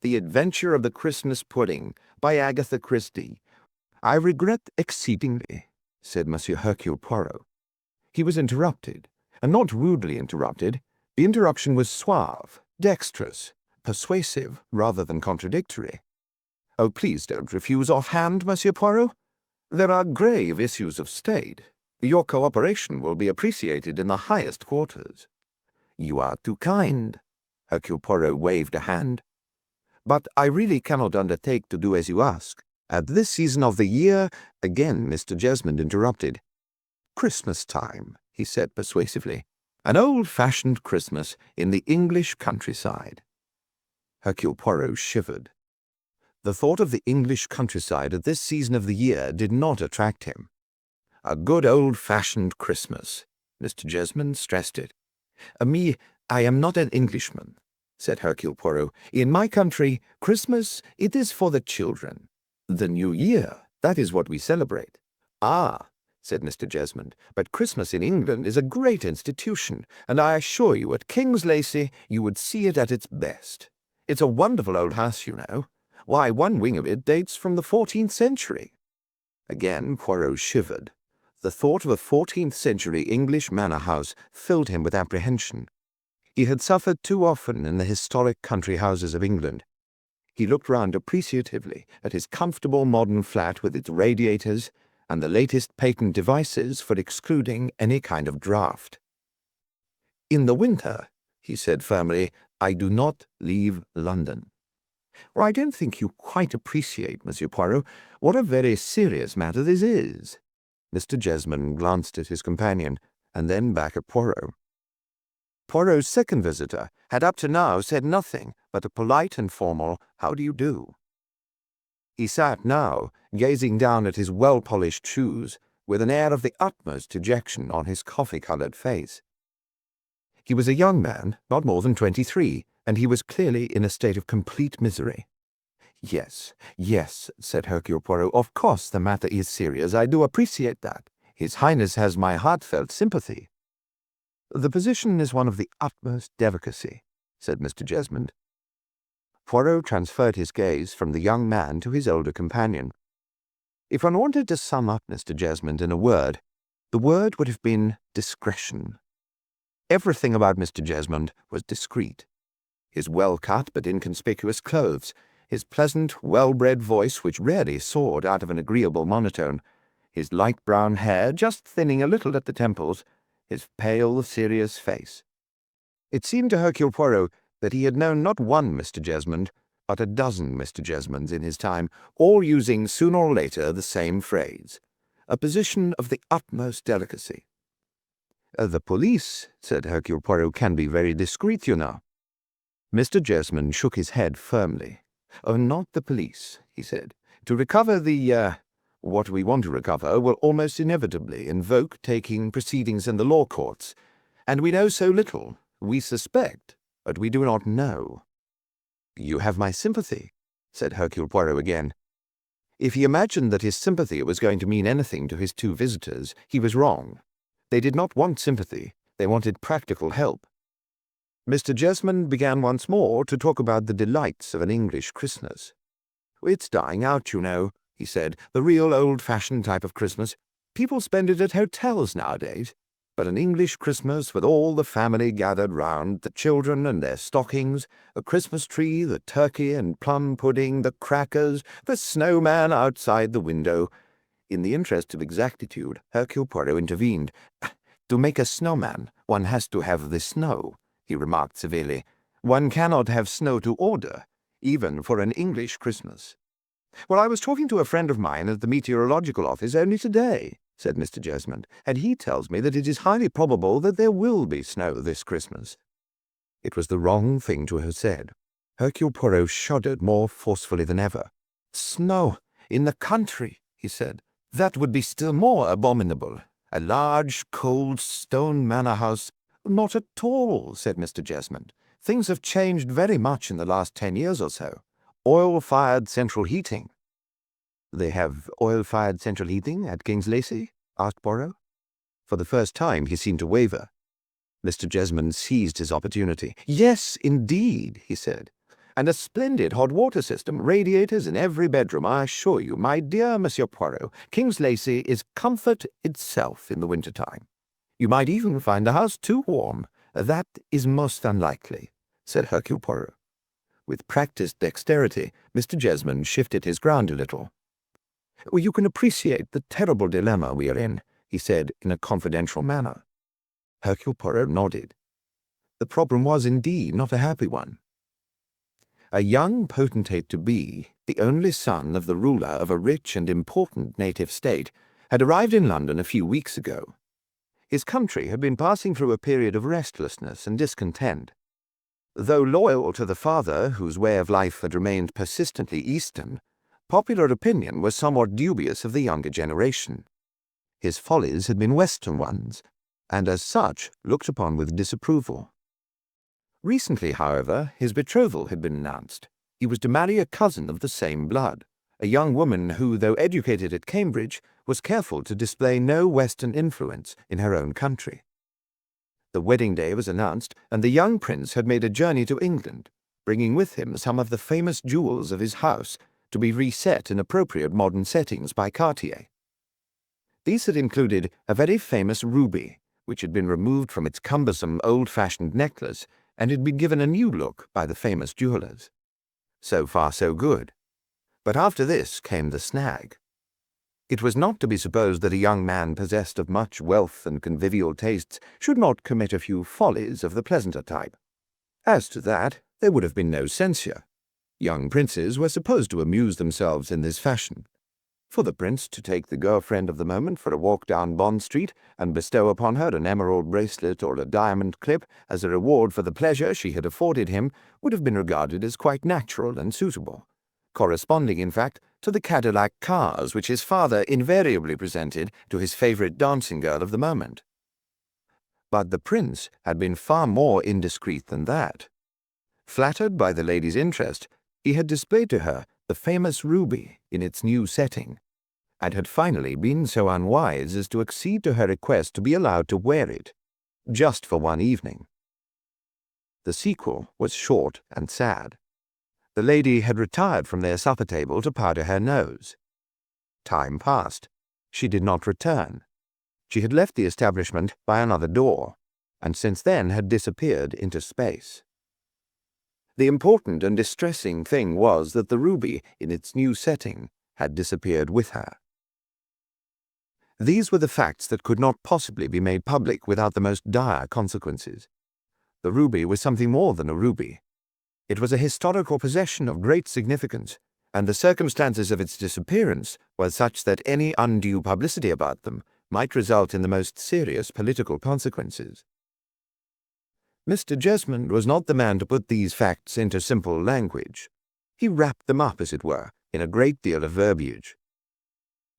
The Adventure of the Christmas Pudding by Agatha Christie. I regret exceedingly, said Monsieur Hercule Poirot. He was interrupted, and not rudely interrupted. The interruption was suave, dexterous, persuasive, rather than contradictory. Oh, please don't refuse offhand, Monsieur Poirot. There are grave issues of state. Your cooperation will be appreciated in the highest quarters. You are too kind. Hercule Poirot waved a hand. But I really cannot undertake to do as you ask. At this season of the year, again Mr. Jesmond interrupted. Christmas time, he said persuasively. An old-fashioned Christmas in the English countryside. Hercule Poirot shivered. The thought of the English countryside at this season of the year did not attract him. A good old-fashioned Christmas, Mr. Jesmond stressed it. I am not an Englishman, said Hercule Poirot. In my country, Christmas, it is for the children. The New Year, that is what we celebrate. Ah, said Mr. Jesmond, but Christmas in England is a great institution, and I assure you at King's Lacey you would see it at its best. It's a wonderful old house, you know. Why, one wing of it dates from the 14th century. Again Poirot shivered. The thought of a 14th century English manor house filled him with apprehension. He had suffered too often in the historic country houses of England. He looked round appreciatively at his comfortable modern flat with its radiators and the latest patent devices for excluding any kind of draught. In the winter, he said firmly, I do not leave London. Well, I don't think you quite appreciate, Monsieur Poirot, what a very serious matter this is. Mr. Jesmond glanced at his companion, and then back at Poirot. Poirot's second visitor had up to now said nothing but a polite and formal, how do you do? He sat now, gazing down at his well-polished shoes, with an air of the utmost dejection on his coffee-coloured face. He was a young man, not more than 23, and he was clearly in a state of complete misery. Yes, said Hercule Poirot, of course the matter is serious. I do appreciate that. His Highness has my heartfelt sympathy. The position is one of the utmost delicacy, said Mr. Jesmond. Poirot transferred his gaze from the young man to his older companion. If one wanted to sum up Mr. Jesmond in a word, the word would have been discretion. Everything about Mr. Jesmond was discreet. His well-cut but inconspicuous clothes, his pleasant, well-bred voice which rarely soared out of an agreeable monotone, his light brown hair just thinning a little at the temples, his pale, serious face. It seemed to Hercule Poirot that he had known not one Mr. Jesmond, but a dozen Mr. Jesmonds in his time, all using sooner or later the same phrase, a position of the utmost delicacy. The police, said Hercule Poirot, can be very discreet, you know. Mr. Jesmond shook his head firmly. Oh, not the police, he said. To recover what we want to recover will almost inevitably invoke taking proceedings in the law courts, and we know so little. We suspect, but we do not know. You have my sympathy, said Hercule Poirot again. If he imagined that his sympathy was going to mean anything to his two visitors, he was wrong. They did not want sympathy, they wanted practical help. Mr. Jesmond began once more to talk about the delights of an English Christmas. It's dying out, you know, he said, the real old-fashioned type of Christmas. People spend it at hotels nowadays. But an English Christmas with all the family gathered round, the children and their stockings, the Christmas tree, the turkey and plum pudding, the crackers, the snowman outside the window. In the interest of exactitude, Hercule Poirot intervened. To make a snowman, one has to have the snow, he remarked severely. One cannot have snow to order, even for an English Christmas. Well, I was talking to a friend of mine at the meteorological office only today, said Mr. Jesmond, and he tells me that it is highly probable that there will be snow this Christmas. It was the wrong thing to have said. Hercule Poirot shuddered more forcefully than ever. Snow in the country, he said. That would be still more abominable. A large, cold, stone manor house. Not at all, said Mr. Jesmond. Things have changed very much in the last 10 years or so. Oil-fired central heating. They have oil-fired central heating at King's Lacey? Asked Poirot. For the first time he seemed to waver. Mr. Jesmond seized his opportunity. "Yes, indeed," he said. "And a splendid hot water system, radiators in every bedroom, I assure you, my dear Monsieur Poirot. King's Lacey is comfort itself in the winter-time. You might even find the house too warm. That is most unlikely," said Hercule Poirot. With practised dexterity, Mr. Jesmond shifted his ground a little. "Well, you can appreciate the terrible dilemma we are in," he said in a confidential manner. Hercule Poirot nodded. The problem was indeed not a happy one. A young potentate-to-be, the only son of the ruler of a rich and important native state, had arrived in London a few weeks ago. His country had been passing through a period of restlessness and discontent. Though loyal to the father, whose way of life had remained persistently Eastern, popular opinion was somewhat dubious of the younger generation. His follies had been Western ones, and as such looked upon with disapproval. Recently, however, his betrothal had been announced. He was to marry a cousin of the same blood, a young woman who, though educated at Cambridge, was careful to display no Western influence in her own country. The wedding day was announced, and the young prince had made a journey to England, bringing with him some of the famous jewels of his house to be reset in appropriate modern settings by Cartier. These had included a very famous ruby, which had been removed from its cumbersome old-fashioned necklace and had been given a new look by the famous jewelers. So far so good. But after this came the snag. It was not to be supposed that a young man possessed of much wealth and convivial tastes should not commit a few follies of the pleasanter type. As to that, there would have been no censure. Young princes were supposed to amuse themselves in this fashion. For the prince to take the girl-friend of the moment for a walk down Bond Street and bestow upon her an emerald bracelet or a diamond clip as a reward for the pleasure she had afforded him would have been regarded as quite natural and suitable, corresponding, in fact, to the Cadillac cars which his father invariably presented to his favorite dancing girl of the moment. But the prince had been far more indiscreet than that. Flattered by the lady's interest, he had displayed to her the famous ruby in its new setting, and had finally been so unwise as to accede to her request to be allowed to wear it, just for one evening. The sequel was short and sad. The lady had retired from their supper table to powder her nose. Time passed. She did not return. She had left the establishment by another door, and since then had disappeared into space. The important and distressing thing was that the ruby, in its new setting, had disappeared with her. These were the facts that could not possibly be made public without the most dire consequences. The ruby was something more than a ruby. It was a historical possession of great significance, and the circumstances of its disappearance were such that any undue publicity about them might result in the most serious political consequences. Mr. Jesmond was not the man to put these facts into simple language. He wrapped them up, as it were, in a great deal of verbiage.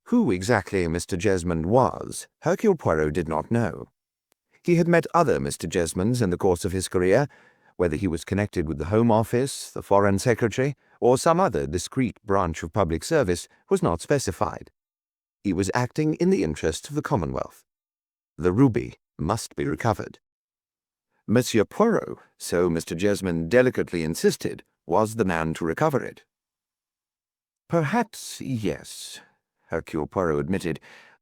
Who exactly Mr. Jesmond was, Hercule Poirot did not know. He had met other Mr. Jesmonds in the course of his career. Whether he was connected with the Home Office, the Foreign Secretary, or some other discreet branch of public service was not specified. He was acting in the interest of the Commonwealth. The ruby must be recovered. Monsieur Poirot, so Mr. Jesmond delicately insisted, was the man to recover it. "Perhaps, yes," Hercule Poirot admitted,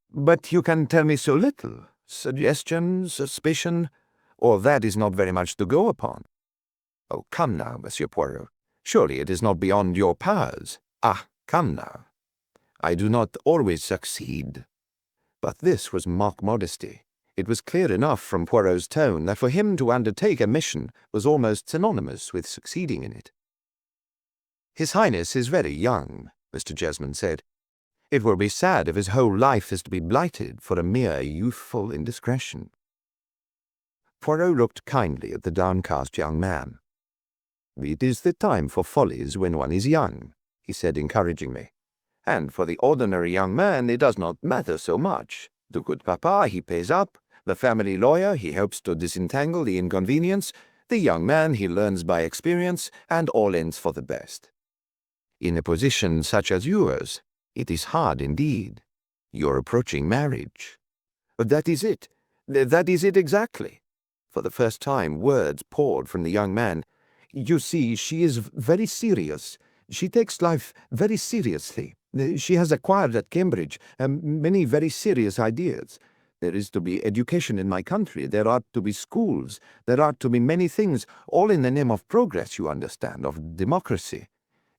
"but you can tell me so little. Suggestion, suspicion, or that is not very much to go upon." "Oh, come now, Monsieur Poirot. Surely it is not beyond your powers. Ah, come now. I do not always succeed." But this was mock modesty. It was clear enough from Poirot's tone that for him to undertake a mission was almost synonymous with succeeding in it. "His Highness is very young," Mr. Jesmond said. "It will be sad if his whole life is to be blighted for a mere youthful indiscretion." Poirot looked kindly at the downcast young man. "It is the time for follies when one is young," he said encouragingly. "And for the ordinary young man it does not matter so much. The good papa, he pays up. The family lawyer, he hopes to disentangle the inconvenience. The young man, he learns by experience, and all ends for the best. In a position such as yours, it is hard indeed. You're approaching marriage." "That is it. That is it exactly. For the first time, words poured from the young man. "You see, she is very serious. She takes life very seriously. She has acquired at Cambridge many very serious ideas. There is to be education in my country. There are to be schools. There are to be many things, all in the name of progress, you understand, of democracy.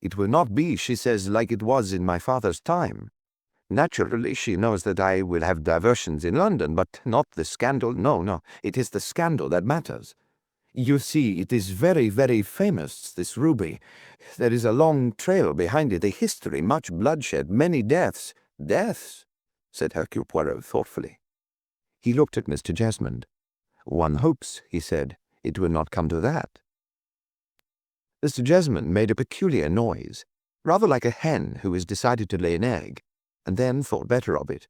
It will not be, she says, like it was in my father's time. Naturally, she knows that I will have diversions in London, but not the scandal. No, it is the scandal that matters. You see, it is very, very famous, this ruby. There is a long trail behind it, a history, much bloodshed, many deaths." "Deaths?" said Hercule Poirot thoughtfully. He looked at Mr. Jesmond. "One hopes," he said, "it will not come to that." Mr. Jesmond made a peculiar noise, rather like a hen who has decided to lay an egg, and then thought better of it.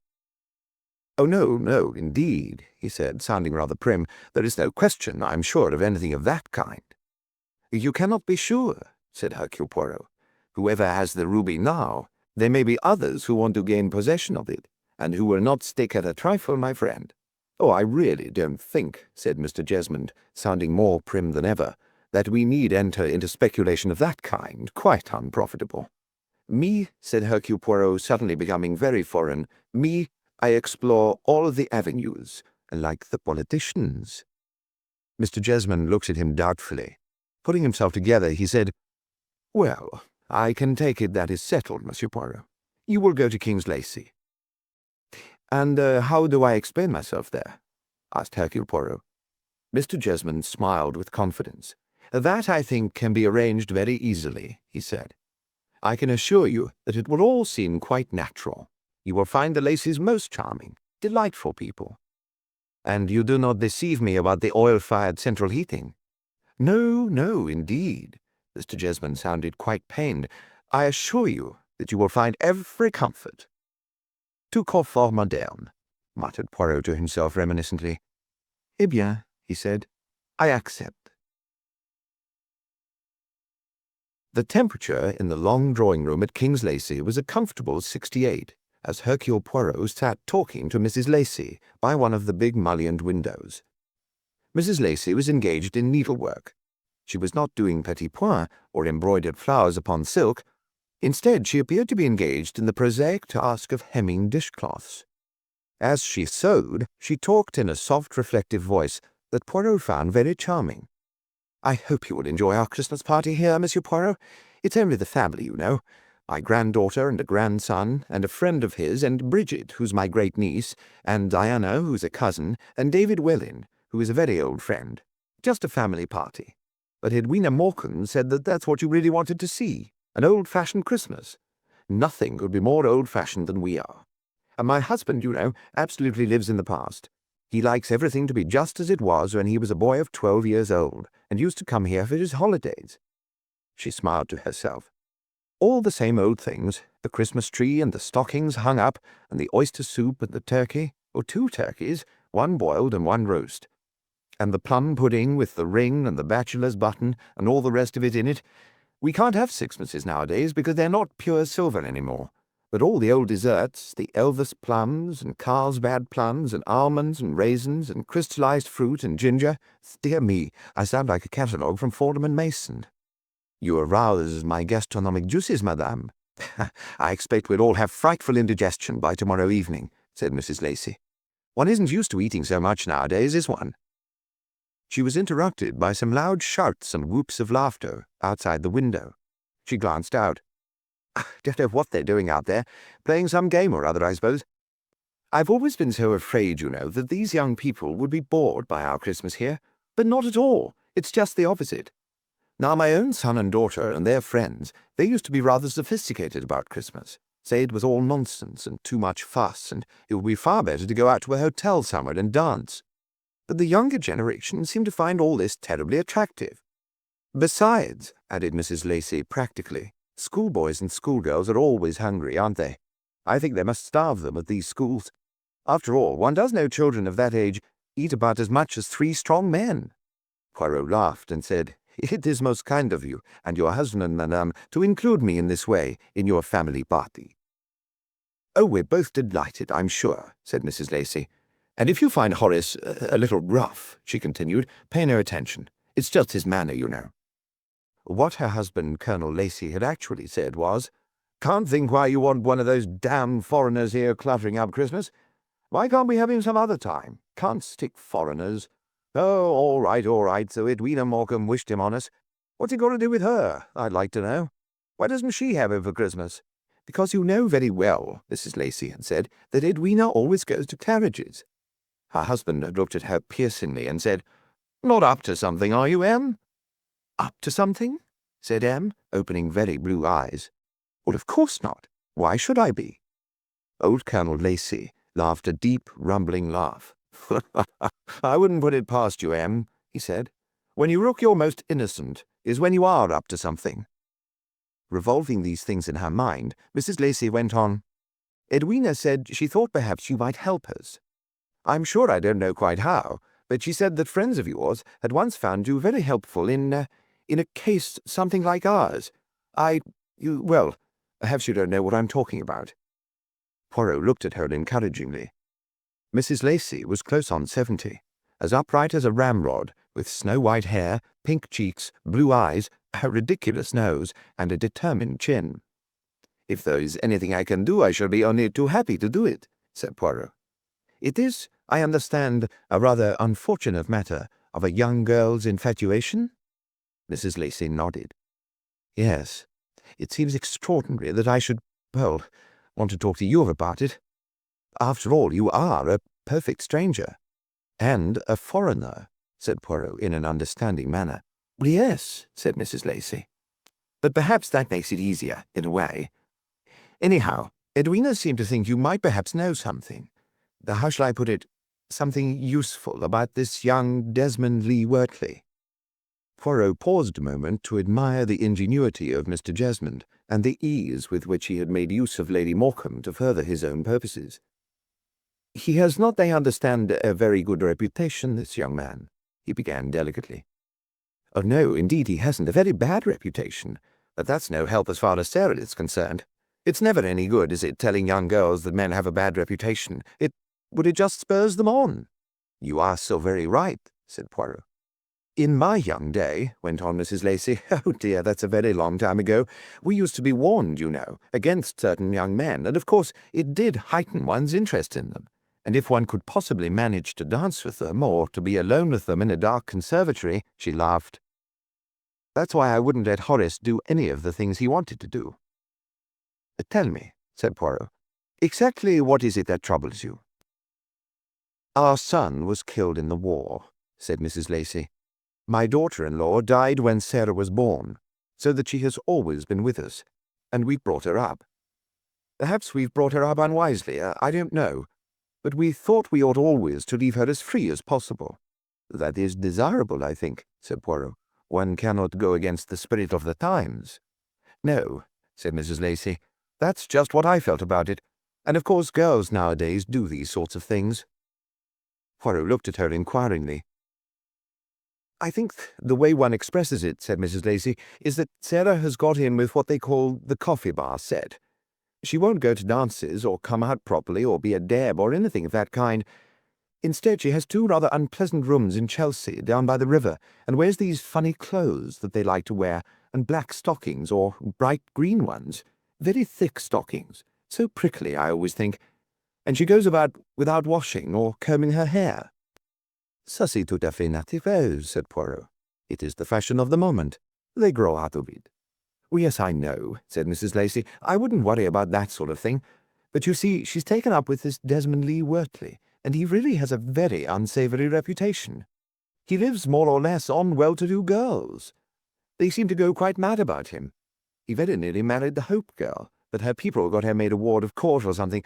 "Oh, no, indeed," he said, sounding rather prim. "There is no question, I am sure, of anything of that kind." "You cannot be sure," said Hercule Poirot. "Whoever has the ruby now, there may be others who want to gain possession of it, and who will not stick at a trifle, my friend." "Oh, I really don't think," said Mr. Jesmond, sounding more prim than ever, "that we need enter into speculation of that kind. Quite unprofitable." "Me," said Hercule Poirot, suddenly becoming very foreign, "me, I explore all the avenues, like the politicians." Mr. Jesmond looked at him doubtfully. Putting himself together, he said, "Well, I can take it that is settled, Monsieur Poirot. You will go to King's Lacy." "And how do I explain myself there?" asked Hercule Poirot. Mr. Jesmond smiled with confidence. "That, I think, can be arranged very easily," he said. "I can assure you that it will all seem quite natural. You will find the Lacys most charming, delightful people. And you do not deceive me about the oil-fired central heating?" No, indeed." Mr. Jesmond sounded quite pained. "I assure you that you will find every comfort." "Tout confort moderne," muttered Poirot to himself reminiscently. "Eh bien," he said, "I accept." The temperature in the long drawing-room at King's Lacy was a comfortable 68, as Hercule Poirot sat talking to Mrs. Lacy by one of the big mullioned windows. Mrs. Lacy was engaged in needlework. She was not doing petit point or embroidered flowers upon silk. Instead, she appeared to be engaged in the prosaic task of hemming dishcloths. As she sewed, she talked in a soft, reflective voice that Poirot found very charming. "I hope you will enjoy our Christmas party here, Monsieur Poirot. It's only the family, you know. My granddaughter and a grandson, and a friend of his, and Bridget, who's my great-niece, and Diana, who's a cousin, and David Welland, who is a very old friend. Just a family party. But Edwina Morcom said that that's what you really wanted to see, an old-fashioned Christmas. Nothing could be more old-fashioned than we are. And my husband, you know, absolutely lives in the past. He likes everything to be just as it was when he was a boy of 12 years old, and used to come here for his holidays." She smiled to herself. "All the same old things, the Christmas tree and the stockings hung up, and the oyster soup and the turkey, or 2 turkeys, one boiled and one roast. And the plum pudding with the ring and the bachelor's button and all the rest of it in it. We can't have sixpences nowadays because they're not pure silver anymore. But all the old desserts, the Elvis plums and Carlsbad plums and almonds and raisins and crystallized fruit and ginger. Dear me, I sound like a catalogue from Fordham and Mason." "You arouse my gastronomic juices, madame." "I expect we'll all have frightful indigestion by tomorrow evening," said Mrs. Lacy. "One isn't used to eating so much nowadays, is one?" She was interrupted by some loud shouts and whoops of laughter outside the window. She glanced out. "Don't know what they're doing out there. Playing some game or other, I suppose. I've always been so afraid, you know, that these young people would be bored by our Christmas here. But not at all. It's just the opposite. Now, my own son and daughter and their friends, they used to be rather sophisticated about Christmas. Say it was all nonsense and too much fuss, and it would be far better to go out to a hotel somewhere and dance. But the younger generation seem to find all this terribly attractive. Besides," added Mrs. Lacy practically, "schoolboys and schoolgirls are always hungry, aren't they? I think they must starve them at these schools. After all, one does know children of that age eat about as much as 3 strong men." Poirot laughed and said, "It is most kind of you and your husband, madame, to include me in this way in your family party." "Oh, we're both delighted, I'm sure," said Mrs. Lacy. And if you find Horace a little rough," she continued, "pay no attention. It's just his manner, you know." What her husband, Colonel Lacey, had actually said was, "Can't think why you want one of those damned foreigners here cluttering up Christmas. Why can't we have him some other time? Can't stick foreigners. Oh, all right, so Edwina Morecambe wished him on us. What's it got to do with her, I'd like to know? Why doesn't she have him for Christmas? Because you know very well," Mrs. Lacey had said, "that Edwina always goes to Claridge's." Her husband had looked at her piercingly and said, "Not up to something, are you, Em?" "Up to something?" said Em, opening very blue eyes. "Well, of course not. Why should I be?" Old Colonel Lacey laughed a deep, rumbling laugh. "I wouldn't put it past you, Em," he said. "When you look your most innocent is when you are up to something." Revolving these things in her mind, Mrs. Lacey went on, "Edwina said she thought perhaps you might help us. I'm sure I don't know quite how, but she said that friends of yours had once found you very helpful in a case something like ours. Well, perhaps you don't know what I'm talking about." Poirot looked at her encouragingly. Mrs. Lacey was close on 70, as upright as a ramrod, with snow-white hair, pink cheeks, blue eyes, a ridiculous nose, and a determined chin. "If there is anything I can do, I shall be only too happy to do it," said Poirot. "It is, I understand, a rather unfortunate matter of a young girl's infatuation?" Mrs. Lacey nodded. "Yes, it seems extraordinary that I should, want to talk to you about it. After all, you are a perfect stranger." "And a foreigner," said Poirot in an understanding manner. "Yes," said Mrs. Lacey. "But perhaps that makes it easier, in a way. Anyhow, Edwina seemed to think you might perhaps know something. How shall I put it? Something useful about this young Desmond Lee Wortley." Poirot paused a moment to admire the ingenuity of Mr. Jesmond, and the ease with which he had made use of Lady Morecambe to further his own purposes. "He has not, I understand, a very good reputation, this young man," he began delicately. "Oh, no, indeed he hasn't. A very bad reputation. But that's no help as far as Sarah is concerned. It's never any good, is it, telling young girls that men have a bad reputation? It just spurs them on." "You are so very right," said Poirot. "In my young day," went on Mrs. Lacey, "oh dear, that's a very long time ago, we used to be warned, you know, against certain young men, and of course it did heighten one's interest in them. And if one could possibly manage to dance with them, or to be alone with them in a dark conservatory," she laughed. "That's why I wouldn't let Horace do any of the things he wanted to do." "Tell me," said Poirot, "exactly what is it that troubles you?" "Our son was killed in the war," said Mrs. Lacey. "My daughter-in-law died when Sarah was born, so that she has always been with us, and we brought her up. Perhaps we've brought her up unwisely, I don't know, but we thought we ought always to leave her as free as possible." "That is desirable, I think," said Poirot. "One cannot go against the spirit of the times." "No," said Mrs. Lacey. "That's just what I felt about it, and of course girls nowadays do these sorts of things." Poirot looked at her inquiringly. "I think the way one expresses it," said Mrs. Lacey, "is that Sarah has got in with what they call the coffee-bar set. She won't go to dances, or come out properly, or be a deb, or anything of that kind. Instead, she has two rather unpleasant rooms in Chelsea, down by the river, and wears these funny clothes that they like to wear, and black stockings, or bright green ones, very thick stockings, so prickly, I always think, and she goes about without washing or combing her hair." "Ça c'est tout à fait naturel," said Poirot. "It is the fashion of the moment. They grow out of it." "Oh, yes, I know," said Mrs. Lacey. "I wouldn't worry about that sort of thing. But you see, she's taken up with this Desmond Lee Wortley, and he really has a very unsavoury reputation. He lives more or less on well-to-do girls. They seem to go quite mad about him. He very nearly married the Hope girl, but her people got her made a ward of court or something,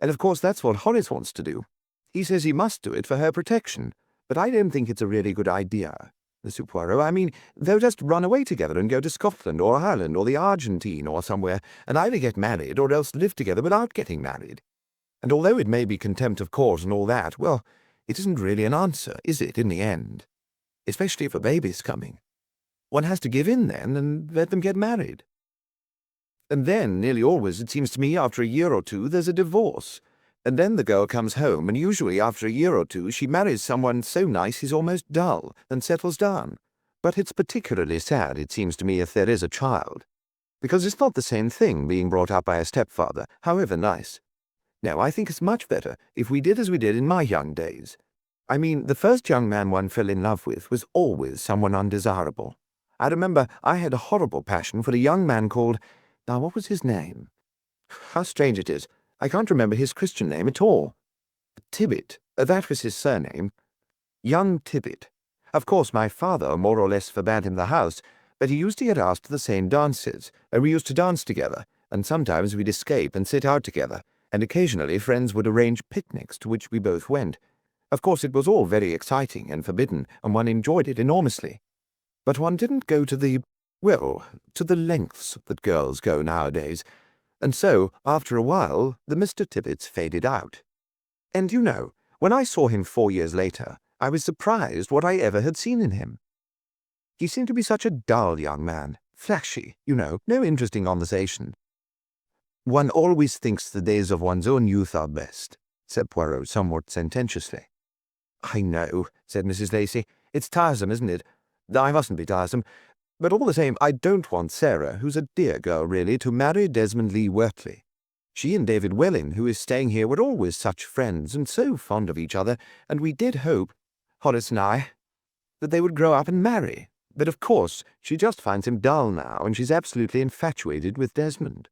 and of course that's what Horace wants to do. He says he must do it for her protection, but I don't think it's a really good idea, Mr. Poirot. I mean, they'll just run away together and go to Scotland or Ireland or the Argentine or somewhere, and either get married or else live together without getting married. And although it may be contempt of court and all that, well, it isn't really an answer, is it, in the end? Especially if a baby's coming. One has to give in then and let them get married. And then, nearly always, it seems to me, after a year or two, there's a divorce, And then the girl comes home, and usually after a year or two she marries someone so nice he's almost dull, and settles down. But it's particularly sad, it seems to me, if there is a child. Because it's not the same thing being brought up by a stepfather, however nice. No, I think it's much better if we did as we did in my young days. I mean, the first young man one fell in love with was always someone undesirable. I remember I had a horrible passion for a young man called— Now, what was his name? How strange it is. I can't remember his Christian name at all. Tibbet. That was his surname. Young Tibbet. Of course, my father more or less forbade him the house, but he used to get asked to the same dances, and we used to dance together, and sometimes we'd escape and sit out together, and occasionally friends would arrange picnics to which we both went. Of course, it was all very exciting and forbidden, and one enjoyed it enormously. But one didn't go to the lengths that girls go nowadays, and so, after a while, the Mr. Tibbets faded out. And you know, when I saw him 4 years later, I was surprised what I ever had seen in him. He seemed to be such a dull young man, flashy, you know, no interesting conversation. One always thinks the days of one's own youth are best, said Poirot somewhat sententiously. I know, said Mrs. Lacey. It's tiresome, isn't it? I mustn't be tiresome. But all the same, I don't want Sarah, who's a dear girl really, to marry Desmond Lee Wortley. She and David Welling, who is staying here, were always such friends and so fond of each other, and we did hope, Horace and I, that they would grow up and marry. But of course, she just finds him dull now, and she's absolutely infatuated with Desmond.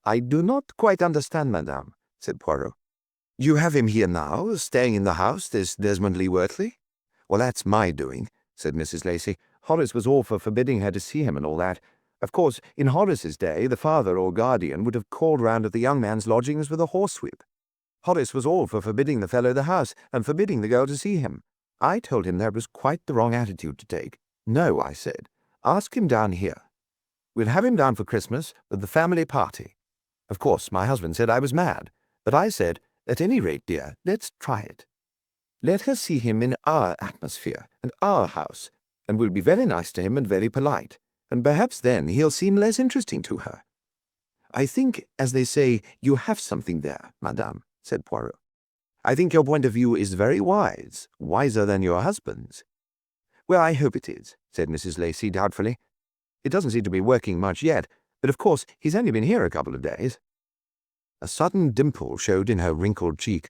I do not quite understand, madame, said Poirot. You have him here now, staying in the house, this Desmond Lee Wortley? Well, that's my doing, said Mrs. Lacey. Horace was all for forbidding her to see him and all that. Of course, in Horace's day, the father or guardian would have called round at the young man's lodgings with a horsewhip. Horace was all for forbidding the fellow the house, and forbidding the girl to see him. I told him that was quite the wrong attitude to take. No, I said, ask him down here. We'll have him down for Christmas with the family party. Of course, my husband said I was mad, but I said, at any rate, dear, let's try it. Let her see him in our atmosphere and our house, and we'll be very nice to him and very polite, and perhaps then he'll seem less interesting to her. I think, as they say, you have something there, madame, said Poirot. I think your point of view is very wise, wiser than your husband's. Well, I hope it is, said Mrs. Lacey doubtfully. It doesn't seem to be working much yet, but of course he's only been here a couple of days. A sudden dimple showed in her wrinkled cheek.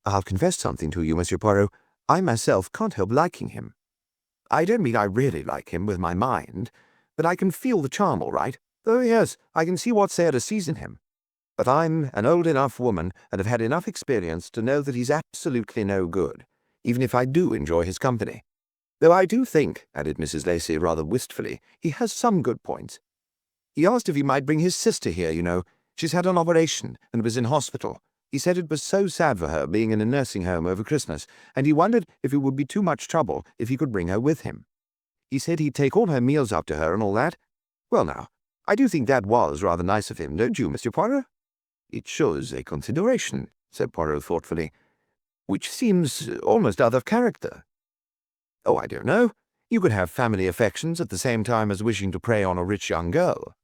I'll confess something to you, Monsieur Poirot. I myself can't help liking him. I don't mean I really like him with my mind, but I can feel the charm all right. Oh, yes, I can see what Sarah sees in him. But I'm an old enough woman and have had enough experience to know that he's absolutely no good, even if I do enjoy his company. Though I do think, added Mrs. Lacey rather wistfully, he has some good points. He asked if he might bring his sister here, you know. She's had an operation and was in hospital. He said it was so sad for her being in a nursing home over Christmas, and he wondered if it would be too much trouble if he could bring her with him. He said he'd take all her meals up to her and all that. Well now, I do think that was rather nice of him, don't you, Mr. Poirot? It shows a consideration, said Poirot thoughtfully, which seems almost out of character. Oh, I don't know. You could have family affections at the same time as wishing to prey on a rich young girl.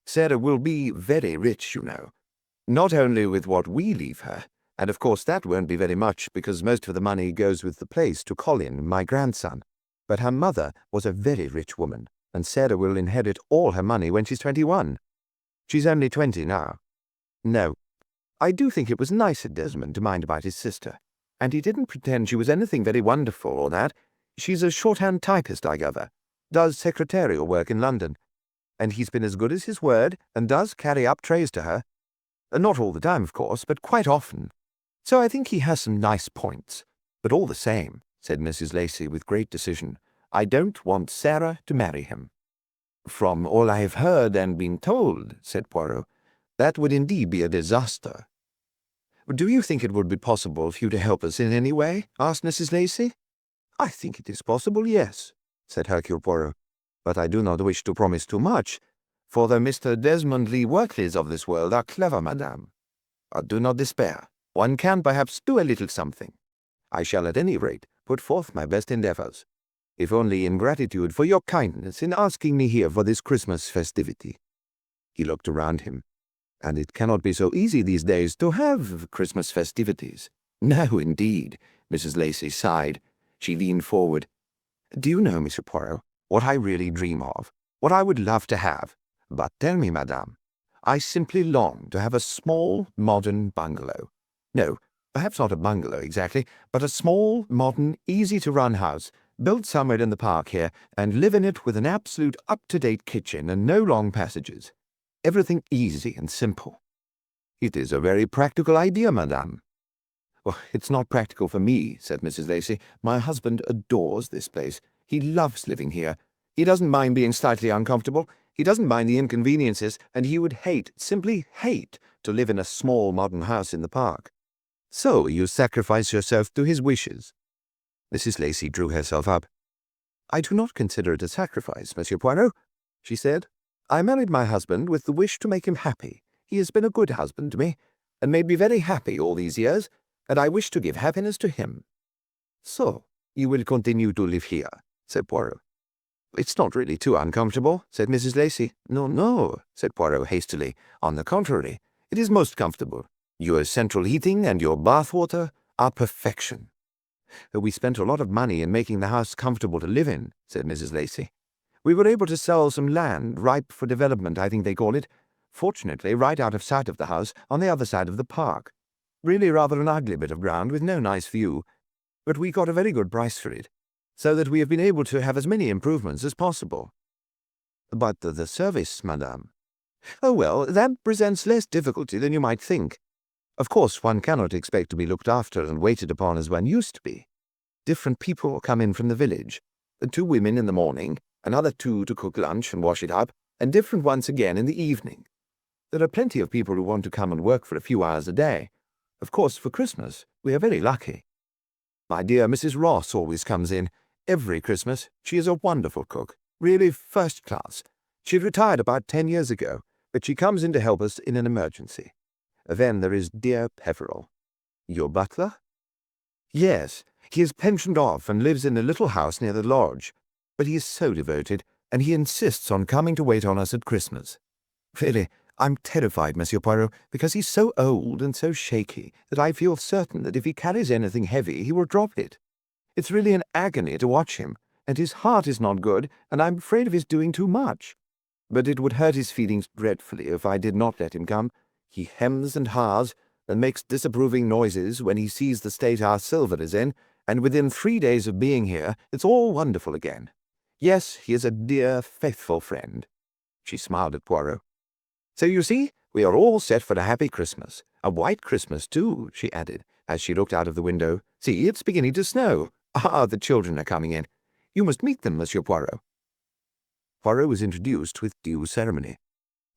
Sarah will be very rich, you know. Not only with what we leave her, and of course that won't be very much because most of the money goes with the place to Colin, my grandson, but her mother was a very rich woman, and Sarah will inherit all her money when she's 21. She's only 20 now. No, I do think it was nice of Desmond to mind about his sister, and he didn't pretend she was anything very wonderful or that. She's a shorthand typist, I gather, does secretarial work in London, and he's been as good as his word and does carry up trays to her. Not all the time, of course, but quite often. So I think he has some nice points. But all the same, said Mrs. Lacey with great decision, I don't want Sarah to marry him. From all I have heard and been told, said Poirot, that would indeed be a disaster. Do you think it would be possible for you to help us in any way? Asked Mrs. Lacey. I think it is possible, yes, said Hercule Poirot, but I do not wish to promise too much, for the Mr. Desmond Lee Wortleys of this world are clever, madame. But do not despair. One can perhaps do a little something. I shall at any rate put forth my best endeavours, if only in gratitude for your kindness in asking me here for this Christmas festivity. He looked around him. And it cannot be so easy these days to have Christmas festivities. No, indeed, Mrs. Lacey sighed. She leaned forward. Do you know, Monsieur Poirot, what I really dream of? What I would love to have? But tell me, madame, I simply long to have a small, modern bungalow. No, perhaps not a bungalow exactly, but a small, modern, easy-to-run house, built somewhere in the park here, and live in it with an absolute up-to-date kitchen and no long passages. Everything easy and simple. It is a very practical idea, madame. Well, it's not practical for me, said Mrs. Lacey. My husband adores this place. He loves living here. He doesn't mind being slightly uncomfortable. He doesn't mind the inconveniences, and he would hate, simply hate, to live in a small modern house in the park. So you sacrifice yourself to his wishes. Mrs. Lacey drew herself up. I do not consider it a sacrifice, Monsieur Poirot, she said. I married my husband with the wish to make him happy. He has been a good husband to me, and made me very happy all these years, and I wish to give happiness to him. So you will continue to live here, said Poirot. It's not really too uncomfortable, said Mrs. Lacey. No, no, said Poirot hastily. On the contrary, it is most comfortable. Your central heating and your bath-water are perfection. We spent a lot of money in making the house comfortable to live in, said Mrs. Lacey. We were able to sell some land, ripe for development, I think they call it, fortunately right out of sight of the house, on the other side of the park. Really rather an ugly bit of ground with no nice view, but we got a very good price for it, so that we have been able to have as many improvements as possible. But the service, madame? Oh, well, that presents less difficulty than you might think. Of course, one cannot expect to be looked after and waited upon as one used to be. Different people come in from the village, 2 women in the morning, another 2 to cook lunch and wash it up, and different ones again in the evening. There are plenty of people who want to come and work for a few hours a day. Of course, for Christmas, we are very lucky. My dear Mrs. Ross always comes in. Every Christmas. She is a wonderful cook, really first class. She retired about 10 years ago, but she comes in to help us in an emergency. Then there is dear Peveril. Your butler? Yes, he is pensioned off and lives in a little house near the lodge, but he is so devoted, and he insists on coming to wait on us at Christmas. Really, I'm terrified, Monsieur Poirot, because he's so old and so shaky that I feel certain that if he carries anything heavy, he will drop it. It's really an agony to watch him, and his heart is not good, and I'm afraid of his doing too much. But it would hurt his feelings dreadfully if I did not let him come. He hems and haws, and makes disapproving noises when he sees the state our silver is in, and within 3 days of being here, it's all wonderful again. Yes, he is a dear, faithful friend. She smiled at Poirot. So you see, we are all set for a happy Christmas. A white Christmas, too, she added, as she looked out of the window. See, it's beginning to snow. Ah, the children are coming in. You must meet them, Monsieur Poirot. Poirot was introduced with due ceremony.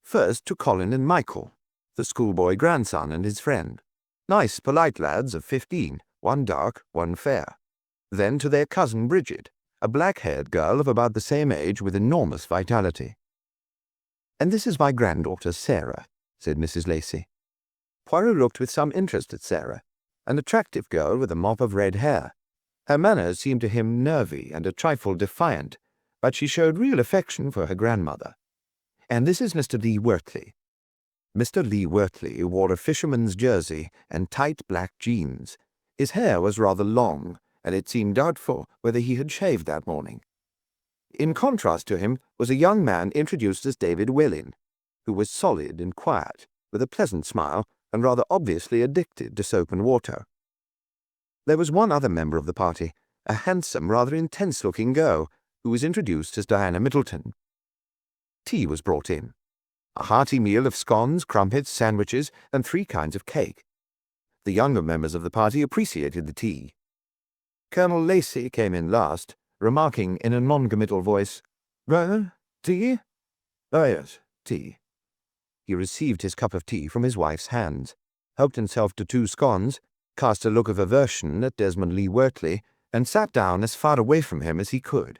First to Colin and Michael, the schoolboy grandson and his friend. Nice, polite lads of 15, one dark, one fair. Then to their cousin Bridget, a black-haired girl of about the same age with enormous vitality. And this is my granddaughter, Sarah, said Mrs. Lacey. Poirot looked with some interest at Sarah, an attractive girl with a mop of red hair. Her manners seemed to him nervy and a trifle defiant, but she showed real affection for her grandmother. And this is Mr. Lee Wortley. Mr. Lee Wortley wore a fisherman's jersey and tight black jeans. His hair was rather long, and it seemed doubtful whether he had shaved that morning. In contrast to him was a young man introduced as David Welling, who was solid and quiet, with a pleasant smile, and rather obviously addicted to soap and water. There was one other member of the party, a handsome, rather intense-looking girl, who was introduced as Diana Middleton. Tea was brought in. A hearty meal of scones, crumpets, sandwiches, and 3 kinds of cake. The younger members of the party appreciated the tea. Colonel Lacey came in last, remarking in a non-committal voice, "Well, tea?" "Oh, yes, tea." He received his cup of tea from his wife's hands, helped himself to 2 scones, cast a look of aversion at Desmond Lee Wortley, and sat down as far away from him as he could.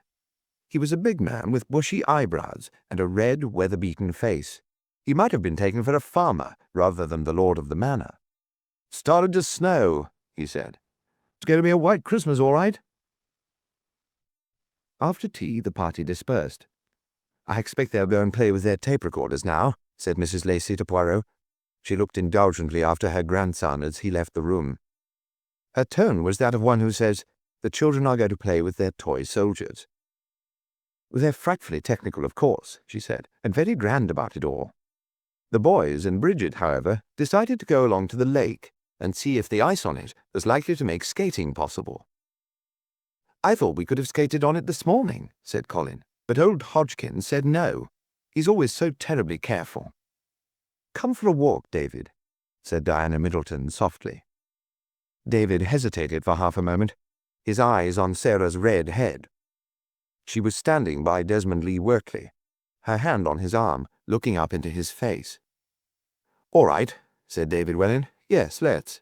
He was a big man with bushy eyebrows and a red, weather-beaten face. He might have been taken for a farmer rather than the lord of the manor. "Started to snow," he said. "It's going to be a white Christmas, all right." After tea, the party dispersed. "I expect they'll go and play with their tape recorders now," said Mrs. Lacey to Poirot. She looked indulgently after her grandson as he left the room. Her tone was that of one who says, "The children are going to play with their toy soldiers." "They're frightfully technical, of course," she said, "and very grand about it all." The boys and Bridget, however, decided to go along to the lake and see if the ice on it was likely to make skating possible. "I thought we could have skated on it this morning," said Colin, "but old Hodgkins said no. He's always so terribly careful." "Come for a walk, David," said Diana Middleton softly. David hesitated for half a moment, his eyes on Sarah's red head. She was standing by Desmond Lee Wortley, her hand on his arm, looking up into his face. "All right," said David Welland. "Yes, let's."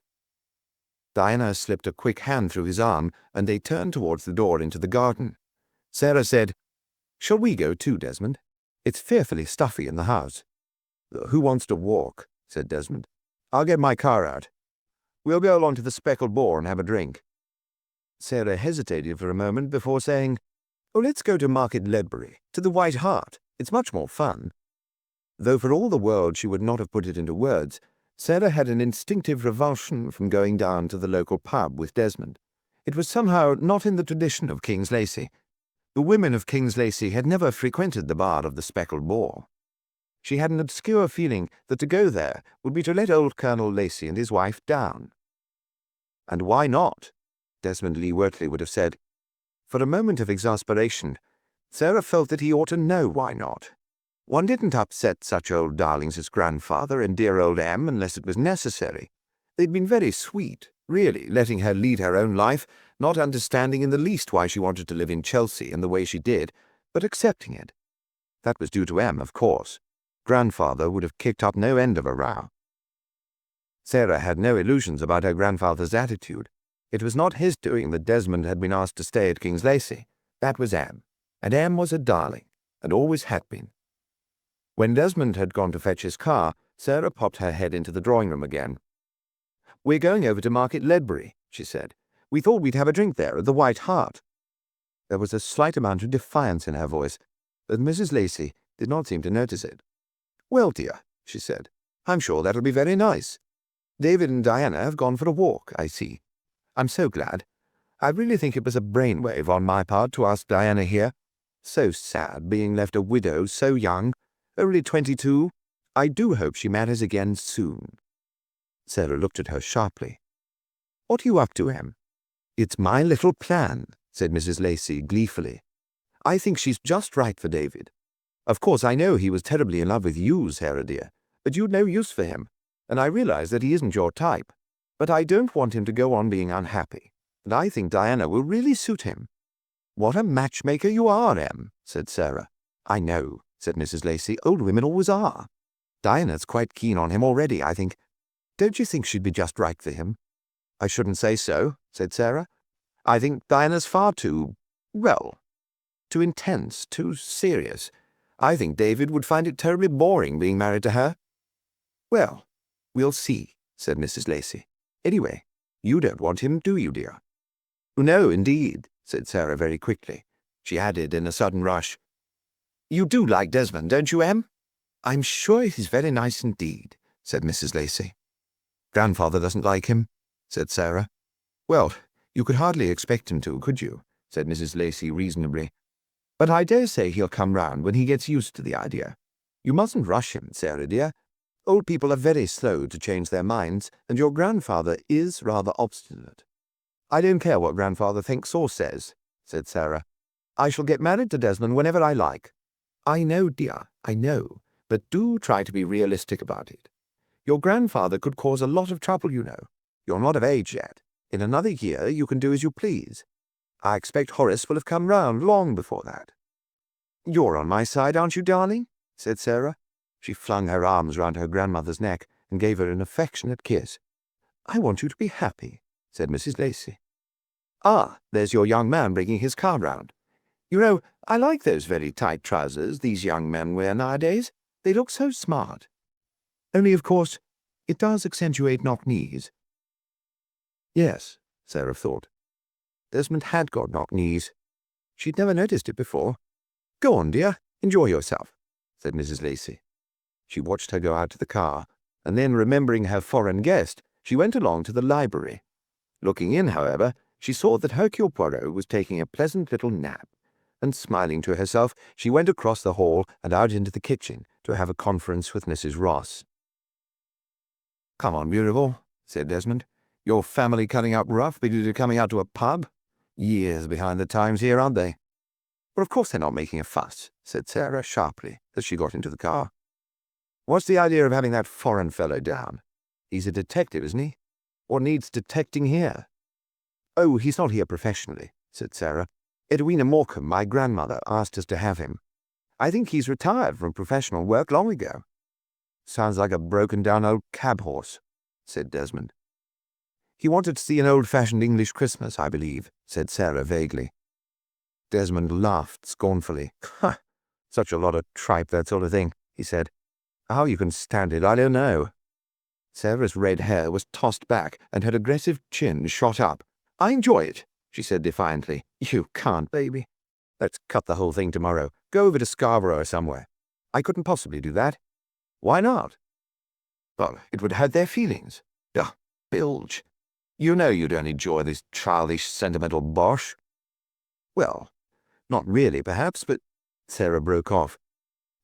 Diana slipped a quick hand through his arm, and they turned towards the door into the garden. Sarah said, "Shall we go too, Desmond? It's fearfully stuffy in the house." "Who wants to walk?" said Desmond. "I'll get my car out. We'll go along to the Speckled Boar and have a drink." Sarah hesitated for a moment before saying, "Oh, let's go to Market Ledbury, to the White Hart. It's much more fun." Though for all the world she would not have put it into words, Sarah had an instinctive revulsion from going down to the local pub with Desmond. It was somehow not in the tradition of King's Lacey. The women of King's Lacey had never frequented the bar of the Speckled Boar. She had an obscure feeling that to go there would be to let old Colonel Lacey and his wife down. And why not? Desmond Lee Wortley would have said. For a moment of exasperation, Sarah felt that he ought to know why not. One didn't upset such old darlings as grandfather and dear old Em unless it was necessary. They'd been very sweet, really, letting her lead her own life, not understanding in the least why she wanted to live in Chelsea in the way she did, but accepting it. That was due to Em, of course. Grandfather would have kicked up no end of a row. Sarah had no illusions about her grandfather's attitude. It was not his doing that Desmond had been asked to stay at King's Lacey. That was Em, and Em was a darling, and always had been. When Desmond had gone to fetch his car, Sarah popped her head into the drawing-room again. "We're going over to Market Ledbury," she said. "We thought we'd have a drink there at the White Hart." There was a slight amount of defiance in her voice, but Mrs. Lacey did not seem to notice it. "Well, dear," she said, "I'm sure that'll be very nice. David and Diana have gone for a walk, I see. I'm so glad. I really think it was a brainwave on my part to ask Diana here. So sad, being left a widow so young. Only 22. I do hope she marries again soon." Sarah looked at her sharply. "What are you up to, Em?" "It's my little plan," said Mrs. Lacey gleefully. "I think she's just right for David. Of course, I know he was terribly in love with you, Sarah dear, but you'd no use for him, and I realize that he isn't your type. But I don't want him to go on being unhappy, and I think Diana will really suit him." "What a matchmaker you are, Em," said Sarah. "I know," said Mrs. Lacey. "Old women always are. Diana's quite keen on him already, I think. Don't you think she'd be just right for him?" "I shouldn't say so," said Sarah. "I think Diana's far too, well, too intense, too serious. I think David would find it terribly boring being married to her." "Well, we'll see," said Mrs. Lacey. "Anyway, you don't want him, do you, dear?" "No, indeed," said Sarah very quickly. She added in a sudden rush, "You do like Desmond, don't you, Em?" "I'm sure he's very nice indeed," said Mrs. Lacey. "Grandfather doesn't like him," said Sarah. "Well, you could hardly expect him to, could you?" said Mrs. Lacey reasonably. "But I dare say he'll come round when he gets used to the idea. You mustn't rush him, Sarah dear. Old people are very slow to change their minds, and your grandfather is rather obstinate." "I don't care what grandfather thinks or says," said Sarah. "I shall get married to Desmond whenever I like." "I know, dear, I know, but do try to be realistic about it. Your grandfather could cause a lot of trouble, you know. You're not of age yet. In another year you can do as you please. I expect Horace will have come round long before that." "You're on my side, aren't you, darling?" said Sarah. She flung her arms round her grandmother's neck and gave her an affectionate kiss. "I want you to be happy," said Mrs. Lacey. "Ah, there's your young man bringing his car round. You know, I like those very tight trousers these young men wear nowadays. They look so smart. Only, of course, it does accentuate knock-knees." Yes, Sarah thought. Desmond had got knock-knees. She'd never noticed it before. "Go on, dear, enjoy yourself," said Mrs. Lacey. She watched her go out to the car, and then remembering her foreign guest, she went along to the library. Looking in, however, she saw that Hercule Poirot was taking a pleasant little nap, and smiling to herself, she went across the hall and out into the kitchen to have a conference with Mrs. Ross. "Come on, beautiful," said Desmond. "Your family cutting up rough because you're coming out to a pub? Years behind the times here, aren't they?" "Well, of course they're not making a fuss," said Sarah sharply as she got into the car. "What's the idea of having that foreign fellow down? He's a detective, isn't he? What needs detecting here?" "Oh, he's not here professionally," said Sarah. "Edwina Morecambe, my grandmother, asked us to have him. I think he's retired from professional work long ago." "Sounds like a broken-down old cab horse," said Desmond. "He wanted to see an old-fashioned English Christmas, I believe," said Sarah vaguely. Desmond laughed scornfully. "Such a lot of tripe, that sort of thing," he said. "How you can stand it, I don't know." Sarah's red hair was tossed back and her aggressive chin shot up. "I enjoy it," she said defiantly. "You can't, baby. Let's cut the whole thing tomorrow. Go over to Scarborough or somewhere." "I couldn't possibly do that." "Why not?" "Well, it would hurt their feelings." "Ugh, bilge. You know you don't enjoy this childish, sentimental bosh." "Well, not really, perhaps, but—" Sarah broke off.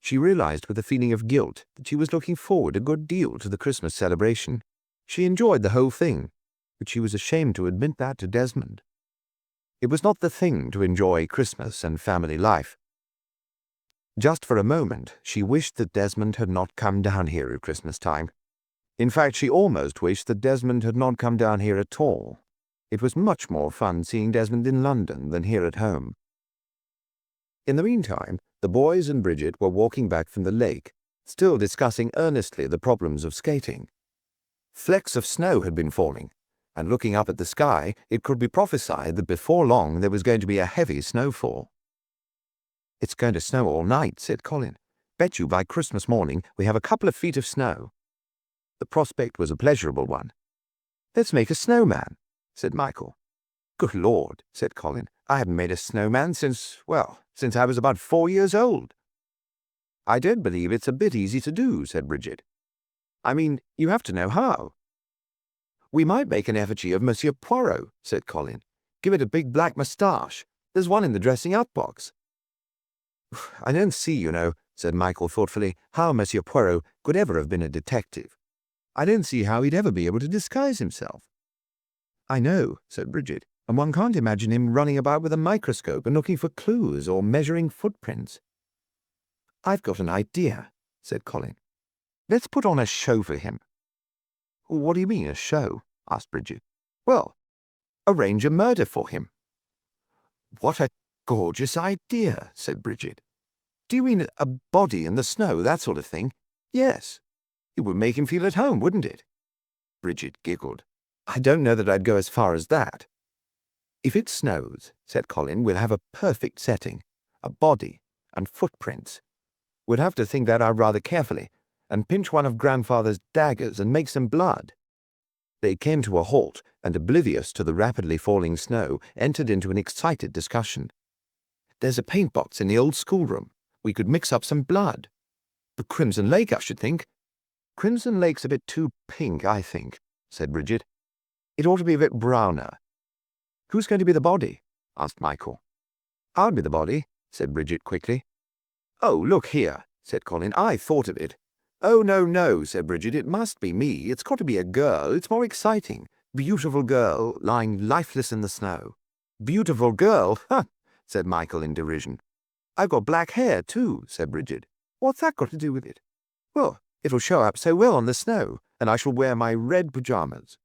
She realized with a feeling of guilt that she was looking forward a good deal to the Christmas celebration. She enjoyed the whole thing, but she was ashamed to admit that to Desmond. It was not the thing to enjoy Christmas and family life. Just for a moment, she wished that Desmond had not come down here at Christmas time. In fact, she almost wished that Desmond had not come down here at all. It was much more fun seeing Desmond in London than here at home. In the meantime, the boys and Bridget were walking back from the lake, still discussing earnestly the problems of skating. Flecks of snow had been falling, and looking up at the sky, it could be prophesied that before long there was going to be a heavy snowfall. "It's going to snow all night," said Colin. "Bet you by Christmas morning we have a couple of feet of snow." The prospect was a pleasurable one. "Let's make a snowman," said Michael. "Good Lord," said Colin. "I haven't made a snowman since I was about 4 years old." "I don't believe it's a bit easy to do," said Bridget. "I mean, you have to know how." "We might make an effigy of Monsieur Poirot," said Colin. "Give it a big black moustache. There's one in the dressing-up box." "I don't see, you know," said Michael thoughtfully, "how Monsieur Poirot could ever have been a detective. I don't see how he'd ever be able to disguise himself." "I know," said Bridget, "and one can't imagine him running about with a microscope and looking for clues or measuring footprints." "I've got an idea," said Colin. "Let's put on a show for him." "What do you mean, a show?" asked Bridget. "Well, arrange a murder for him." "What a gorgeous idea," said Bridget. "Do you mean a body in the snow, that sort of thing?" "Yes. It would make him feel at home, wouldn't it?" Bridget giggled. "I don't know that I'd go as far as that." "If it snows," said Colin, "we'll have a perfect setting, a body and footprints. We'll have to think that out rather carefully, and pinch one of Grandfather's daggers and make some blood." They came to a halt, and, oblivious to the rapidly falling snow, entered into an excited discussion. "There's a paint box in the old schoolroom. We could mix up some blood. The Crimson Lake, I should think." "Crimson Lake's a bit too pink, I think," said Bridget. "It ought to be a bit browner." "Who's going to be the body?" asked Michael. "I'll be the body," said Bridget quickly. "Oh, look here," said Colin. "I thought of it." "Oh, no," said Bridget. "It must be me. It's got to be a girl. It's more exciting. Beautiful girl lying lifeless in the snow." "Beautiful girl? Ha!" said Michael in derision. "I've got black hair, too," said Bridget. "What's that got to do with it?" "Well, it'll show up so well on the snow, and I shall wear my red pyjamas."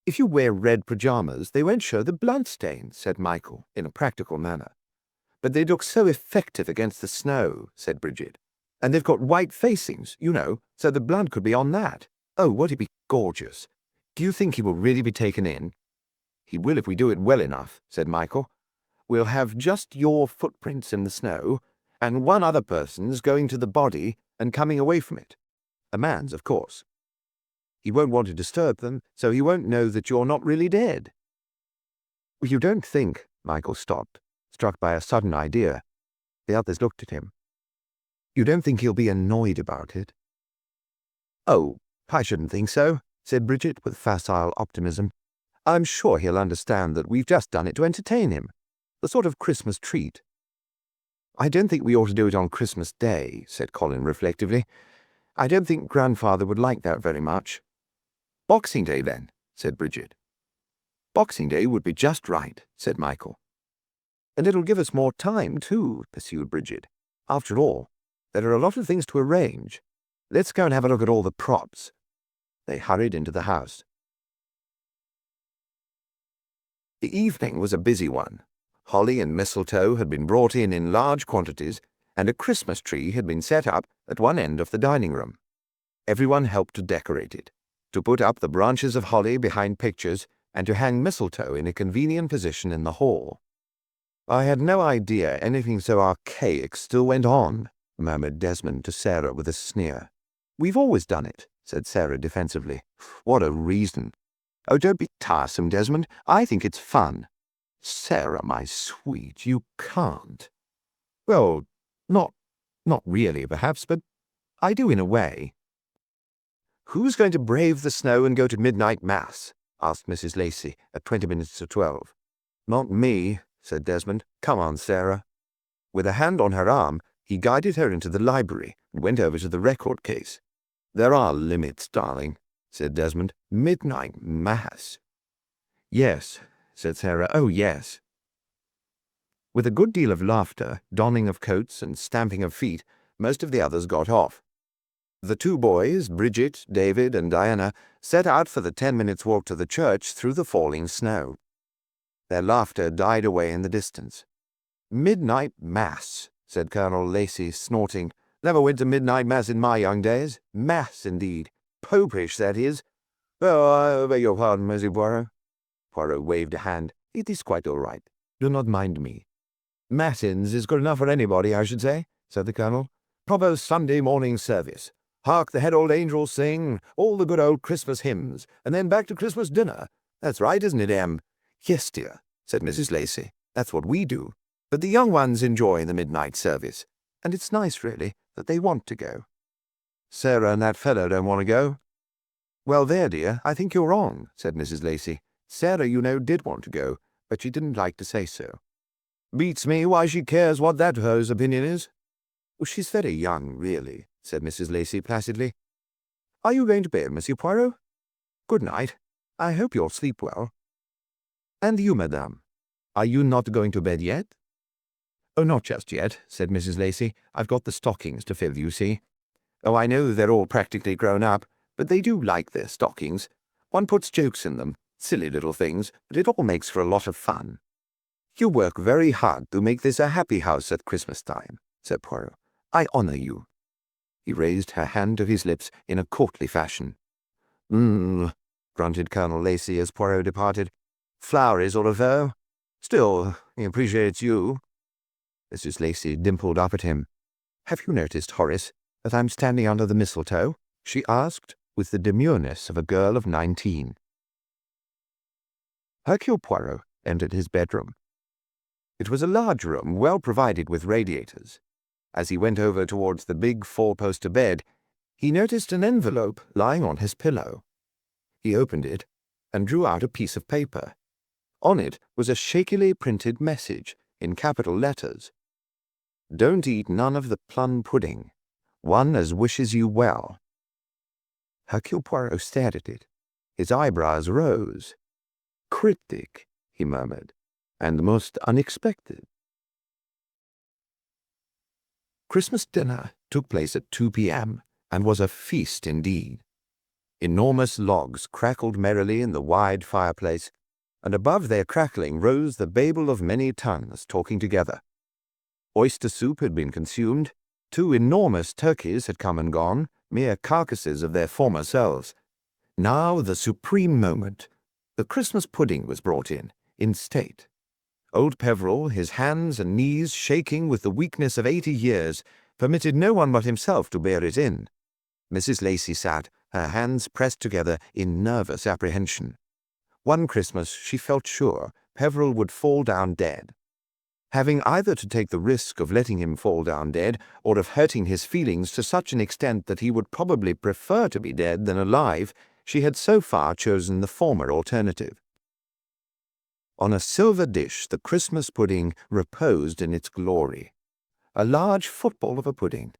"If you wear red pyjamas, they won't show the bloodstains," said Michael, in a practical manner. "But they look so effective against the snow," said Bridget. "And they've got white facings, you know, so the blood could be on that. Oh, won't it be gorgeous? Do you think he will really be taken in?" "He will if we do it well enough," said Michael. "We'll have just your footprints in the snow, and one other person's going to the body and coming away from it. A man's, of course. He won't want to disturb them, so he won't know that you're not really dead." "You don't think—" Michael stopped, struck by a sudden idea. The others looked at him. "You don't think he'll be annoyed about it?" "Oh, "I shouldn't think so," said Bridget with facile optimism. "I'm sure he'll understand that we've just done it to entertain him. The sort of Christmas treat." "I don't think we ought to do it on Christmas Day," said Colin reflectively. "I don't think Grandfather would like that very much." "Boxing Day, then," said Bridget. "Boxing Day would be just right," said Michael. "And it'll give us more time, too," pursued Bridget. "After all, there are a lot of things to arrange. Let's go and have a look at all the props." They hurried into the house. The evening was a busy one. Holly and mistletoe had been brought in large quantities, and a Christmas tree had been set up at one end of the dining room. Everyone helped to decorate it, to put up the branches of holly behind pictures, and to hang mistletoe in a convenient position in the hall. "I had no idea anything so archaic still went on," murmured Desmond to Sarah with a sneer. "We've always done it," said Sarah defensively. "What a reason!" "Oh, don't be tiresome, Desmond. I think it's fun." "Sarah, my sweet, you can't." "Well, not really, perhaps, but I do in a way." "Who's going to brave the snow and go to midnight mass?" asked Mrs. Lacey at 20 minutes to 12. "Not me," said Desmond. "Come on, Sarah." With a hand on her arm, he guided her into the library and went over to the record case. "There are limits, darling," said Desmond. "Midnight mass." "Yes," said Sarah. "Oh, yes." With a good deal of laughter, donning of coats, and stamping of feet, most of the others got off. The two boys, Bridget, David, and Diana, set out for the 10 minutes' walk to the church through the falling snow. Their laughter died away in the distance. "Midnight mass," said Colonel Lacey, snorting. "Never went to midnight mass in my young days. Mass, indeed. Popish, that is. Oh, I beg your pardon, Monsieur Poirot." Poirot waved a hand. "It is quite all right. Do not mind me." "Matins is good enough for anybody, I should say," said the Colonel. "Proper Sunday morning service. Hark the head old angels sing, all the good old Christmas hymns, and then back to Christmas dinner. That's right, isn't it, Em?" "Yes, dear," said Mrs. Lacey. "That's what we do. But the young ones enjoy the midnight service, and it's nice, really, that they want to go." "Sarah and that fellow don't want to go." "Well, there, dear, I think you're wrong," said Mrs. Lacey. "Sarah, you know, did want to go, but she didn't like to say so." "Beats me why she cares what that fellow's opinion is." "Well, she's very young, really," said Mrs. Lacey placidly. "Are you going to bed, Monsieur Poirot? Good night. I hope you'll sleep well." "And you, madame, are you not going to bed yet?" "Oh, not just yet," said Mrs. Lacey. "I've got the stockings to fill, you see." "Oh, I know they're all practically grown up, but they do like their stockings. One puts jokes in them, silly little things, but it all makes for a lot of fun." "You work very hard to make this a happy house at Christmas time," said Poirot. "I honor you." He raised her hand to his lips in a courtly fashion. Grunted Colonel Lacey as Poirot departed. "Flowery sort of fellow. Still, he appreciates you." Mrs. Lacey dimpled up at him. "Have you noticed, Horace, that I'm standing under the mistletoe?" she asked, with the demureness of a girl of 19. Hercule Poirot entered his bedroom. It was a large room, well provided with radiators. As he went over towards the big four-poster bed, he noticed an envelope lying on his pillow. He opened it and drew out a piece of paper. On it was a shakily printed message in capital letters. "Don't eat none of the plum pudding. One as wishes you well." Hercule Poirot stared at it. His eyebrows rose. "Cryptic," he murmured, "and most unexpected." Christmas dinner took place at 2 p.m. and was a feast indeed. Enormous logs crackled merrily in the wide fireplace, and above their crackling rose the babel of many tongues talking together. Oyster soup had been consumed. 2 enormous turkeys had come and gone, mere carcasses of their former selves. Now the supreme moment. The Christmas pudding was brought in state. Old Peveril, his hands and knees shaking with the weakness of 80 years, permitted no one but himself to bear it in. Mrs. Lacey sat, her hands pressed together in nervous apprehension. One Christmas she felt sure Peveril would fall down dead. having either to take the risk of letting him fall down dead or of hurting his feelings to such an extent that he would probably prefer to be dead than alive, she had so far chosen the former alternative. On a silver dish the Christmas pudding reposed in its glory. A large football of a pudding,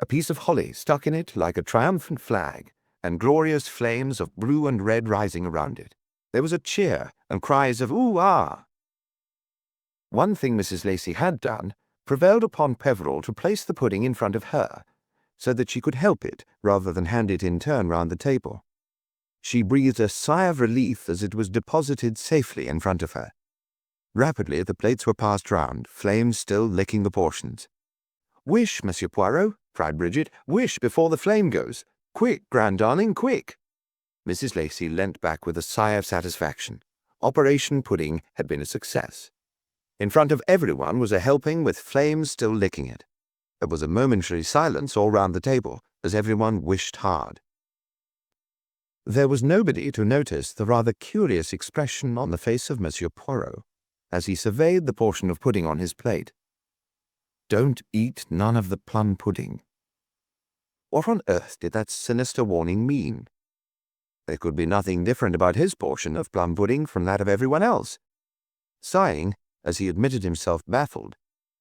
a piece of holly stuck in it like a triumphant flag, and glorious flames of blue and red rising around it. There was a cheer and cries of "Ooh, ah!" One thing Mrs. Lacey had done prevailed upon Peveril to place the pudding in front of her, so that she could help it rather than hand it in turn round the table. She breathed a sigh of relief as it was deposited safely in front of her. Rapidly the plates were passed round, flames still licking the portions. "Wish, Monsieur Poirot," cried Bridget. "Wish before the flame goes. Quick, grand darling, quick!" Mrs. Lacey leant back with a sigh of satisfaction. Operation Pudding had been a success. In front of everyone was a helping with flames still licking it. There was a momentary silence all round the table, as everyone wished hard. There was nobody to notice the rather curious expression on the face of Monsieur Poirot, as he surveyed the portion of pudding on his plate. "Don't eat none of the plum pudding." What on earth did that sinister warning mean? There could be nothing different about his portion of plum pudding from that of everyone else. Sighing, as he admitted himself baffled,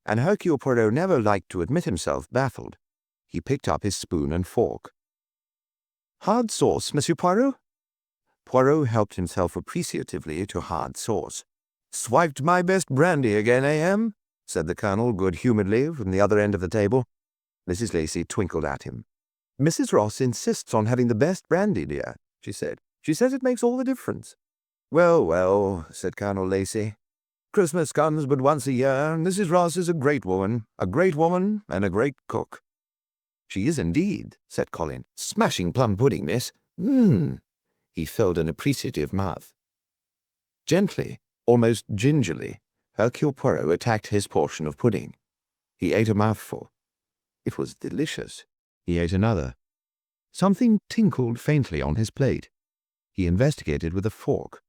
and Hercule Poirot never liked to admit himself baffled, he picked up his spoon and fork. "Hard sauce, Monsieur Poirot?" Poirot helped himself appreciatively to hard sauce. "Swiped my best brandy again, A.M.?" said the Colonel good-humouredly from the other end of the table. Mrs. Lacey twinkled at him. "Mrs. Ross insists on having the best brandy, dear," she said. "She says it makes all the difference." "Well, well," said Colonel Lacey. "Christmas comes but once a year, and Mrs. Ross is a great woman and a great cook." "She is indeed," said Colin. "Smashing plum pudding, miss. He filled an appreciative mouth. Gently, almost gingerly, Hercule Poirot attacked his portion of pudding. He ate a mouthful. It was delicious. He ate another. Something tinkled faintly on his plate. He investigated with a fork.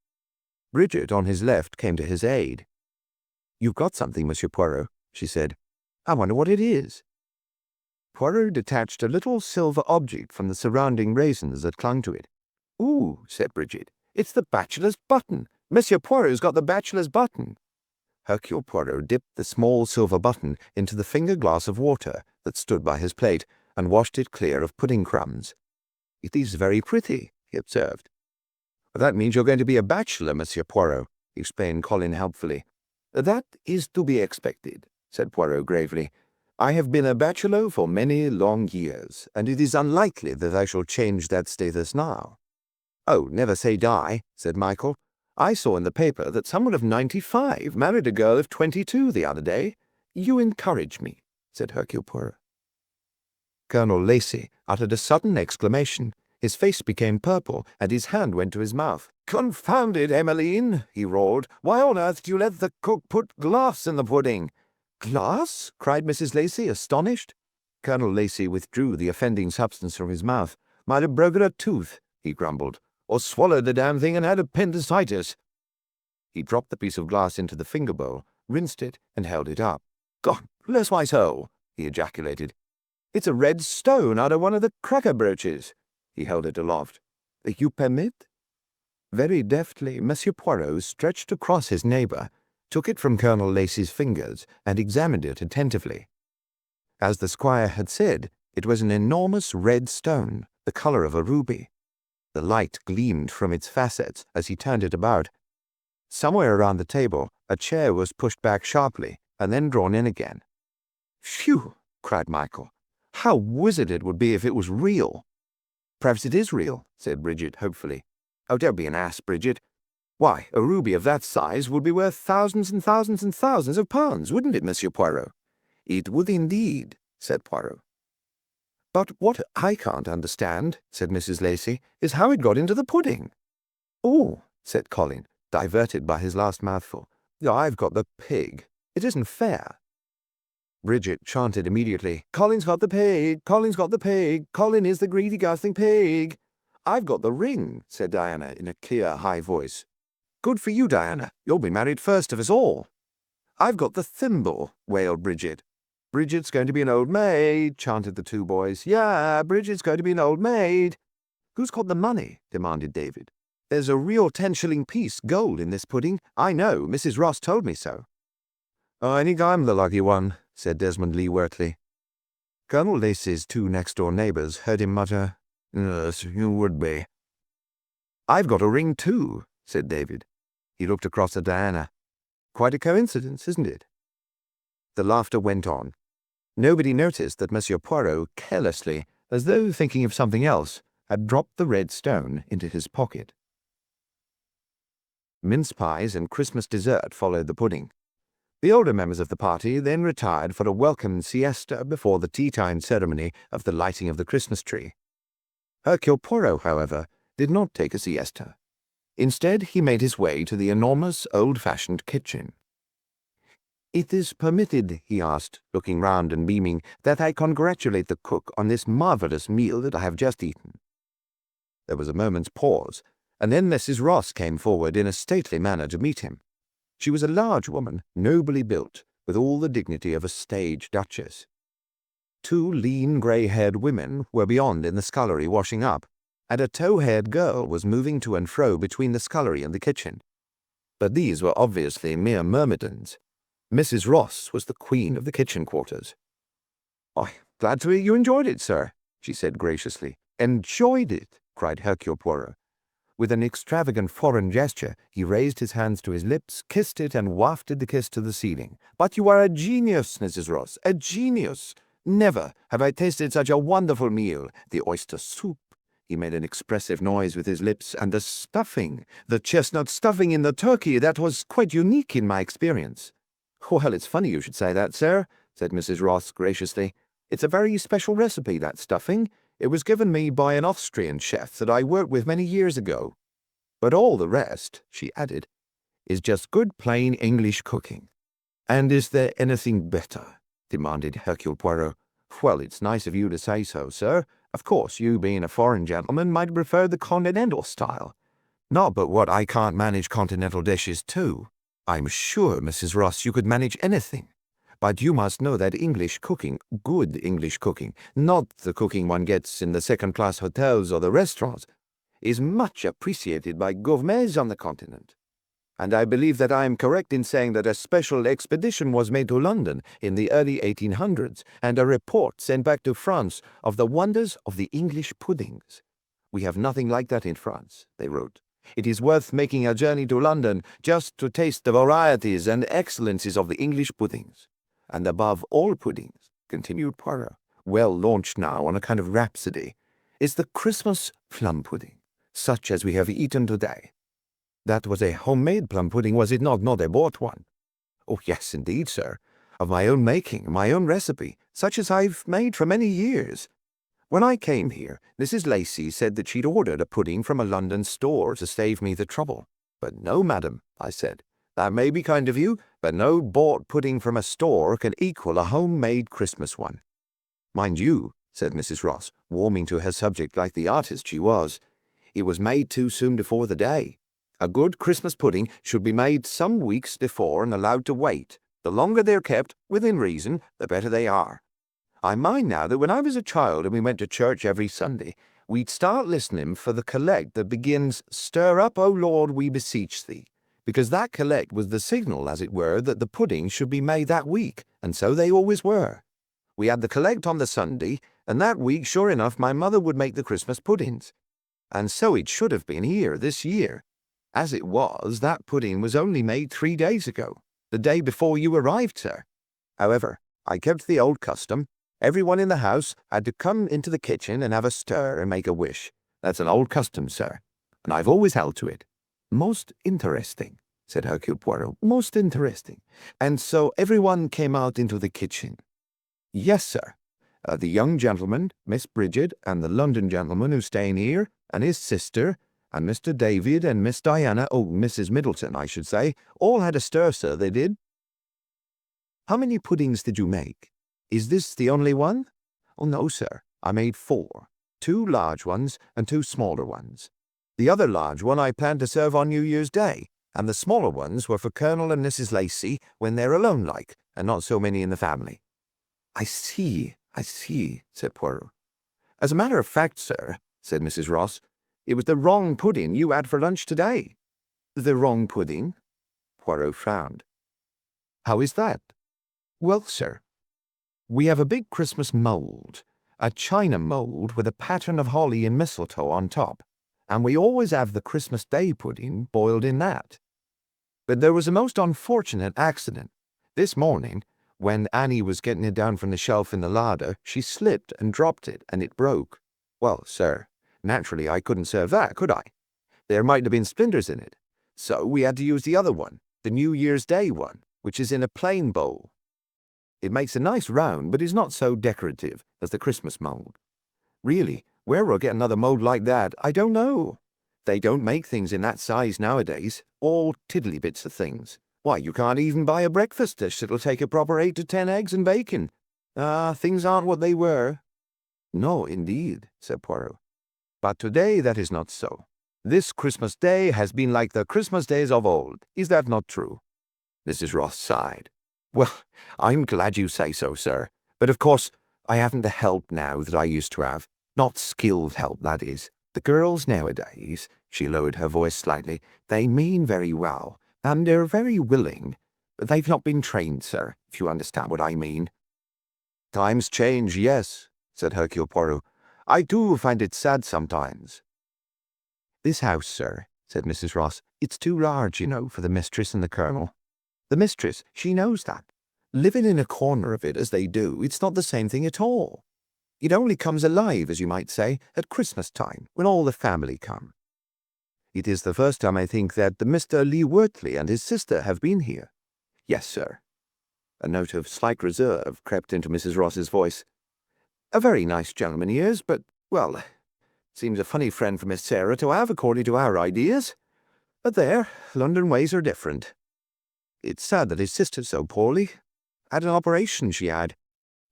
Bridget, on his left, came to his aid. "You've got something, Monsieur Poirot," she said. "I wonder what it is." Poirot detached a little silver object from the surrounding raisins that clung to it. "Ooh," said Bridget, "it's the bachelor's button. Monsieur Poirot's got the bachelor's button." Hercule Poirot dipped the small silver button into the finger-glass of water that stood by his plate and washed it clear of pudding crumbs. "It is very pretty," he observed. "That means you're going to be a bachelor, Monsieur Poirot," explained Colin helpfully. "That is to be expected," said Poirot gravely. "I have been a bachelor for many long years, and it is unlikely that I shall change that status now." "Oh, never say die," said Michael. "I saw in the paper that someone of 95 married a girl of 22 the other day." "You encourage me," said Hercule Poirot. Colonel Lacey uttered a sudden exclamation. His face became purple, and his hand went to his mouth. "Confound it, Emmeline," he roared. "Why on earth do you let the cook put glass in the pudding?" "Glass?" cried Mrs. Lacey, astonished. Colonel Lacey withdrew the offending substance from his mouth. "Might have broken a tooth," he grumbled, "or swallowed the damn thing and had appendicitis." He dropped the piece of glass into the finger bowl, rinsed it, and held it up. "God bless my soul!" he ejaculated. "It's a red stone out of one of the cracker brooches." He held it aloft. "You permit?" Very deftly, Monsieur Poirot stretched across his neighbour, took it from Colonel Lacey's fingers, and examined it attentively. As the squire had said, it was an enormous red stone, the colour of a ruby. The light gleamed from its facets as he turned it about. Somewhere around the table, a chair was pushed back sharply, and then drawn in again. "Phew!" cried Michael. "How wizard it would be if it was real!" "Perhaps it is real," said Bridget hopefully. "Oh, don't be an ass, Bridget. Why, a ruby of that size would be worth thousands and thousands and thousands of pounds, wouldn't it, Monsieur Poirot?" "It would indeed," said Poirot. "But what I can't understand," said Mrs. Lacey, "is how it got into the pudding." "Oh," said Colin, diverted by his last mouthful. "I've got the pig. It isn't fair." Bridget chanted immediately, "Colin's got the pig, Colin's got the pig, Colin is the greedy gusting pig." "I've got the ring," said Diana in a clear, high voice. "Good for you, Diana. You'll be married first of us all." I've got the thimble, wailed Bridget. Bridget's going to be an old maid, chanted the two boys. Yeah, Bridget's going to be an old maid. Who's got the money? Demanded David. There's a real 10-shilling piece gold in this pudding. I know, Mrs. Ross told me so. I think I'm the lucky one, said Desmond Leewortley. Colonel Lacey's two next-door neighbours heard him mutter, Yes, you would be. I've got a ring too, said David. He looked across at Diana. Quite a coincidence, isn't it? The laughter went on. Nobody noticed that Monsieur Poirot carelessly, as though thinking of something else, had dropped the red stone into his pocket. Mince pies and Christmas dessert followed the pudding. The older members of the party then retired for a welcome siesta before the tea-time ceremony of the lighting of the Christmas tree. Hercule Poirot, however, did not take a siesta. Instead, he made his way to the enormous, old-fashioned kitchen. "It is permitted," he asked, looking round and beaming, "that I congratulate the cook on this marvellous meal that I have just eaten." There was a moment's pause, and then Mrs. Ross came forward in a stately manner to meet him. She was a large woman, nobly built, with all the dignity of a stage duchess. Two lean, grey-haired women were beyond in the scullery washing up, and a tow-haired girl was moving to and fro between the scullery and the kitchen. But these were obviously mere myrmidons. Mrs. Ross was the queen of the kitchen quarters. "I'm glad to hear you enjoyed it, sir," she said graciously. "Enjoyed it?" cried Hercule Poirot. With an extravagant foreign gesture, he raised his hands to his lips, kissed it, and wafted the kiss to the ceiling. "But you are a genius, Mrs. Ross, a genius! Never have I tasted such a wonderful meal. The oyster soup," he made an expressive noise with his lips, "and the stuffing, the chestnut stuffing in the turkey, that was quite unique in my experience." "Well, it's funny you should say that, sir," said Mrs. Ross graciously. "It's a very special recipe, that stuffing. It was given me by an Austrian chef that I worked with many years ago. But all the rest," she added, "is just good plain English cooking." "And is there anything better?" demanded Hercule Poirot. "Well, it's nice of you to say so, sir. Of course, you being a foreign gentleman might prefer the continental style. Not but what I can't manage continental dishes too. I'm sure, Mrs. Ross, you could manage anything. But you must know that English cooking, good English cooking, not the cooking one gets in the second-class hotels or the restaurants, is much appreciated by gourmets on the continent. And I believe that I am correct in saying that a special expedition was made to London in the early 1800s, and a report sent back to France of the wonders of the English puddings. We have nothing like that in France, they wrote. It is worth making a journey to London just to taste the varieties and excellencies of the English puddings. And above all puddings, continued Poirot, well launched now on a kind of rhapsody, is the Christmas plum pudding, such as we have eaten today. That was a homemade plum pudding, was it not? Not a bought one. Oh, yes, indeed, sir. Of my own making, my own recipe, such as I've made for many years. When I came here, Mrs. Lacey said that she'd ordered a pudding from a London store to save me the trouble. But no, madam, I said. That may be kind of you, but no bought pudding from a store can equal a homemade Christmas one. Mind you, said Mrs. Ross, warming to her subject like the artist she was, it was made too soon before the day. A good Christmas pudding should be made some weeks before and allowed to wait. The longer they're kept, within reason, the better they are. I mind now that when I was a child and we went to church every Sunday, we'd start listening for the collect that begins, Stir up, O Lord, we beseech thee, because that collect was the signal, as it were, that the pudding should be made that week, and so they always were. We had the collect on the Sunday, and that week, sure enough, my mother would make the Christmas puddings. And so it should have been here this year. As it was, that pudding was only made 3 days ago, the day before you arrived, sir. However, I kept the old custom. Everyone in the house had to come into the kitchen and have a stir and make a wish. That's an old custom, sir, and I've always held to it. Most interesting, said Hercule Poirot, most interesting. And so everyone came out into the kitchen. Yes, sir. The young gentleman, Miss Bridget, and the London gentleman who's staying here, and his sister, and Mr. David and Miss Diana, Mrs. Middleton, I should say, all had a stir, sir, they did. How many puddings did you make? Is this the only one? Oh, no, sir. I made 4, 2 large ones and 2 smaller ones. The other large one I plan to serve on New Year's Day. and the smaller ones were for Colonel and Mrs. Lacey when they're alone like, and not so many in the family." I see, said Poirot. "As a matter of fact, sir," said Mrs. Ross, "it was the wrong pudding you had for lunch today." "The wrong pudding?" Poirot frowned. "How is that?" "Well, sir, we have a big Christmas mould, a china mould with a pattern of holly and mistletoe on top, and we always have the Christmas Day pudding boiled in that. But there was a most unfortunate accident. This morning, when Annie was getting it down from the shelf in the larder, she slipped and dropped it, and it broke. Well, sir, naturally I couldn't serve that, could I? There might have been splinters in it. So we had to use the other one, the New Year's Day one, which is in a plain bowl. It makes a nice round, but is not so decorative as the Christmas mould. Really, where we'll get another mould like that, I don't know. They don't make things in that size nowadays, all tiddly bits of things. Why, you can't even buy a breakfast dish that'll take a proper 8 to 10 eggs and bacon. Things aren't what they were." "No, indeed," said Poirot. "But today that is not so. This Christmas Day has been like the Christmas days of old. Is that not true?" Mrs. Ross sighed. "Well, I'm glad you say so, sir. But of course, I haven't the help now that I used to have. Not skilled help, that is. The girls nowadays," she lowered her voice slightly, "they mean very well, and they're very willing, but they've not been trained, sir, if you understand what I mean." "Times change, yes," said Hercule Poirot. "I do find it sad sometimes." "This house, sir," said Mrs. Ross, "it's too large, you know, for the mistress and the colonel. The mistress, she knows that. Living in a corner of it as they do, it's not the same thing at all. It only comes alive, as you might say, at Christmas time, when all the family come. It is the first time, I think, that the Mr. Lee Wortley and his sister have been here." "Yes, sir." A note of slight reserve crept into Mrs. Ross's voice. "A very nice gentleman he is, but, well, seems a funny friend for Miss Sarah to have, according to our ideas. But there, London ways are different. It's sad that his sister's so poorly. Had an operation, she had.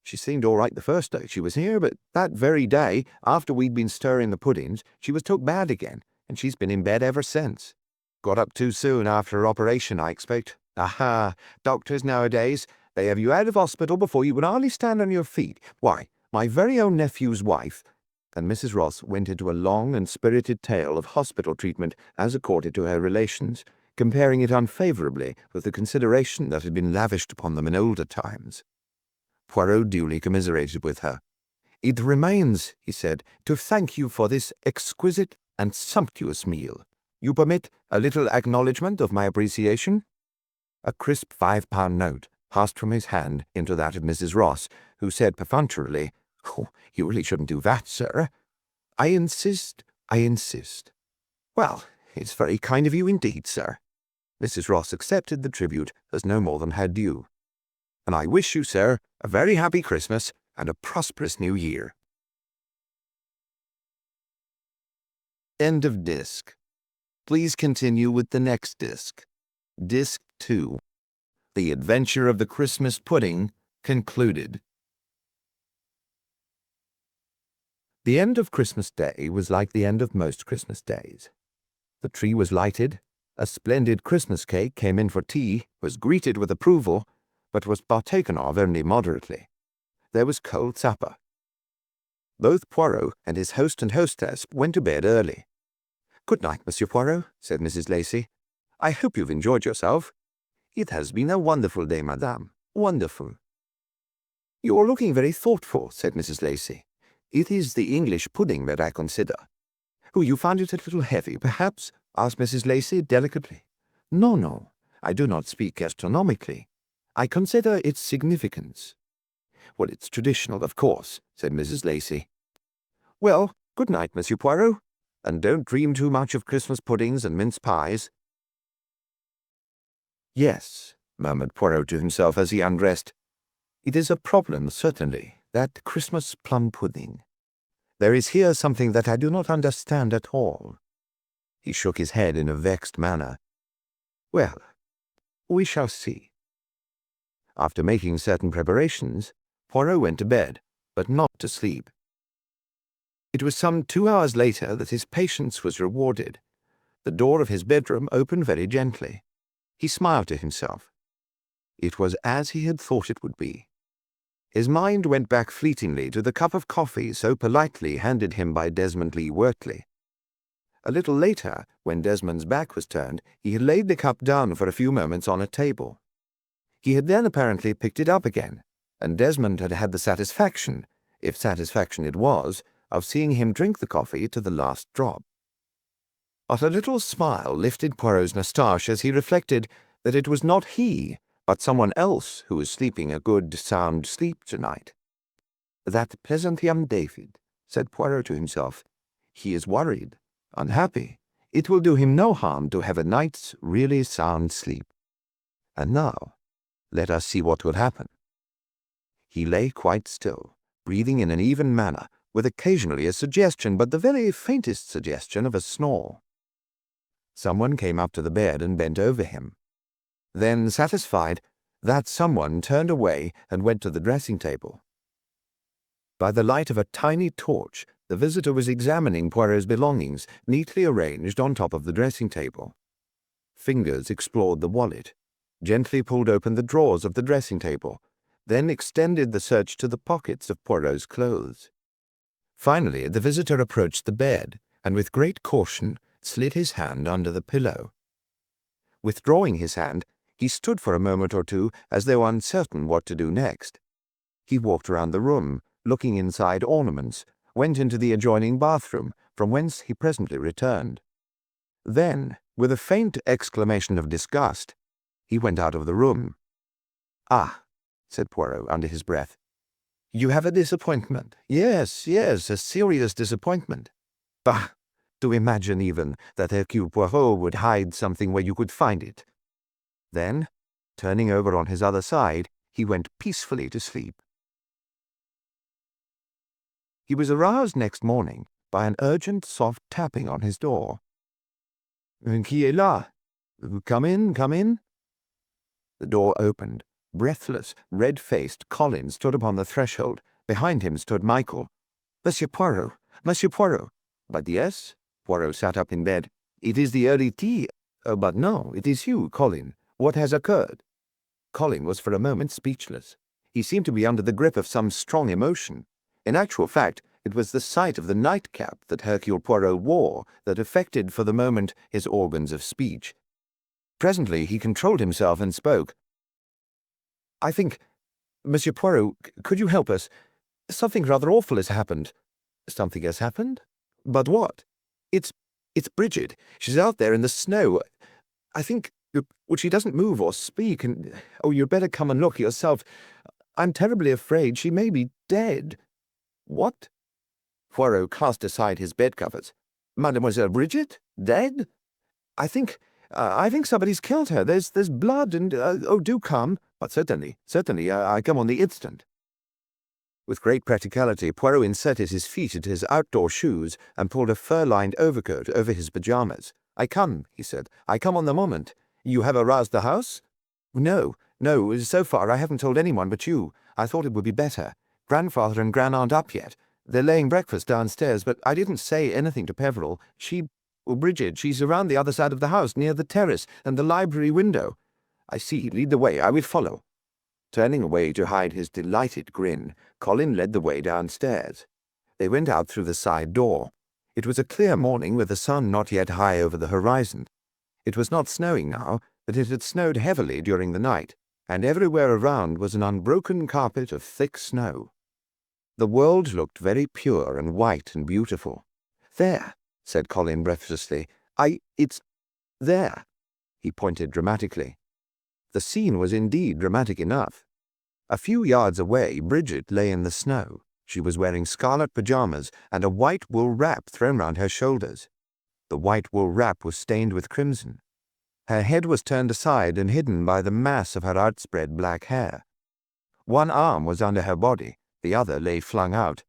She seemed all right the first day she was here, but that very day, after we'd been stirring the puddings, she was took bad again, and she's been in bed ever since. Got up too soon after her operation, I expect. Aha! Doctors nowadays, they have you out of hospital before you would hardly stand on your feet. Why, my very own nephew's wife—" And Mrs. Ross went into a long and spirited tale of hospital treatment as accorded to her relations, comparing it unfavourably with the consideration that had been lavished upon them in older times. Poirot duly commiserated with her. "It remains," he said, "to thank you for this exquisite and sumptuous meal. You permit a little acknowledgment of my appreciation?" A crisp £5 note passed from his hand into that of Mrs. Ross, who said perfunctorily, "Oh, you really shouldn't do that, sir." I insist. "Well, it's very kind of you indeed, sir." Mrs. Ross accepted the tribute as no more than her due. "And I wish you, sir, a very happy Christmas and a prosperous New Year." End of disc. Please continue with the next disc. Disc 2. The Adventure of the Christmas Pudding, concluded. The end of Christmas Day was like the end of most Christmas days. The tree was lighted, a splendid Christmas cake came in for tea, was greeted with approval, but was partaken of only moderately. There was cold supper. Both Poirot and his host and hostess went to bed early. "Good night, Monsieur Poirot," said Mrs. Lacey. "I hope you've enjoyed yourself." "It has been a wonderful day, madame. Wonderful." "You are looking very thoughtful," said Mrs. Lacey. "It is the English pudding that I consider." "Oh, you found it a little heavy, perhaps?" asked Mrs. Lacey delicately. No, I do not speak gastronomically. I consider its significance." "Well, it's traditional, of course," said Mrs. Lacey. "Well, good night, Monsieur Poirot, and don't dream too much of Christmas puddings and mince pies." "Yes," murmured Poirot to himself as he undressed. "It is a problem, certainly, that Christmas plum pudding. There is here something that I do not understand at all." He shook his head in a vexed manner. "Well, we shall see." After making certain preparations, Poirot went to bed, but not to sleep. It was some 2 hours later that his patience was rewarded. The door of his bedroom opened very gently. He smiled to himself. It was as he had thought it would be. His mind went back fleetingly to the cup of coffee so politely handed him by Desmond Lee Wortley. A little later, when Desmond's back was turned, he had laid the cup down for a few moments on a table. He had then apparently picked it up again, and Desmond had had the satisfaction, if satisfaction it was, of seeing him drink the coffee to the last drop. But a little smile lifted Poirot's moustache as he reflected that it was not he, but someone else who was sleeping a good, sound sleep tonight. "That pleasant young David," said Poirot to himself. "He is worried, unhappy. It will do him no harm to have a night's really sound sleep. And now, let us see what will happen." He lay quite still, breathing in an even manner, with occasionally a suggestion, but the very faintest suggestion, of a snore. Someone came up to the bed and bent over him. Then, satisfied, that someone turned away and went to the dressing-table. By the light of a tiny torch, the visitor was examining Poirot's belongings, neatly arranged on top of the dressing-table. Fingers explored the wallet, gently pulled open the drawers of the dressing-table, then extended the search to the pockets of Poirot's clothes. Finally, the visitor approached the bed, and with great caution slid his hand under the pillow. Withdrawing his hand, he stood for a moment or two as though uncertain what to do next. He walked around the room, looking inside ornaments, went into the adjoining bathroom, from whence he presently returned. Then, with a faint exclamation of disgust, he went out of the room. "Ah," said Poirot under his breath. "You have a disappointment. Yes, a serious disappointment. Bah! To imagine even that Hercule Poirot would hide something where you could find it." Then, turning over on his other side, he went peacefully to sleep. He was aroused next morning by an urgent, soft tapping on his door. "Qui est là? Come in, come in." The door opened. Breathless, red-faced, Colin stood upon the threshold. Behind him stood Michael. "Monsieur Poirot, Monsieur Poirot." "But yes." Poirot sat up in bed. "It is the early tea. But no, it is you, Colin. What has occurred?" Colin was for a moment speechless. He seemed to be under the grip of some strong emotion. In actual fact, it was the sight of the nightcap that Hercule Poirot wore that affected for the moment his organs of speech. Presently he controlled himself and spoke. "I think, Monsieur Poirot, could you help us? Something rather awful has happened." "Something has happened? But what?" It's Bridget. She's out there in the snow. I think, well, she doesn't move or speak, and, you'd better come and look yourself. I'm terribly afraid she may be dead." "What?" Poirot cast aside his bedcovers. "Mademoiselle Bridget? Dead? I think somebody's killed her. There's blood, and, do come." "But certainly, I come on the instant." With great practicality, Poirot inserted his feet into his outdoor shoes and pulled a fur-lined overcoat over his pajamas. "I come," he said. "I come on the moment. You have aroused the house?" No, so far I haven't told anyone but you. I thought it would be better. Grandfather and Gran aren't up yet. They're laying breakfast downstairs, but I didn't say anything to Peveril. Bridget, she's around the other side of the house, near the terrace and the library window." "I see. Lead the way. I will follow." Turning away to hide his delighted grin, Colin led the way downstairs. They went out through the side door. It was a clear morning with the sun not yet high over the horizon. It was not snowing now, but it had snowed heavily during the night, and everywhere around was an unbroken carpet of thick snow. The world looked very pure and white and beautiful. "There," said Colin breathlessly. It's there." He pointed dramatically. The scene was indeed dramatic enough. A few yards away, Bridget lay in the snow. She was wearing scarlet pajamas and a white wool wrap thrown round her shoulders. The white wool wrap was stained with crimson. Her head was turned aside and hidden by the mass of her outspread black hair. One arm was under her body, the other lay flung out,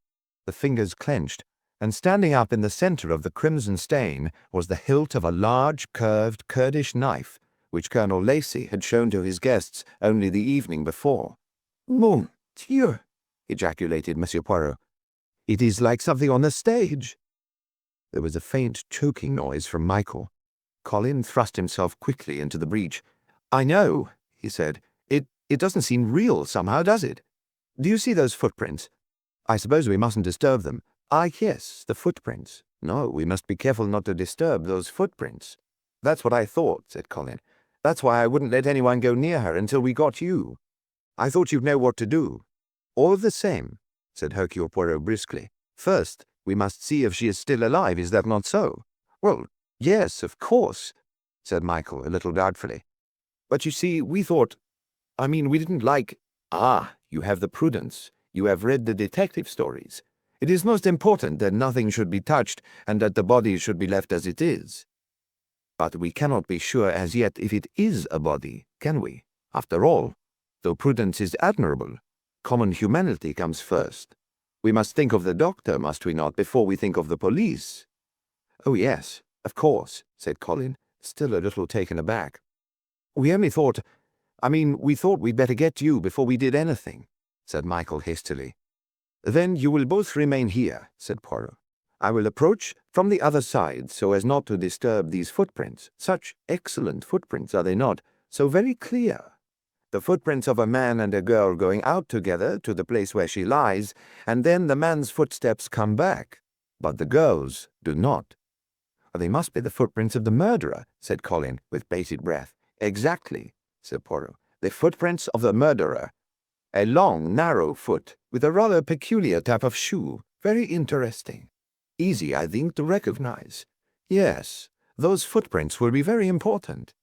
the fingers clenched, and standing up in the center of the crimson stain was the hilt of a large, curved Kurdish knife, which Colonel Lacey had shown to his guests only the evening before. "Mon Dieu!" ejaculated Monsieur Poirot. "It is like something on the stage." There was a faint choking noise from Michael. Colin thrust himself quickly into the breach. "I know," he said. It doesn't seem real somehow, does it? Do you see those footprints? I suppose we mustn't disturb them. Ah, yes, the footprints. No, we must be careful not to disturb those footprints." "That's what I thought," said Colin. "That's why I wouldn't let anyone go near her until we got you. I thought you'd know what to do." "All the same," said Hercule Poirot briskly, "first we must see if she is still alive. Is that not so?" "Well, yes, of course," said Michael a little doubtfully. "But you see, we we didn't like—" "Ah, you have the prudence. You have read the detective stories. It is most important that nothing should be touched and that the body should be left as it is. But we cannot be sure as yet if it is a body, can we? After all, though prudence is admirable, common humanity comes first. We must think of the doctor, must we not, before we think of the police?" "Oh, yes, of course," said Colin, still a little taken aback. "We only we thought we'd better get you before we did anything," said Michael hastily. "Then you will both remain here," said Poirot. "I will approach from the other side so as not to disturb these footprints. Such excellent footprints, are they not? So very clear. The footprints of a man and a girl going out together to the place where she lies, and then the man's footsteps come back. But the girl's do not." "They must be the footprints of the murderer," said Colin, with bated breath. "Exactly," said Poirot. "The footprints of the murderer. A long, narrow foot, with a rather peculiar type of shoe. Very interesting. Easy, I think, to recognize. Yes, those footprints will be very important."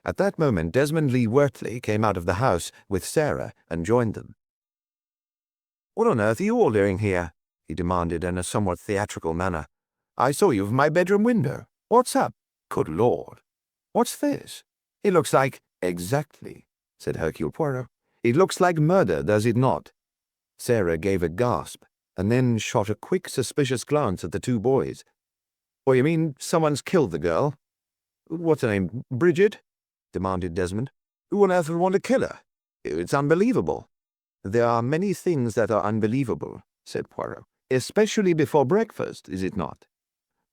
At that moment Desmond Lee Wortley came out of the house with Sarah and joined them. "What on earth are you all doing here?" he demanded in a somewhat theatrical manner. "I saw you from my bedroom window. What's up? Good Lord! What's this? It looks like—" "Exactly," said Hercule Poirot. "It looks like murder, does it not?" Sarah gave a gasp, and then shot a quick, suspicious glance at the two boys. "What, you mean someone's killed the girl?" "What's her name? Bridget?" demanded Desmond. "Who on earth would want to kill her? It's unbelievable." "There are many things that are unbelievable," said Poirot. "Especially before breakfast, is it not?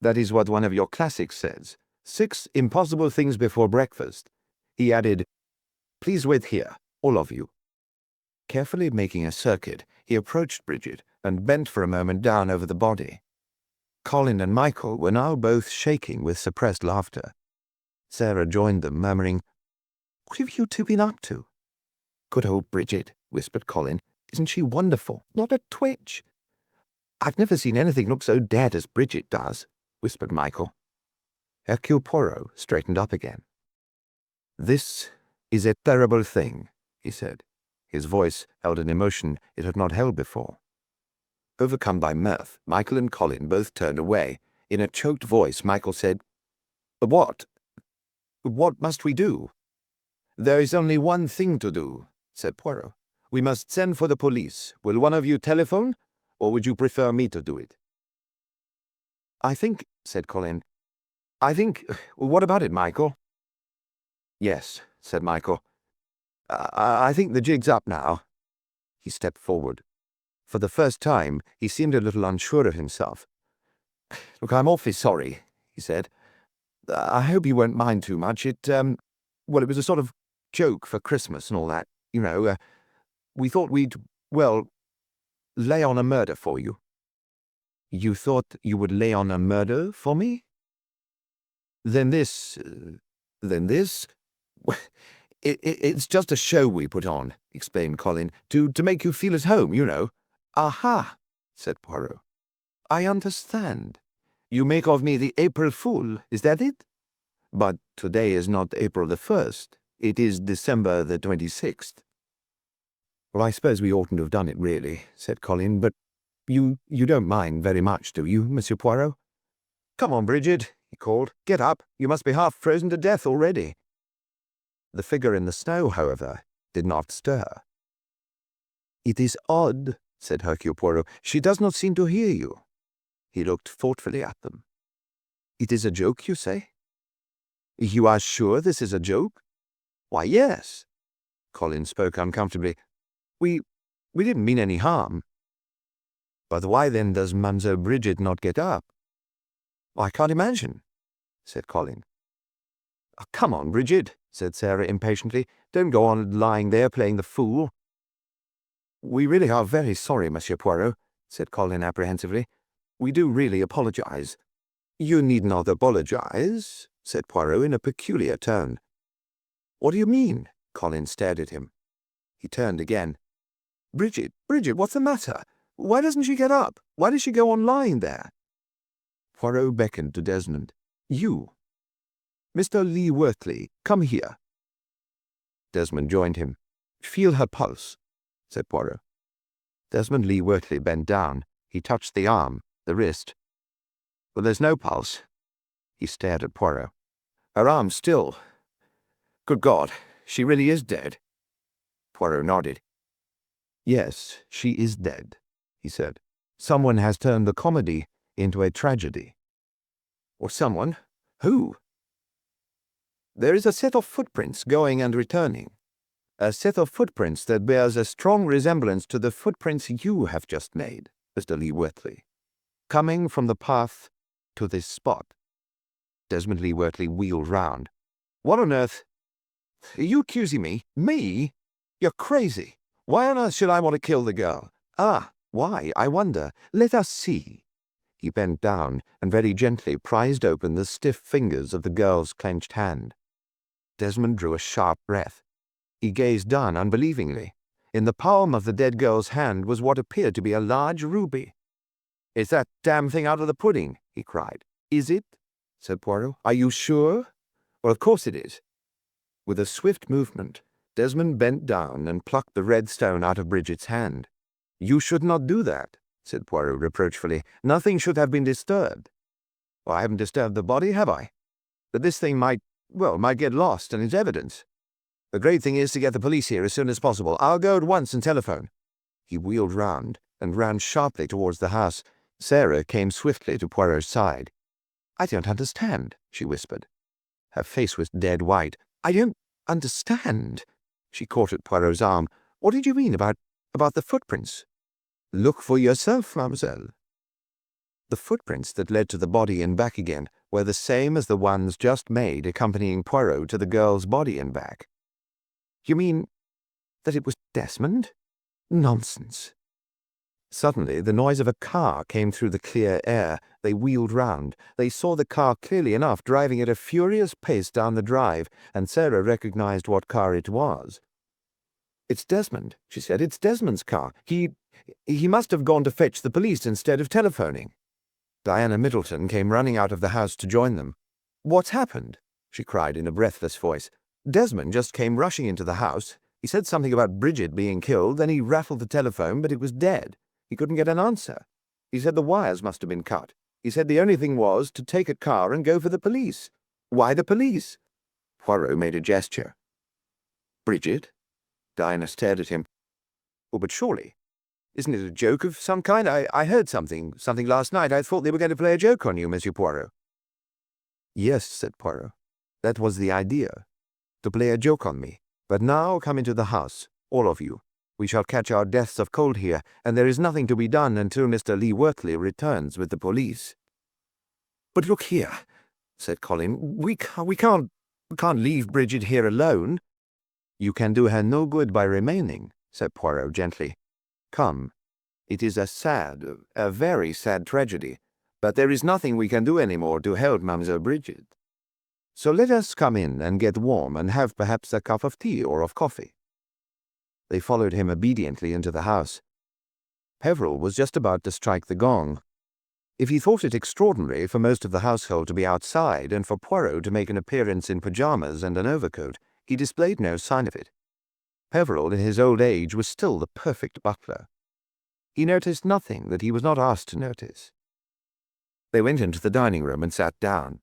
That is what one of your classics says. 6 impossible things before breakfast." He added, "Please wait here, all of you." Carefully making a circuit, he approached Bridget and bent for a moment down over the body. Colin and Michael were now both shaking with suppressed laughter. Sarah joined them, murmuring, "What have you two been up to?" "Good old Bridget," whispered Colin. "Isn't she wonderful? Not a twitch." "I've never seen anything look so dead as Bridget does," whispered Michael. Hercule Poirot straightened up again. "This is a terrible thing," he said. His voice held an emotion it had not held before. Overcome by mirth, Michael and Colin both turned away. In a choked voice, Michael said, "What? What must we do?" "There is only one thing to do," said Poirot. "We must send for the police. Will one of you telephone, or would you prefer me to do it?" "I think," said Colin, what about it, Michael?" "Yes," said Michael. I think the jig's up now." He stepped forward. For the first time, he seemed a little unsure of himself. "Look, I'm awfully sorry," he said. "I hope you won't mind too much. It was a sort of joke for Christmas and all that. We thought we'd, lay on a murder for you." "You thought you would lay on a murder for me?" Then this... It's just a show we put on," explained Colin, to make you feel at home, you know." "Aha," said Poirot. "I understand. You make of me the April Fool, is that it? But today is not April the 1st. It is December the 26th. "Well, I suppose we oughtn't to have done it, really," said Colin, "but you don't mind very much, do you, Monsieur Poirot?" "Come on, Bridget," he called. "Get up. You must be half frozen to death already." The figure in the snow, however, did not stir. "It is odd," said Hercule Poirot. "She does not seem to hear you." He looked thoughtfully at them. "It is a joke, you say?" "You are sure this is a joke?" "Why, yes." Colin spoke uncomfortably. We didn't mean any harm." "But why then does Mademoiselle Bridget not get up?" "I can't imagine," said Colin. "Oh, come on, Bridget," said Sarah impatiently. "Don't go on lying there playing the fool." "We really are very sorry, Monsieur Poirot," said Colin apprehensively. "We do really apologize." "You need not apologize," said Poirot in a peculiar tone. "What do you mean?" Colin stared at him. He turned again. Bridget, what's the matter? Why doesn't she get up? Why does she go on lying there?" Poirot beckoned to Desmond. "You, Mr. Lee Wortley, come here." Desmond joined him. "Feel her pulse," said Poirot. Desmond Lee Wortley bent down. He touched the arm, the wrist. "Well, there's no pulse." He stared at Poirot. "Her arm's still. Good God, she really is dead." Poirot nodded. "Yes, she is dead," he said. "Someone has turned the comedy into a tragedy." "Or someone? Who?" "There is a set of footprints going and returning. A set of footprints that bears a strong resemblance to the footprints you have just made, Mr. Lee Wortley, coming from the path to this spot." Desmond Lee Wortley wheeled round. "What on earth? Are you accusing me? Me? You're crazy. Why on earth should I want to kill the girl? Ah, why, I wonder. Let us see." He bent down and very gently prized open the stiff fingers of the girl's clenched hand. Desmond drew a sharp breath. He gazed down unbelievingly. In the palm of the dead girl's hand was what appeared to be a large ruby. "It's that damn thing out of the pudding," he cried. "Is it?" said Poirot. "Are you sure?" "Well, of course it is." With a swift movement, Desmond bent down and plucked the red stone out of Bridget's hand. "You should not do that," said Poirot reproachfully. "Nothing should have been disturbed." "Well, I haven't disturbed the body, have I? But this thing might get lost and its evidence. The great thing is to get the police here as soon as possible. I'll go at once and telephone." He wheeled round and ran sharply towards the house. Sarah came swiftly to Poirot's side. "I don't understand," she whispered. Her face was dead white. "I don't understand." She caught at Poirot's arm. "What did you mean about the footprints?" "Look for yourself, mademoiselle." The footprints that led to the body and back again were the same as the ones just made accompanying Poirot to the girl's body and back. "You mean that it was Desmond?" "Nonsense." Suddenly, the noise of a car came through the clear air. They wheeled round. They saw the car clearly enough, driving at a furious pace down the drive, and Sarah recognized what car it was. "It's Desmond," she said. "It's Desmond's car. He must have gone to fetch the police instead of telephoning." Diana Middleton came running out of the house to join them. "What's happened?" she cried in a breathless voice. "Desmond just came rushing into the house. He said something about Bridget being killed, then he rattled the telephone, but it was dead. He couldn't get an answer. He said the wires must have been cut. He said the only thing was to take a car and go for the police." "Why the police?" Poirot made a gesture. "Bridget?" Diana stared at him. "Oh, but surely. Isn't it a joke of some kind? I heard something last night. I thought they were going to play a joke on you, Monsieur Poirot." "Yes," said Poirot. "That was the idea, to play a joke on me. But now come into the house, all of you. We shall catch our deaths of cold here, and there is nothing to be done until Mr. Lee Wortley returns with the police." "But look here," said Colin. We can't leave Bridget here alone." "You can do her no good by remaining," said Poirot gently. "Come. It is a very sad tragedy, but there is nothing we can do any more to help Mademoiselle Bridget. So let us come in and get warm and have perhaps a cup of tea or of coffee." They followed him obediently into the house. Peveril was just about to strike the gong. If he thought it extraordinary for most of the household to be outside and for Poirot to make an appearance in pyjamas and an overcoat, he displayed no sign of it. Peveril, in his old age, was still the perfect butler. He noticed nothing that he was not asked to notice. They went into the dining room and sat down.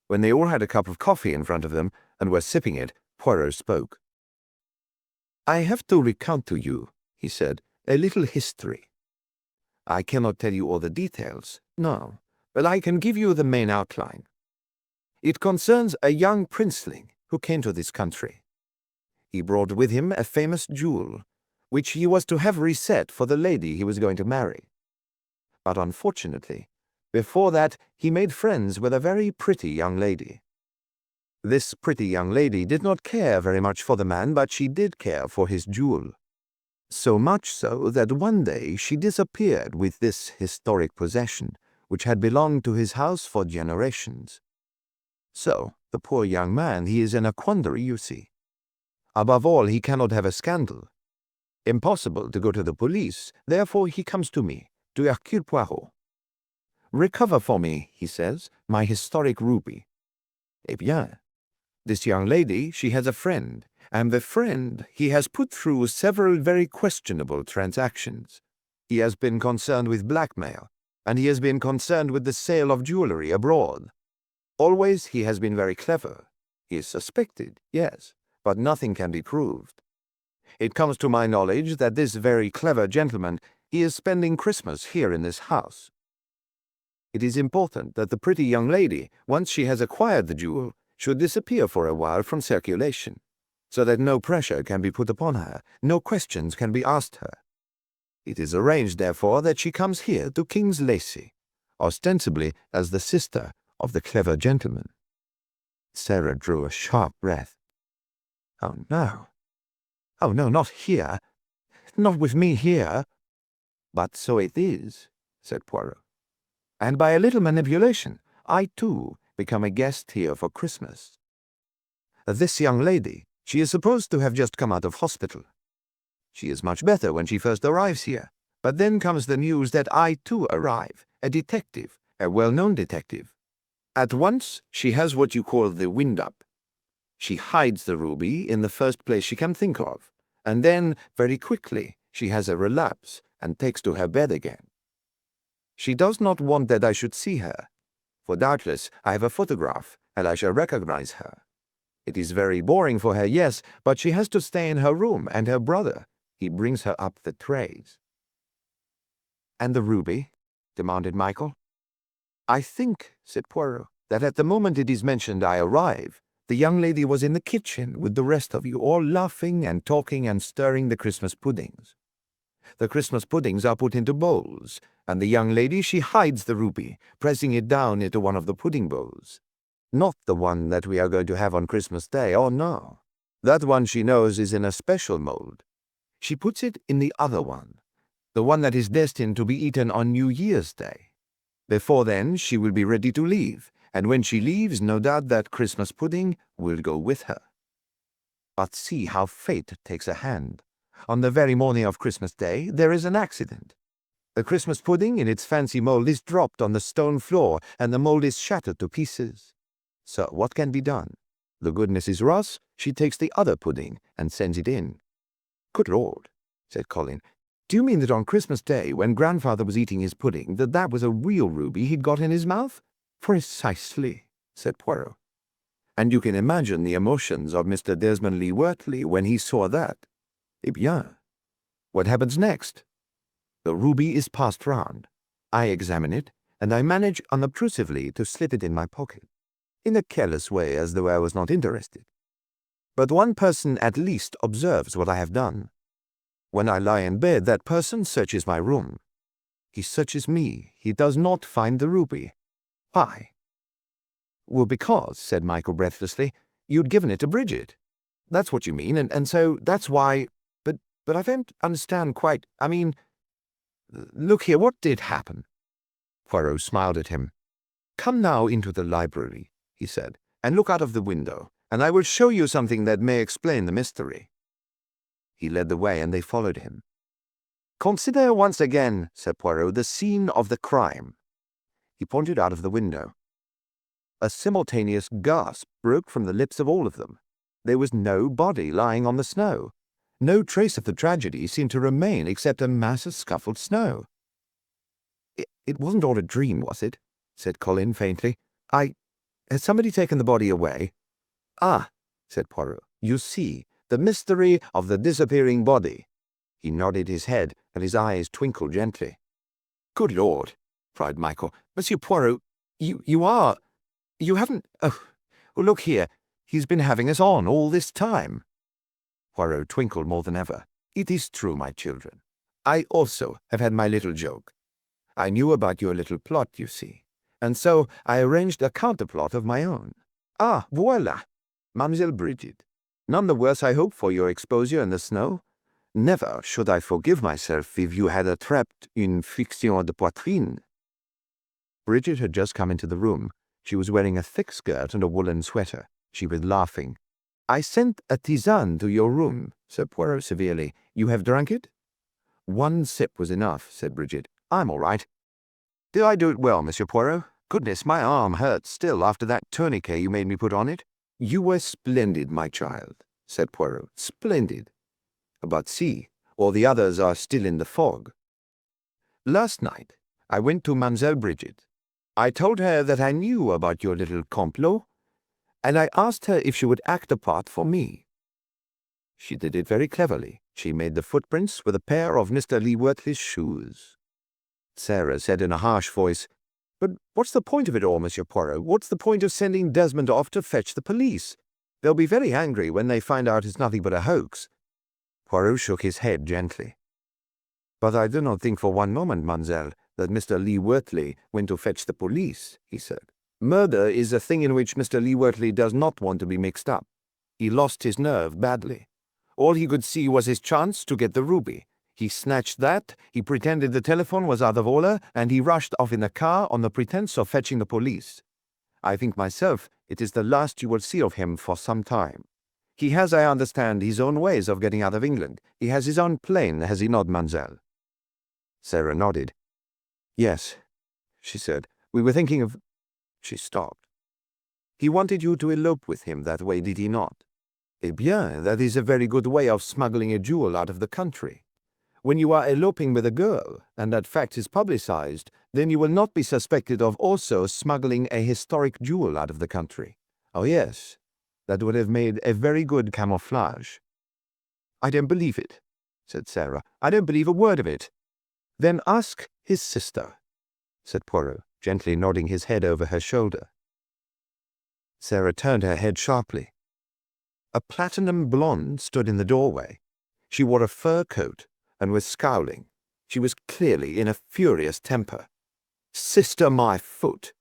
When they all had a cup of coffee in front of them and were sipping it, Poirot spoke. "I have to recount to you," he said, "a little history. I cannot tell you all the details, no, but I can give you the main outline. It concerns a young princeling who came to this country. He brought with him a famous jewel, which he was to have reset for the lady he was going to marry. But unfortunately, before that he made friends with a very pretty young lady. This pretty young lady did not care very much for the man, but she did care for his jewel. So much so that one day she disappeared with this historic possession, which had belonged to his house for generations. So, the poor young man, he is in a quandary, you see. Above all, he cannot have a scandal. Impossible to go to the police, therefore he comes to me, to Hercule Poirot. Recover for me, he says, my historic ruby. Eh bien, this young lady, she has a friend, and the friend he has put through several very questionable transactions. He has been concerned with blackmail, and he has been concerned with the sale of jewelry abroad. Always he has been very clever. He is suspected, yes, but nothing can be proved. It comes to my knowledge that this very clever gentleman, he is spending Christmas here in this house. It is important that the pretty young lady, once she has acquired the jewel, should disappear for a while from circulation, so that no pressure can be put upon her, no questions can be asked her. It is arranged, therefore, that she comes here to King's Lacey, ostensibly as the sister of the clever gentleman. Sarah drew a sharp breath. Oh, no. Oh, no, not here. Not with me here. But so it is, said Poirot. And by a little manipulation, I, too, become a guest here for Christmas. This young lady, she is supposed to have just come out of hospital. She is much better when she first arrives here, but then comes the news that I, too, arrive, a detective, a well-known detective. At once, she has what you call the wind-up. She hides the ruby in the first place she can think of, and then, very quickly, she has a relapse and takes to her bed again. She does not want that I should see her, for doubtless I have a photograph, and I shall recognize her. It is very boring for her, yes, but she has to stay in her room, and her brother, he brings her up the trays. And the ruby? Demanded Michael. I think, said Poirot, that at the moment it is mentioned I arrive, the young lady was in the kitchen with the rest of you, all laughing and talking and stirring the Christmas puddings. The Christmas puddings are put into bowls, and the young lady, she hides the ruby, pressing it down into one of the pudding bowls. Not the one that we are going to have on Christmas Day, oh no. That one she knows is in a special mold. She puts it in the other one, the one that is destined to be eaten on New Year's Day. Before then, she will be ready to leave, and when she leaves, no doubt that Christmas pudding will go with her. But see how fate takes a hand. On the very morning of Christmas Day, there is an accident. The Christmas pudding in its fancy mold is dropped on the stone floor, and the mold is shattered to pieces. So what can be done? The good Mrs. Ross, she takes the other pudding and sends it in. Good Lord, said Colin. Do you mean that on Christmas Day, when Grandfather was eating his pudding, that was a real ruby he'd got in his mouth? Precisely, said Poirot. And you can imagine the emotions of Mr. Desmond Lee Wortley when he saw that. Eh bien, what happens next? The ruby is passed round. I examine it, and I manage unobtrusively to slip it in my pocket, in a careless way as though I was not interested. But one person at least observes what I have done. When I lie in bed, that person searches my room. He searches me. He does not find the ruby. Why? Well, because, said Michael breathlessly, you'd given it to Bridget. That's what you mean, and so that's why... But I don't understand quite. I mean, look here, what did happen? Poirot smiled at him. Come now into the library, he said, and look out of the window, and I will show you something that may explain the mystery. He led the way, and they followed him. Consider once again, said Poirot, the scene of the crime. He pointed out of the window. A simultaneous gasp broke from the lips of all of them. There was no body lying on the snow. No trace of the tragedy seemed to remain except a mass of scuffled snow. It wasn't all a dream, was it? Said Colin faintly. Has somebody taken the body away? Ah, said Poirot, you see, the mystery of the disappearing body. He nodded his head, and his eyes twinkled gently. Good Lord, cried Michael. Monsieur Poirot, you haven't... Oh, look here, he's been having us on all this time. Poirot twinkled more than ever. It is true, my children. I also have had my little joke. I knew about your little plot, you see, and so I arranged a counterplot of my own. Ah, voila! Mademoiselle Bridget, none the worse, I hope, for your exposure in the snow? Never should I forgive myself if you had attraped une fiction de poitrine. Bridget had just come into the room. She was wearing a thick skirt and a woolen sweater. She was laughing. I sent a tisane to your room, said Poirot severely. You have drunk it? One sip was enough, said Bridget. I'm all right. Did I do it well, Monsieur Poirot? Goodness, my arm hurts still after that tourniquet you made me put on it. You were splendid, my child, said Poirot. Splendid. But see, all the others are still in the fog. Last night, I went to Mademoiselle Bridget. I told her that I knew about your little complot, and I asked her if she would act a part for me. She did it very cleverly. She made the footprints with a pair of Mr. Lee Wortley's shoes. Sarah said in a harsh voice, But what's the point of it all, Monsieur Poirot? What's the point of sending Desmond off to fetch the police? They'll be very angry when they find out it's nothing but a hoax. Poirot shook his head gently. But I do not think for one moment, mademoiselle, that Mr. Lee Wortley went to fetch the police, he said. Murder is a thing in which Mr. Lee Wortley does not want to be mixed up. He lost his nerve badly. All he could see was his chance to get the ruby. He snatched that, he pretended the telephone was out of order, and he rushed off in a car on the pretense of fetching the police. I think myself it is the last you will see of him for some time. He has, I understand, his own ways of getting out of England. He has his own plane, has he not, mademoiselle? Sarah nodded. Yes, she said. We were thinking of... She stopped. He wanted you to elope with him that way, did he not? Eh bien, that is a very good way of smuggling a jewel out of the country. When you are eloping with a girl, and that fact is publicized, then you will not be suspected of also smuggling a historic jewel out of the country. Oh yes, that would have made a very good camouflage. I don't believe it, said Sarah. I don't believe a word of it. Then ask his sister, said Poirot, gently nodding his head over her shoulder. Sarah turned her head sharply. A platinum blonde stood in the doorway. She wore a fur coat and was scowling. She was clearly in a furious temper. Sister, my foot,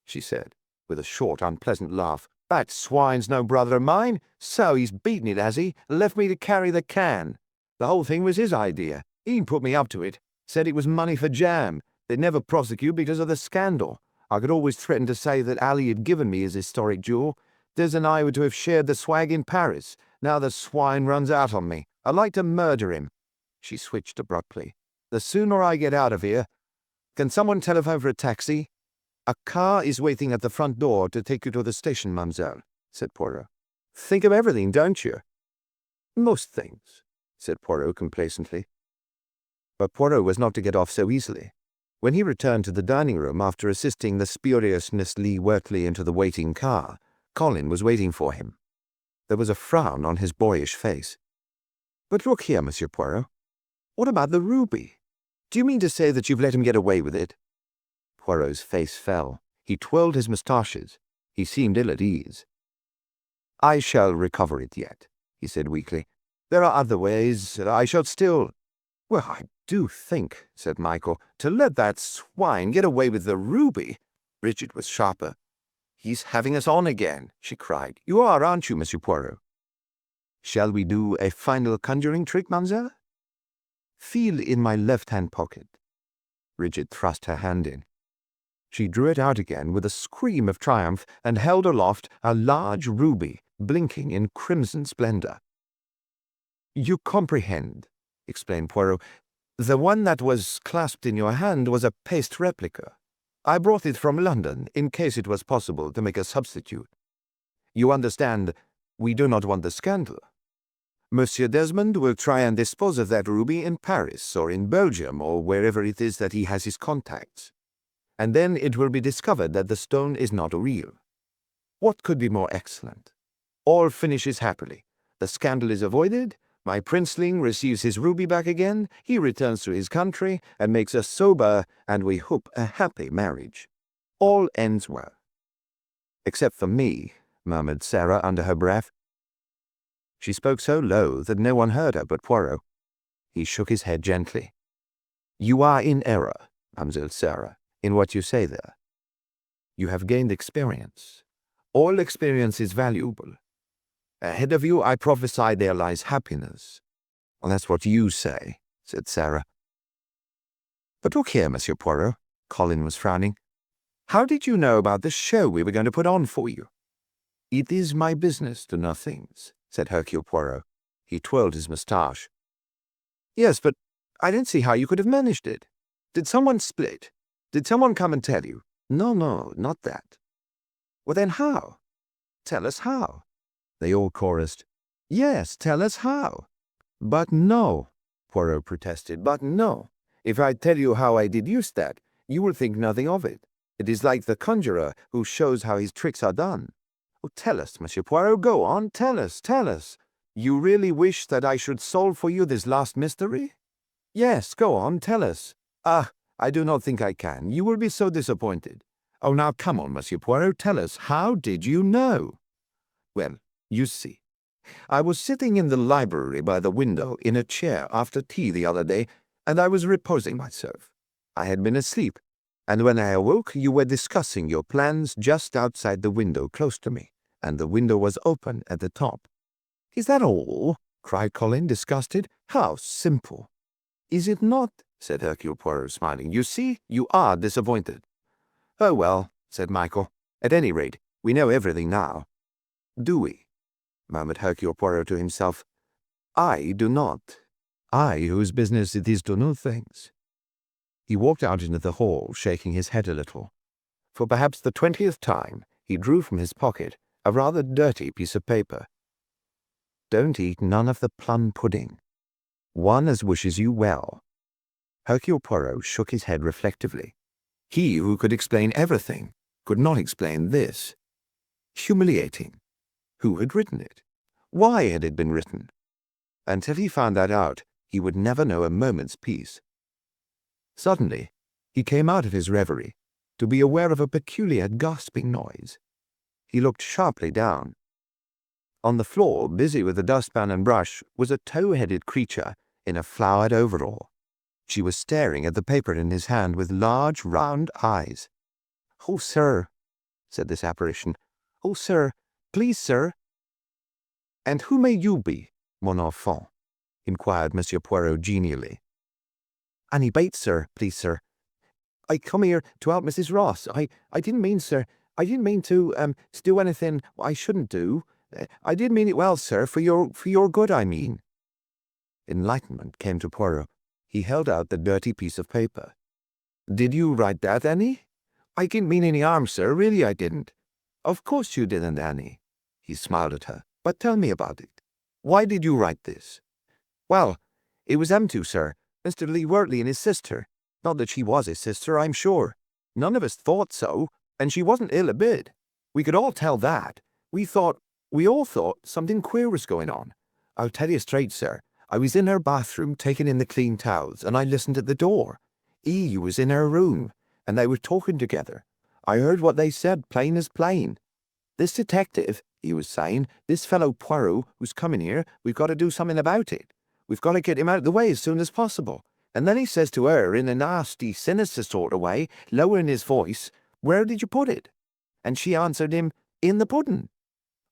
she said, with a short, unpleasant laugh. That swine's no brother of mine. So he's beaten it, has he? Left me to carry the can. The whole thing was his idea. He put me up to it. Said it was money for jam. They'd never prosecute because of the scandal. I could always threaten to say that Ali had given me his historic jewel. Des and I were to have shared the swag in Paris. Now the swine runs out on me. I'd like to murder him. She switched abruptly. The sooner I get out of here... Can someone telephone for a taxi? A car is waiting at the front door to take you to the station, mademoiselle, said Poirot. Think of everything, don't you? Most things, said Poirot complacently. But Poirot was not to get off so easily. When he returned to the dining room after assisting the spurious Miss Lee Wortley into the waiting car, Colin was waiting for him. There was a frown on his boyish face. But look here, Monsieur Poirot. What about the ruby? Do you mean to say that you've let him get away with it? Poirot's face fell. He twirled his moustaches. He seemed ill at ease. I shall recover it yet, he said weakly. There are other ways. I shall still... Well, I do think, said Michael, to let that swine get away with the ruby. Bridget was sharper. He's having us on again, she cried. You are, aren't you, Monsieur Poirot? Shall we do a final conjuring trick, mademoiselle? Feel in my left-hand pocket. Bridget thrust her hand in. She drew it out again with a scream of triumph and held aloft a large ruby, blinking in crimson splendor. You comprehend, explained Poirot. The one that was clasped in your hand was a paste replica. I brought it from London, in case it was possible to make a substitute. You understand, we do not want the scandal. Monsieur Desmond will try and dispose of that ruby in Paris or in Belgium or wherever it is that he has his contacts. And then it will be discovered that the stone is not real. What could be more excellent? All finishes happily. The scandal is avoided. My princeling receives his ruby back again. He returns to his country and makes a sober and we hope a happy marriage. All ends well. Except for me, murmured Sarah under her breath. She spoke so low that no one heard her but Poirot. He shook his head gently. You are in error, Mademoiselle Sarah, in what you say there. You have gained experience. All experience is valuable. Ahead of you, I prophesy there lies happiness. Well, that's what you say, said Sarah. But look here, Monsieur Poirot, Colin was frowning. How did you know about the show we were going to put on for you? It is my business to know things, said Hercule Poirot. He twirled his moustache. Yes, but I don't see how you could have managed it. Did someone split? Did someone come and tell you? No, not that. Well, then how? Tell us how. They all chorused. Yes, tell us how. But no, Poirot protested, but no. If I tell you how I deduced that, you will think nothing of it. It is like the conjurer who shows how his tricks are done. Oh, tell us, Monsieur Poirot, go on, tell us. You really wish that I should solve for you this last mystery? Yes, go on, tell us. Ah, I do not think I can. You will be so disappointed. Oh, now come on, Monsieur Poirot, tell us, how did you know? Well, you see, I was sitting in the library by the window in a chair after tea the other day, and I was reposing myself. I had been asleep, and when I awoke you were discussing your plans just outside the window close to me, and the window was open at the top. Is that all? Cried Colin, disgusted. How simple. Is it not? Said Hercule Poirot, smiling. You see, you are disappointed. Oh, well, said Michael. At any rate, we know everything now. Do we? Murmured Hercule Poirot to himself. I do not. I, whose business it is to know things. He walked out into the hall, shaking his head a little. For perhaps the 20th time, he drew from his pocket a rather dirty piece of paper. Don't eat none of the plum pudding. One as wishes you well. Hercule Poirot shook his head reflectively. He who could explain everything could not explain this. Humiliating. Who had written it? Why had it been written? Until he found that out, he would never know a moment's peace. Suddenly, he came out of his reverie, to be aware of a peculiar gasping noise. He looked sharply down. On the floor, busy with a dustpan and brush, was a tow-headed creature in a flowered overall. She was staring at the paper in his hand with large, round eyes. "Oh, sir," said this apparition. "Oh, sir, please, sir." "And who may you be, mon enfant?" inquired Monsieur Poirot genially. "Annie Bates, sir, please, sir. I come here to help Mrs. Ross. I didn't mean, sir, I didn't mean to do anything I shouldn't do. I did mean it well, sir, for your good, I mean." Enlightenment came to Poirot. He held out the dirty piece of paper. "Did you write that, Annie?" "I didn't mean any harm, sir, really I didn't." "Of course you didn't, Annie." He smiled at her. "But tell me about it. Why did you write this?" "Well, it was them two, sir, Mr. Lee Wortley and his sister. Not that she was his sister, I'm sure. None of us thought so, and she wasn't ill a bit. We could all tell that. We all thought something queer was going on. I'll tell you straight, sir. I was in her bathroom taking in the clean towels, and I listened at the door. He was in her room, and they were talking together. I heard what they said, plain as plain. This detective, he was saying, this fellow Poirot who's coming here, we've got to do something about it. We've got to get him out of the way as soon as possible. And then he says to her in a nasty, sinister sort of way, lowering his voice, 'Where did you put it?' And she answered him, 'In the pudding.'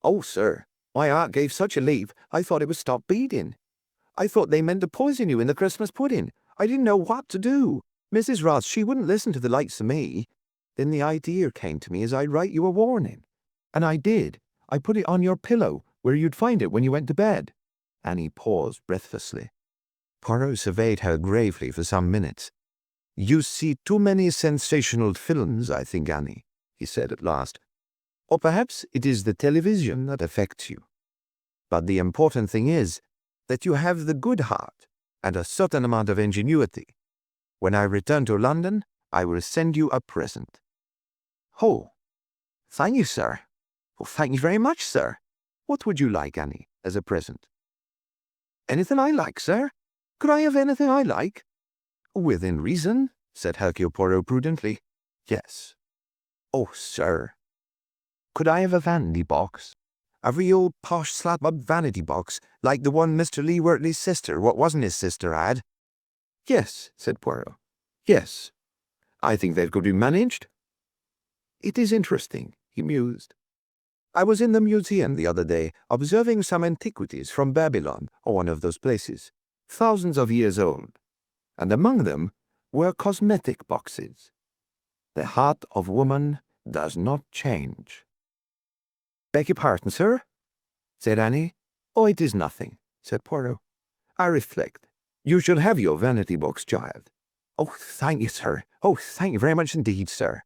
Oh, sir, my heart gave such a leap, I thought it would stop beating. I thought they meant to poison you in the Christmas pudding. I didn't know what to do. Mrs. Ross, she wouldn't listen to the likes of me. Then the idea came to me as I'd write you a warning. And I did. I put it on your pillow, where you'd find it when you went to bed." Annie paused breathlessly. Poirot surveyed her gravely for some minutes. "You see too many sensational films, I think, Annie," he said at last. "Or perhaps it is the television that affects you. But the important thing is that you have the good heart and a certain amount of ingenuity. When I return to London, I will send you a present." "Oh, thank you, sir. Oh, thank you very much, sir. What would you like, Annie, as a present?" "Anything I like, sir. Could I have anything I like?" "Within reason," said Hercule Poirot prudently. "Yes." "Oh, sir. Could I have a vanity box? A real posh slap-up vanity box, like the one Mr. Lee Wortley's sister, what wasn't his sister, had?" "Yes," said Poirot. "Yes. I think that could be managed." "It is interesting," he mused. I was in the museum the other day, observing some antiquities from Babylon, or one of those places, thousands of years old, and among them were cosmetic boxes. The heart of woman does not change. Beg your pardon, sir? Said Annie. Oh, it is nothing, said Poirot. I reflect. You shall have your vanity box, child. Oh, thank you, sir. Oh, thank you very much indeed, sir.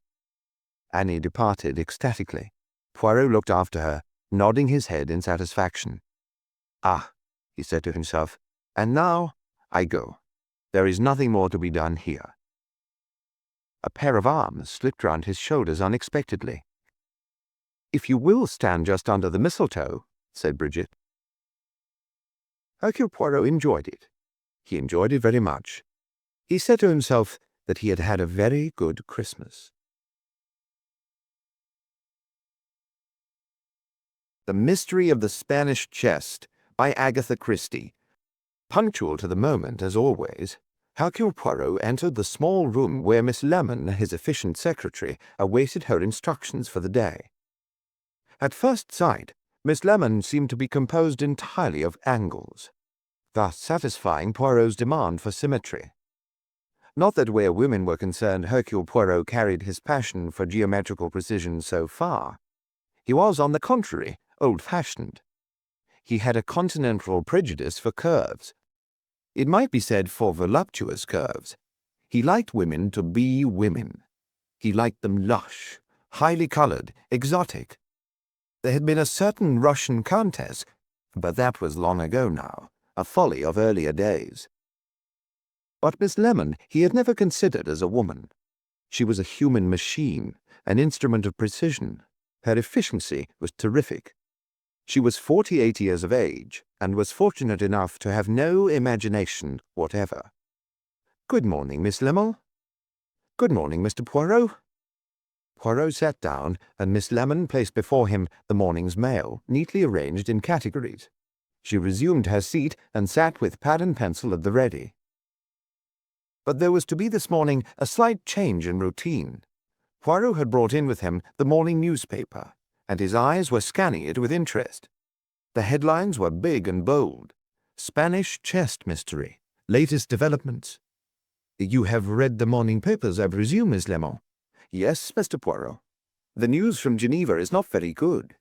Annie departed ecstatically. Poirot looked after her, nodding his head in satisfaction. Ah, he said to himself, and now I go. There is nothing more to be done here. A pair of arms slipped round his shoulders unexpectedly. If you will stand just under the mistletoe, said Bridget. Hercule Poirot enjoyed it. He enjoyed it very much. He said to himself that he had had a very good Christmas. The Mystery of the Spanish Chest by Agatha Christie. Punctual to the moment, as always, Hercule Poirot entered the small room where Miss Lemon, his efficient secretary, awaited her instructions for the day. At first sight, Miss Lemon seemed to be composed entirely of angles, thus satisfying Poirot's demand for symmetry. Not that where women were concerned Hercule Poirot carried his passion for geometrical precision so far. He was, on the contrary, old-fashioned. He had a continental prejudice for curves. It might be said for voluptuous curves. He liked women to be women. He liked them lush, highly colored, exotic. There had been a certain Russian countess, but that was long ago now, a folly of earlier days. But Miss Lemon he had never considered as a woman. She was a human machine, an instrument of precision. Her efficiency was terrific. She was 48 years of age, and was fortunate enough to have no imagination whatever. "Good morning, Miss Lemon." "Good morning, Mr. Poirot." Poirot sat down, and Miss Lemon placed before him the morning's mail, neatly arranged in categories. She resumed her seat, and sat with pad and pencil at the ready. But there was to be this morning a slight change in routine. Poirot had brought in with him the morning newspaper, and his eyes were scanning it with interest. The headlines were big and bold. Spanish chest mystery. Latest developments. You have read the morning papers, I presume, Miss Lemon? Yes, Mr. Poirot. The news from Geneva is not very good.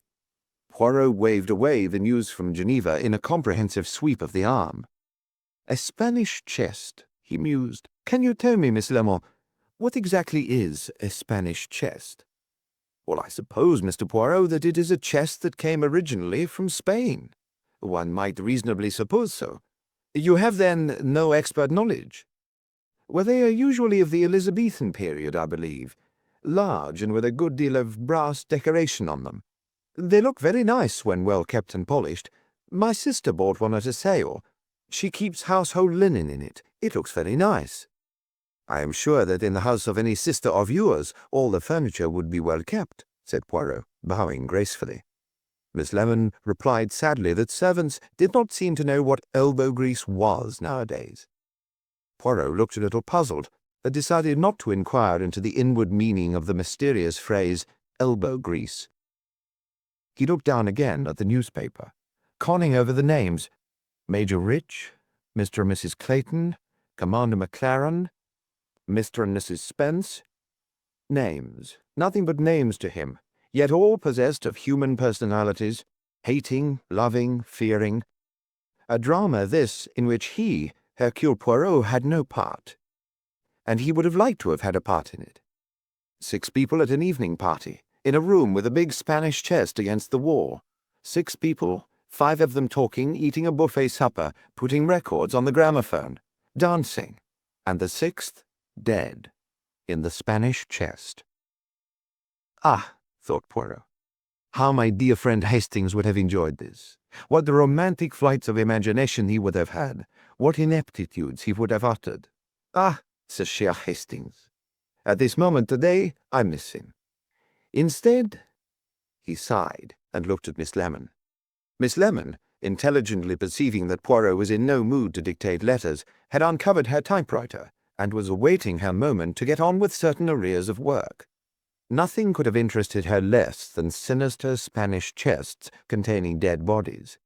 Poirot waved away the news from Geneva in a comprehensive sweep of the arm. A Spanish chest, he mused. Can you tell me, Miss Lemon, what exactly is a Spanish chest? Well, I suppose, Mr. Poirot, that it is a chest that came originally from Spain. One might reasonably suppose so. You have, then, no expert knowledge? Well, they are usually of the Elizabethan period, I believe. Large, and with a good deal of brass decoration on them. They look very nice when well kept and polished. My sister bought one at a sale. She keeps household linen in it. It looks very nice. I am sure that in the house of any sister of yours all the furniture would be well kept, said Poirot, bowing gracefully. Miss Lemon replied sadly that servants did not seem to know what elbow grease was nowadays. Poirot looked a little puzzled, but decided not to inquire into the inward meaning of the mysterious phrase, elbow grease. He looked down again at the newspaper, conning over the names. Major Rich, Mr. and Mrs. Clayton, Commander McLaren, Mr. and Mrs. Spence. Names, nothing but names to him, yet all possessed of human personalities, hating, loving, fearing. A drama, this, in which he, Hercule Poirot, had no part. And he would have liked to have had a part in it. 6 people at an evening party, in a room with a big Spanish chest against the wall. 6 people, 5 of them talking, eating a buffet supper, putting records on the gramophone, dancing, and the 6th dead, in the Spanish chest. Ah, thought Poirot, how my dear friend Hastings would have enjoyed this. What romantic flights of imagination he would have had. What ineptitudes he would have uttered. Ah, ce cher Hastings. At this moment today, I miss him. Instead, he sighed and looked at Miss Lemon. Miss Lemon, intelligently perceiving that Poirot was in no mood to dictate letters, had uncovered her typewriter, and was awaiting her moment to get on with certain arrears of work. Nothing could have interested her less than sinister Spanish chests containing dead bodies.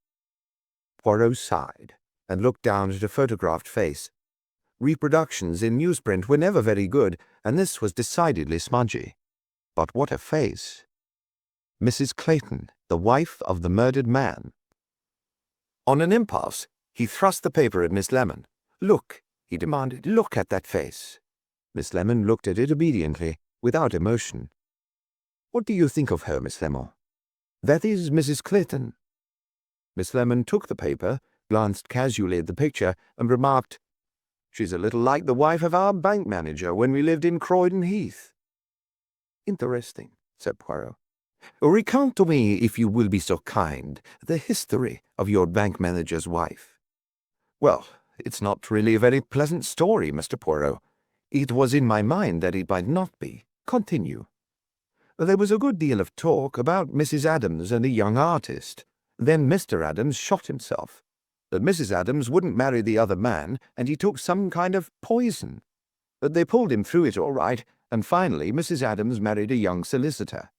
Poirot sighed and looked down at a photographed face. Reproductions in newsprint were never very good, and this was decidedly smudgy. But what a face! Mrs. Clayton, the wife of the murdered man. On an impulse, he thrust the paper at Miss Lemon. "Look," he demanded, "look at that face." Miss Lemon looked at it obediently, without emotion. "What do you think of her, Miss Lemon?" "That is Mrs. Clayton." Miss Lemon took the paper, glanced casually at the picture, and remarked, "She's a little like the wife of our bank manager when we lived in Croydon Heath." "Interesting," said Poirot. "Recount to me, if you will be so kind, the history of your bank manager's wife." "Well, it's not really a very pleasant story, Mr. Poirot. It was in my mind that it might not be. Continue." "There was a good deal of talk about Mrs. Adams and a young artist. Then Mr. Adams shot himself. But Mrs. Adams wouldn't marry the other man, and he took some kind of poison. But they pulled him through it all right, and finally Mrs. Adams married a young solicitor.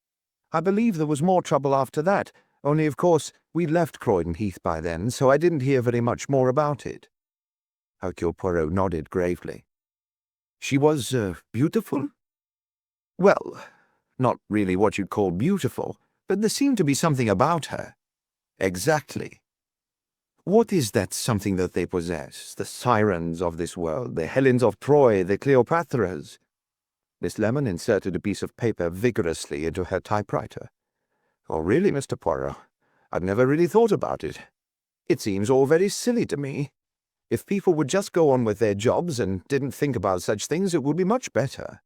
I believe there was more trouble after that, only of course we'd left Croydon Heath by then, so I didn't hear very much more about it." Hercule Poirot nodded gravely. "She was beautiful?" "Well, not really what you'd call beautiful, but there seemed to be something about her." "Exactly. What is that something that they possess, the sirens of this world, the Helens of Troy, the Cleopatras?" Miss Lemon inserted a piece of paper vigorously into her typewriter. "Oh, really, Mr. Poirot, I've never really thought about it. It seems all very silly to me. If people would just go on with their jobs and didn't think about such things, it would be much better."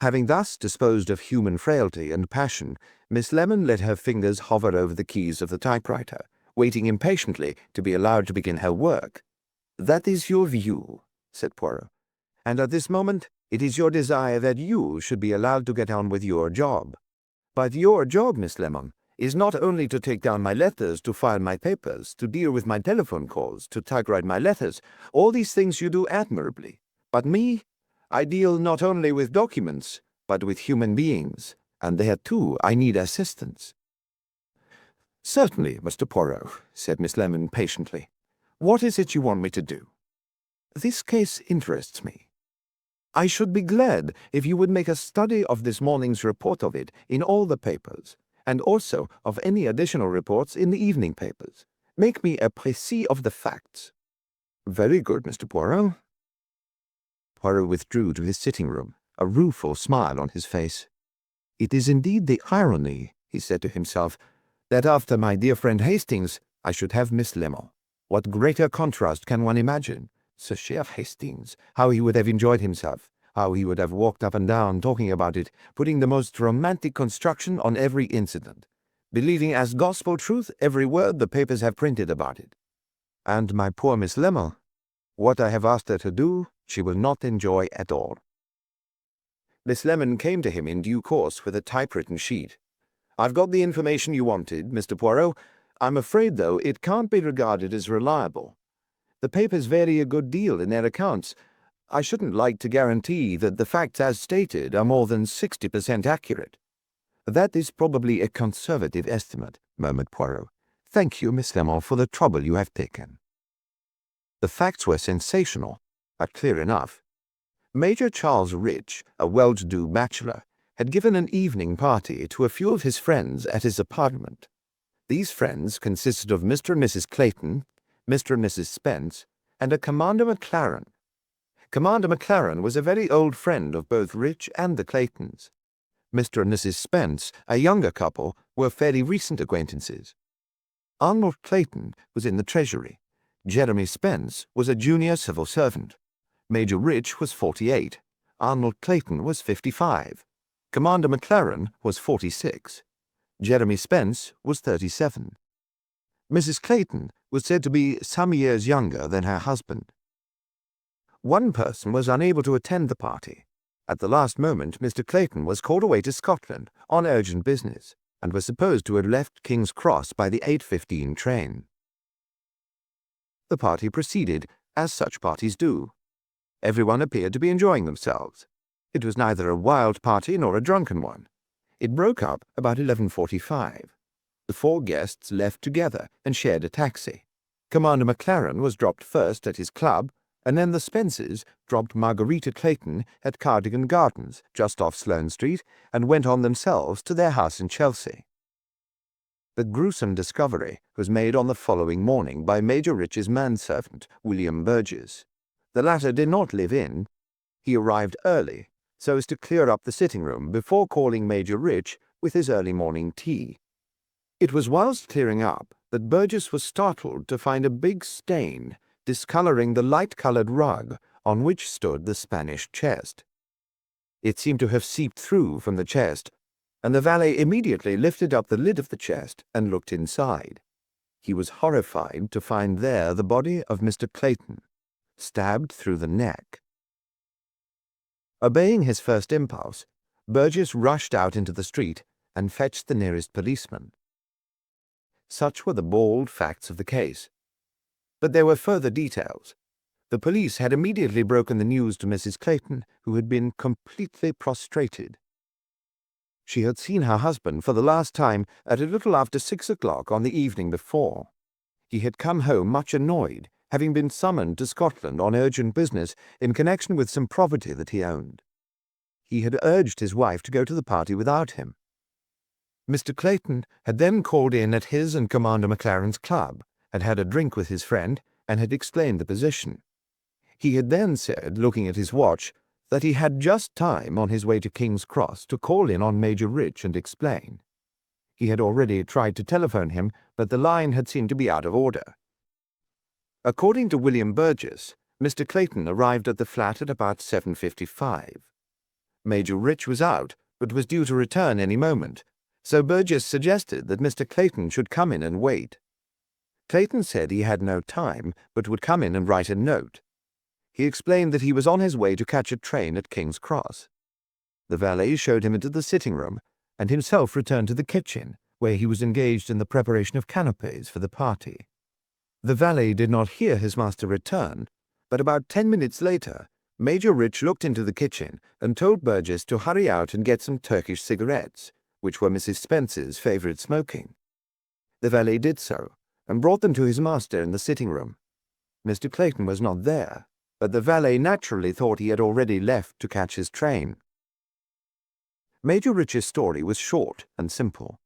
Having thus disposed of human frailty and passion, Miss Lemon let her fingers hover over the keys of the typewriter, waiting impatiently to be allowed to begin her work. "That is your view," said Poirot, "and at this moment it is your desire that you should be allowed to get on with your job. But your job, Miss Lemon, is not only to take down my letters, to file my papers, to deal with my telephone calls, to typewrite my letters. All these things you do admirably. But me, I deal not only with documents, but with human beings, and there too I need assistance." "Certainly, Mr. Poirot," said Miss Lemon patiently. "What is it you want me to do?" "This case interests me. I should be glad if you would make a study of this morning's report of it in all the papers, and also of any additional reports in the evening papers. Make me a précis of the facts." "Very good, Mr. Poirot." Poirot withdrew to his sitting-room, a rueful smile on his face. "It is indeed the irony," he said to himself, "that after my dear friend Hastings I should have Miss Lemon. What greater contrast can one imagine? Ce cher Hastings, how he would have enjoyed himself, how he would have walked up and down talking about it, putting the most romantic construction on every incident, believing as gospel truth every word the papers have printed about it. And my poor Miss Lemon, what I have asked her to do, she will not enjoy at all." Miss Lemon came to him in due course with a typewritten sheet. "I've got the information you wanted, Mr. Poirot. I'm afraid, though, it can't be regarded as reliable. The papers vary a good deal in their accounts. I shouldn't like to guarantee that the facts as stated are more than 60% accurate." "That is probably a conservative estimate," murmured Poirot. "Thank you, Miss Lemon, for the trouble you have taken." The facts were sensational, but clear enough. Major Charles Rich, a well-to-do bachelor, had given an evening party to a few of his friends at his apartment. These friends consisted of Mr. and Mrs. Clayton, Mr. and Mrs. Spence, and a Commander McLaren. Commander McLaren was a very old friend of both Rich and the Claytons. Mr. and Mrs. Spence, a younger couple, were fairly recent acquaintances. Arnold Clayton was in the Treasury. Jeremy Spence was a junior civil servant. Major Rich was 48. Arnold Clayton was 55. Commander McLaren was 46. Jeremy Spence was 37. Mrs. Clayton was said to be some years younger than her husband. One person was unable to attend the party. At the last moment, Mr. Clayton was called away to Scotland on urgent business, and was supposed to have left King's Cross by the 8:15 train. The party proceeded, as such parties do. Everyone appeared to be enjoying themselves. It was neither a wild party nor a drunken one. It broke up about 11:45. The four guests left together and shared a taxi. Commander McLaren was dropped first at his club, and then the Spences dropped Margarita Clayton at Cardigan Gardens, just off Sloane Street, and went on themselves to their house in Chelsea. The gruesome discovery was made on the following morning by Major Rich's manservant, William Burgess. The latter did not live in. He arrived early, so as to clear up the sitting-room before calling Major Rich with his early morning tea. It was whilst clearing up that Burgess was startled to find a big stain discolouring the light-coloured rug on which stood the Spanish chest. It seemed to have seeped through from the chest, and the valet immediately lifted up the lid of the chest and looked inside. He was horrified to find there the body of Mr. Clayton, stabbed through the neck. Obeying his first impulse, Burgess rushed out into the street and fetched the nearest policeman. Such were the bald facts of the case. But there were further details. The police had immediately broken the news to Mrs. Clayton, who had been completely prostrated. She had seen her husband for the last time at a little after 6 o'clock on the evening before. He had come home much annoyed, having been summoned to Scotland on urgent business in connection with some property that he owned. He had urged his wife to go to the party without him. Mr. Clayton had then called in at his and Commander McLaren's club, had had a drink with his friend, and had explained the position. He had then said, looking at his watch, that he had just time on his way to King's Cross to call in on Major Rich and explain. He had already tried to telephone him, but the line had seemed to be out of order. According to William Burgess, Mr. Clayton arrived at the flat at about 7:55. Major Rich was out, but was due to return any moment, so Burgess suggested that Mr. Clayton should come in and wait. Clayton said he had no time, but would come in and write a note. He explained that he was on his way to catch a train at King's Cross. The valet showed him into the sitting-room, and himself returned to the kitchen, where he was engaged in the preparation of canapes for the party. The valet did not hear his master return, but about 10 minutes later, Major Rich looked into the kitchen and told Burgess to hurry out and get some Turkish cigarettes, which were Mrs. Spence's favourite smoking. The valet did so, and brought them to his master in the sitting-room. Mr. Clayton was not there, but the valet naturally thought he had already left to catch his train. Major Rich's story was short and simple.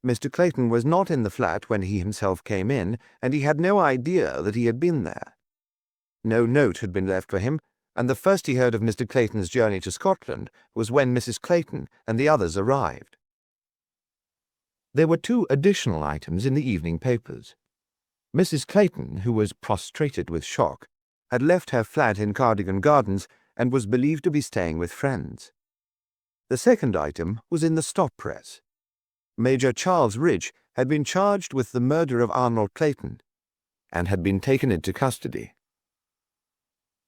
Mr. Clayton was not in the flat when he himself came in, and he had no idea that he had been there. No note had been left for him, and the first he heard of Mr. Clayton's journey to Scotland was when Mrs. Clayton and the others arrived. There were 2 additional items in the evening papers. Mrs. Clayton, who was prostrated with shock, had left her flat in Cardigan Gardens and was believed to be staying with friends. The second item was in the stop press. Major Charles Rich had been charged with the murder of Arnold Clayton, and had been taken into custody.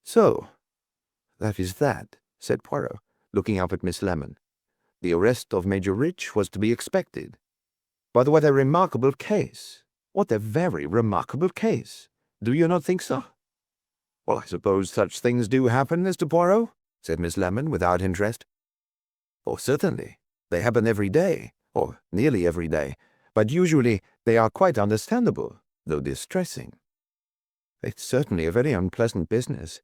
"So, that is that," said Poirot, looking up at Miss Lemon. "The arrest of Major Rich was to be expected. But what a remarkable case! What a very remarkable case! Do you not think so?" "Well, I suppose such things do happen, Mr. Poirot," said Miss Lemon, without interest. "Oh, certainly. They happen every day, or nearly every day, but usually they are quite understandable, though distressing. It's certainly a very unpleasant business.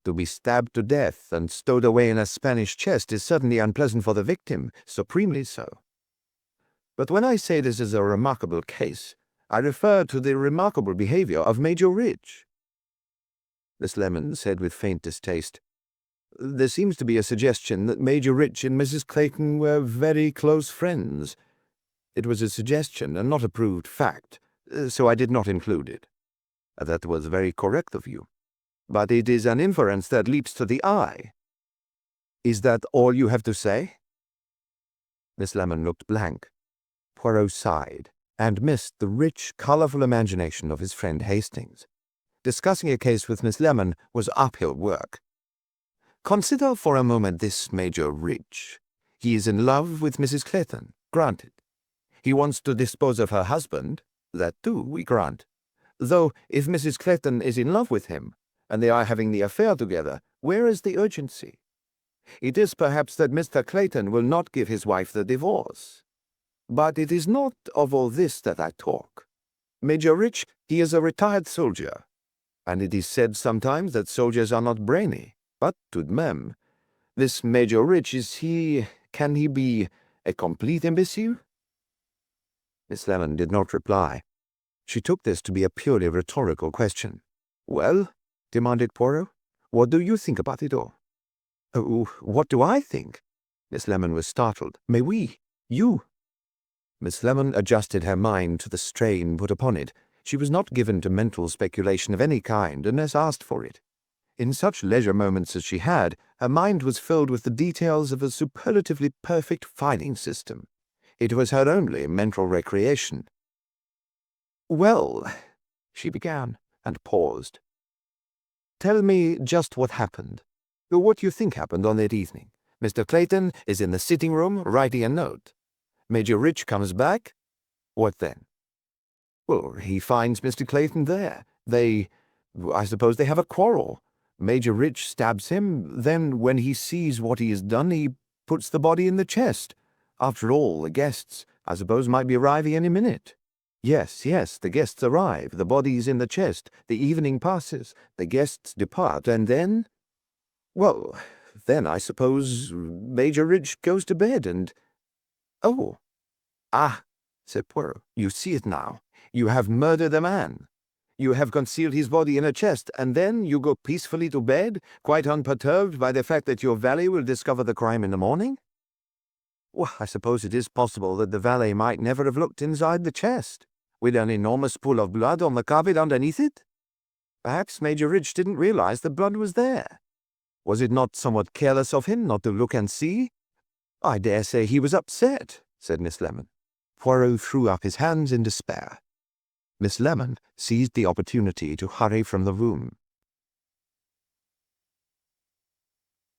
To be stabbed to death and stowed away in a Spanish chest is certainly unpleasant for the victim, supremely so. But when I say this is a remarkable case, I refer to the remarkable behavior of Major Rich." Miss Lemon said with faint distaste, "There seems to be a suggestion that Major Rich and Mrs. Clayton were very close friends. It was a suggestion and not a proved fact, so I did not include it." "That was very correct of you. But it is an inference that leaps to the eye. Is that all you have to say?" Miss Lemon looked blank. Poirot sighed, and missed the rich, colourful imagination of his friend Hastings. Discussing a case with Miss Lemon was uphill work. "Consider for a moment this Major Rich. He is in love with Mrs. Clayton, granted. He wants to dispose of her husband, that too we grant. Though, if Mrs. Clayton is in love with him, and they are having the affair together, where is the urgency? It is perhaps that Mr. Clayton will not give his wife the divorce. But it is not of all this that I talk. Major Rich, he is a retired soldier, and it is said sometimes that soldiers are not brainy, but tout de même. This Major Rich, can he be a complete imbecile? Miss Lemon did not reply. She took this to be a purely rhetorical question. Well, demanded Poirot, what do you think about it all? Oh, what do I think? Miss Lemon was startled. Mais oui, you. Miss Lemon adjusted her mind to the strain put upon it. She was not given to mental speculation of any kind unless asked for it. In such leisure moments as she had, her mind was filled with the details of a superlatively perfect filing system. It was her only mental recreation. Well, she began, and paused. Tell me just what happened. What do you think happened on that evening? Mr. Clayton is in the sitting room writing a note. Major Rich comes back. What then? Well, he finds Mr. Clayton there. I suppose they have a quarrel. Major Rich stabs him. Then, when he sees what he has done, he puts the body in the chest. After all, the guests, I suppose, might be arriving any minute. Yes, the guests arrive. The body is in the chest. The evening passes. The guests depart. And then? Well, then I suppose Major Rich goes to bed and... Oh. Ah, said Poirot, you see it now. You have murdered a man. You have concealed his body in a chest, and then you go peacefully to bed, quite unperturbed by the fact that your valet will discover the crime in the morning? Well, I suppose it is possible that the valet might never have looked inside the chest, with an enormous pool of blood on the carpet underneath it. Perhaps Major Rich didn't realize the blood was there. Was it not somewhat careless of him not to look and see? I dare say he was upset, said Miss Lemon. Poirot threw up his hands in despair. Miss Lemon seized the opportunity to hurry from the room.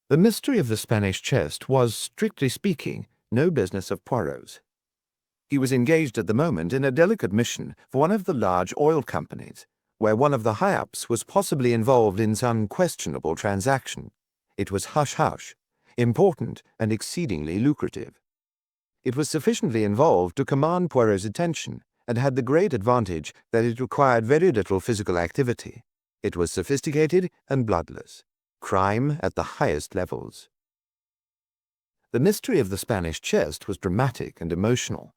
The mystery of the Spanish chest was, strictly speaking, no business of Poirot's. He was engaged at the moment in a delicate mission for one of the large oil companies, where one of the high-ups was possibly involved in some questionable transaction. It was hush-hush, important and exceedingly lucrative. It was sufficiently involved to command Poirot's attention, and had the great advantage that it required very little physical activity. It was sophisticated and bloodless. Crime at the highest levels. The mystery of the Spanish chest was dramatic and emotional,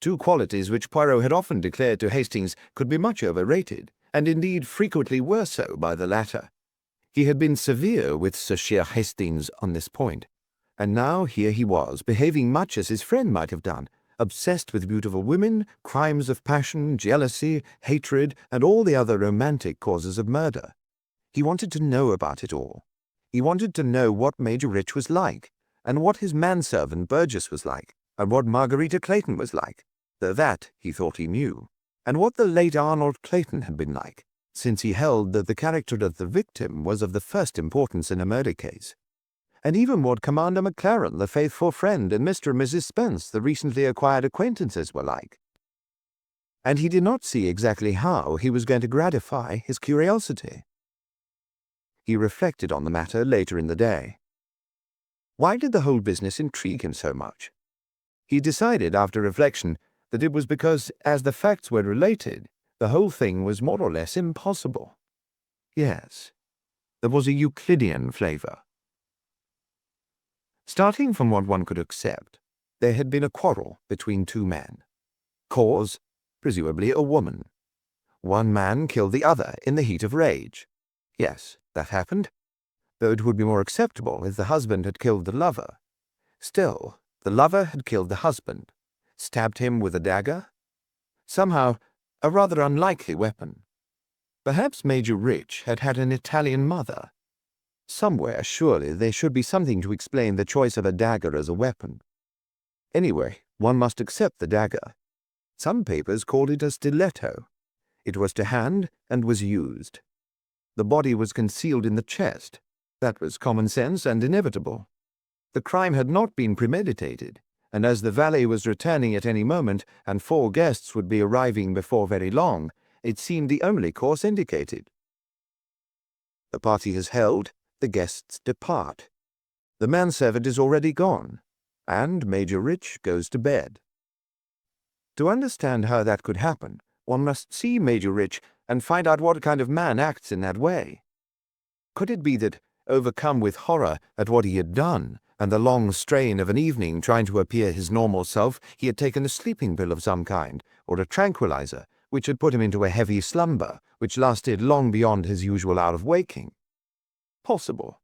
two qualities which Poirot had often declared to Hastings could be much overrated, and indeed frequently were so by the latter. He had been severe with Sir Cher Hastings on this point, and now here he was, behaving much as his friend might have done, obsessed with beautiful women, crimes of passion, jealousy, hatred, and all the other romantic causes of murder. He wanted to know about it all. He wanted to know what Major Rich was like, and what his manservant Burgess was like, and what Margarita Clayton was like, though that he thought he knew, and what the late Arnold Clayton had been like, since he held that the character of the victim was of the first importance in a murder case, and even what Commander McLaren, the faithful friend, and Mr. and Mrs. Spence, the recently acquired acquaintances, were like. And he did not see exactly how he was going to gratify his curiosity. He reflected on the matter later in the day. Why did the whole business intrigue him so much? He decided after reflection that it was because, as the facts were related, the whole thing was more or less impossible. Yes, there was a Euclidean flavor. Starting from what one could accept, there had been a quarrel between two men. Cause, presumably a woman. One man killed the other in the heat of rage. Yes, that happened, though it would be more acceptable if the husband had killed the lover. Still, the lover had killed the husband, stabbed him with a dagger. Somehow, a rather unlikely weapon. Perhaps Major Rich had had an Italian mother. Somewhere, surely, there should be something to explain the choice of a dagger as a weapon. Anyway, one must accept the dagger. Some papers called it a stiletto. It was to hand and was used. The body was concealed in the chest. That was common sense and inevitable. The crime had not been premeditated, and as the valet was returning at any moment, and 4 guests would be arriving before very long, it seemed the only course indicated. The party is held, the guests depart. The manservant is already gone, and Major Rich goes to bed. To understand how that could happen, one must see Major Rich and find out what kind of man acts in that way. Could it be that, overcome with horror at what he had done, and the long strain of an evening trying to appear his normal self, he had taken a sleeping pill of some kind, or a tranquilizer, which had put him into a heavy slumber, which lasted long beyond his usual hour of waking? Possible.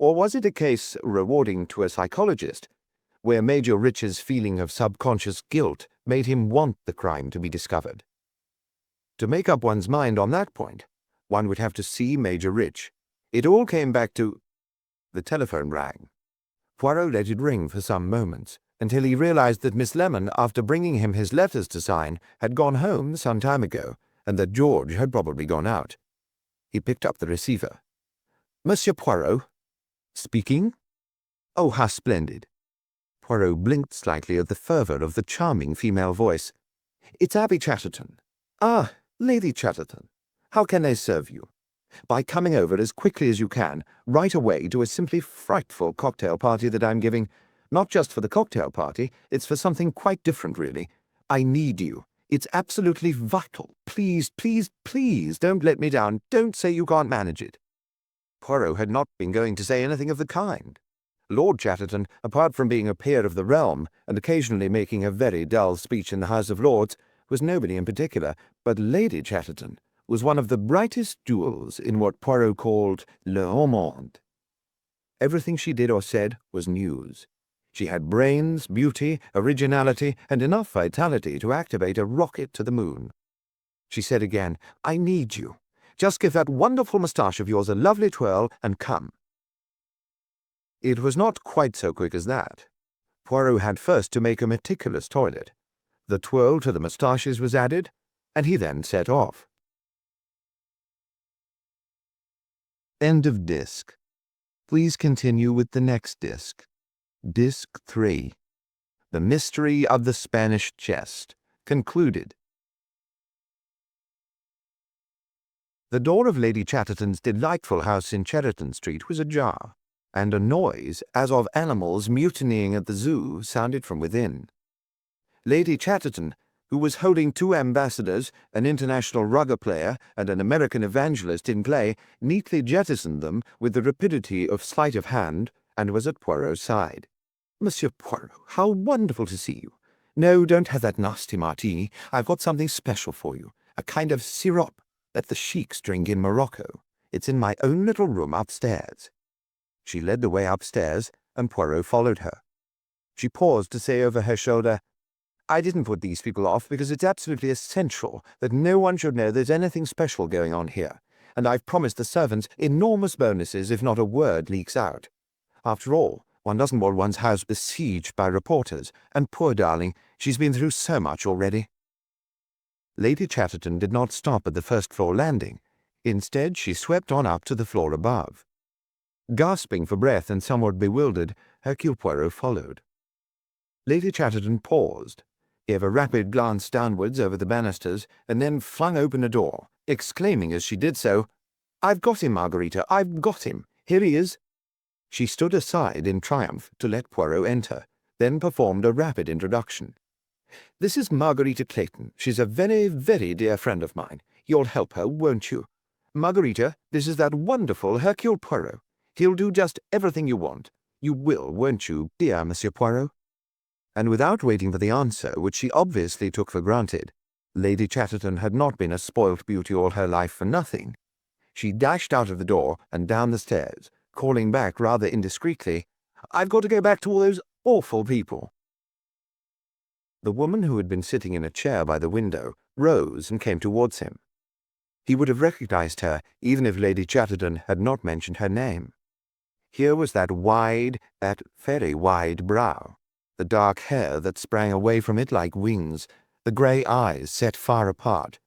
Or was it a case rewarding to a psychologist, where Major Rich's feeling of subconscious guilt made him want the crime to be discovered? To make up one's mind on that point, one would have to see Major Rich. It all came back to... The telephone rang. Poirot let it ring for some moments, until he realized that Miss Lemon, after bringing him his letters to sign, had gone home some time ago, and that George had probably gone out. He picked up the receiver. "Monsieur Poirot?" "Speaking?" "Oh, how splendid." Poirot blinked slightly at the fervor of the charming female voice. "It's Abby Chatterton." "Ah, Lady Chatterton. How can I serve you?" "By coming over as quickly as you can, right away, to a simply frightful cocktail party that I'm giving. Not just for the cocktail party, it's for something quite different, really. I need you. It's absolutely vital. Please, please, please, don't let me down. Don't say you can't manage it." Poirot had not been going to say anything of the kind. Lord Chatterton, apart from being a peer of the realm, and occasionally making a very dull speech in the House of Lords, was nobody in particular, but Lady Chatterton was one of the brightest jewels in what Poirot called le haut monde. Everything she did or said was news. She had brains, beauty, originality, and enough vitality to activate a rocket to the moon. She said again, "I need you. Just give that wonderful moustache of yours a lovely twirl and come." It was not quite so quick as that. Poirot had first to make a meticulous toilet. The twirl to the moustaches was added, and he then set off. End of disc. Please continue with the next disc. Disc 3. The Mystery of the Spanish Chest. Concluded. The door of Lady Chatterton's delightful house in Cheriton Street was ajar, and a noise, as of animals mutinying at the zoo, sounded from within. Lady Chatterton, who was holding 2 ambassadors, an international rugger player, and an American evangelist in play, neatly jettisoned them with the rapidity of sleight of hand, and was at Poirot's side. "Monsieur Poirot, how wonderful to see you. No, don't have that nasty martini. I've got something special for you, a kind of sirop that the sheiks drink in Morocco. It's in my own little room upstairs." She led the way upstairs, and Poirot followed her. She paused to say over her shoulder, "I didn't put these people off because it's absolutely essential that no one should know there's anything special going on here, and I've promised the servants enormous bonuses if not a word leaks out. After all, one doesn't want one's house besieged by reporters, and poor darling, she's been through so much already." Lady Chatterton did not stop at the first-floor landing. Instead, she swept on up to the floor above. Gasping for breath and somewhat bewildered, Hercule Poirot followed. Lady Chatterton paused, gave a rapid glance downwards over the banisters, and then flung open a door, exclaiming as she did so, "I've got him, Margarita, I've got him. Here he is." She stood aside in triumph to let Poirot enter, then performed a rapid introduction. "This is Margarita Clayton. She's a very, very dear friend of mine. You'll help her, won't you? Margarita, this is that wonderful Hercule Poirot. He'll do just everything you want. You will, won't you, dear Monsieur Poirot?" And without waiting for the answer, which she obviously took for granted, Lady Chatterton had not been a spoilt beauty all her life for nothing. She dashed out of the door and down the stairs, calling back rather indiscreetly, "I've got to go back to all those awful people." The woman who had been sitting in a chair by the window rose and came towards him. He would have recognized her even if Lady Chatterton had not mentioned her name. Here was that very wide brow, the dark hair that sprang away from it like wings, the grey eyes set far apart.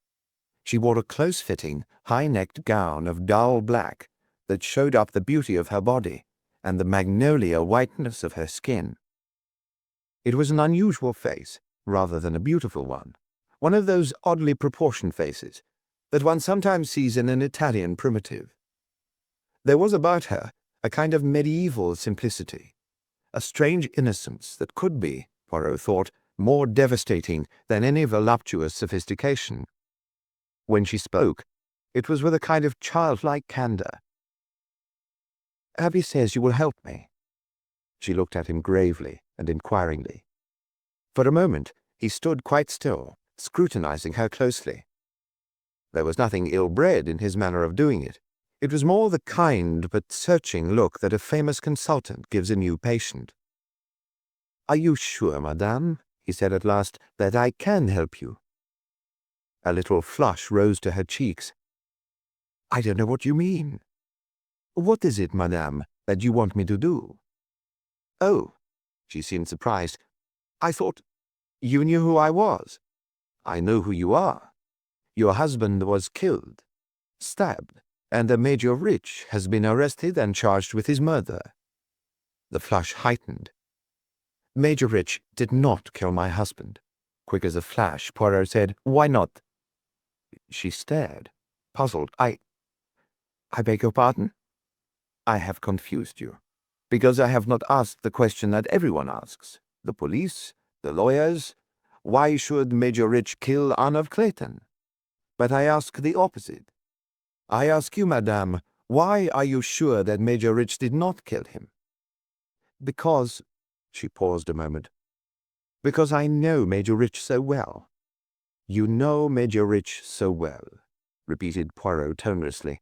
She wore a close-fitting, high-necked gown of dull black that showed up the beauty of her body and the magnolia whiteness of her skin. It was an unusual face, rather than a beautiful one of those oddly proportioned faces that one sometimes sees in an Italian primitive. There was about her a kind of medieval simplicity, a strange innocence that could be, Poirot thought, more devastating than any voluptuous sophistication. When she spoke, it was with a kind of childlike candor. "Abby says you will help me." She looked at him gravely and inquiringly. For a moment he stood quite still, scrutinizing her closely. There was nothing ill-bred in his manner of doing it. It was more the kind but searching look that a famous consultant gives a new patient. "Are you sure, madame," he said at last, "that I can help you?" A little flush rose to her cheeks. "I don't know what you mean." "What is it, madame, that you want me to do?" "Oh," she seemed surprised. "I thought you knew who I was." "I know who you are. Your husband was killed, stabbed, and the Major Rich has been arrested and charged with his murder." The flush heightened. "Major Rich did not kill my husband." Quick as a flash, Poirot said, "Why not?" She stared, puzzled. I beg your pardon?" "I have confused you, because I have not asked the question that everyone asks. The police, the lawyers. Why should Major Rich kill Anne of Clayton? But I ask the opposite. I ask you, madame, why are you sure that Major Rich did not kill him?" "Because," she paused a moment, "because I know Major Rich so well." "You know Major Rich so well," repeated Poirot tonelessly.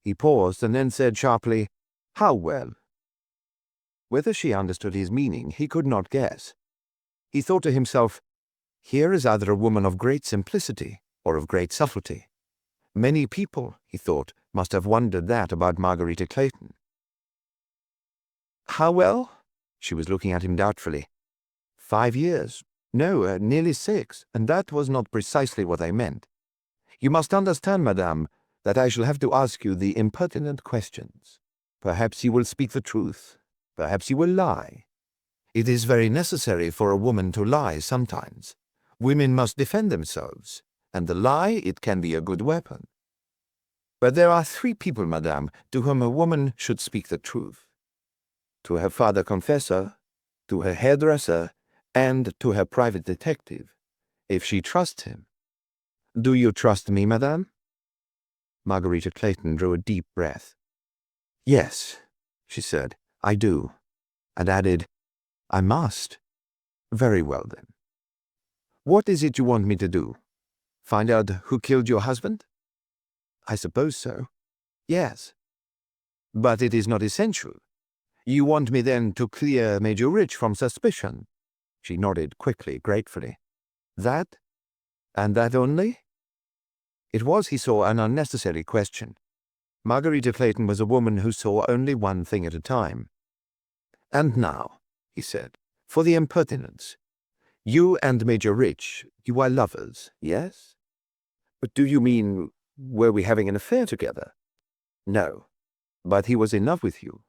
He paused and then said sharply, "How well?" Whether she understood his meaning, he could not guess. He thought to himself, "Here is either a woman of great simplicity or of great subtlety. Many people," he thought, "must have wondered that about Margarita Clayton." "How well?" She was looking at him doubtfully. 5 years. No, nearly 6, and that was not precisely what I meant. You must understand, madame, that I shall have to ask you the impertinent questions. Perhaps you will speak the truth. Perhaps you will lie. It is very necessary for a woman to lie sometimes. Women must defend themselves, and the lie, it can be a good weapon. But there are 3 people, madame, to whom a woman should speak the truth. To her father confessor, to her hairdresser, and to her private detective, if she trusts him. Do you trust me, madame?" Margarita Clayton drew a deep breath. "Yes," she said, "I do," and added, "I must." "Very well, then. What is it you want me to do? Find out who killed your husband?" "I suppose so. Yes." "But it is not essential. You want me, then, to clear Major Rich from suspicion?" She nodded quickly, gratefully. "That? And that only?" It was, he saw, an unnecessary question. Margarita Clayton was a woman who saw only one thing at a time. "And now," he said, "for the impertinence. You and Major Rich, you are lovers, yes? But do you mean, were we having an affair together?" "No. But he was in love with you?"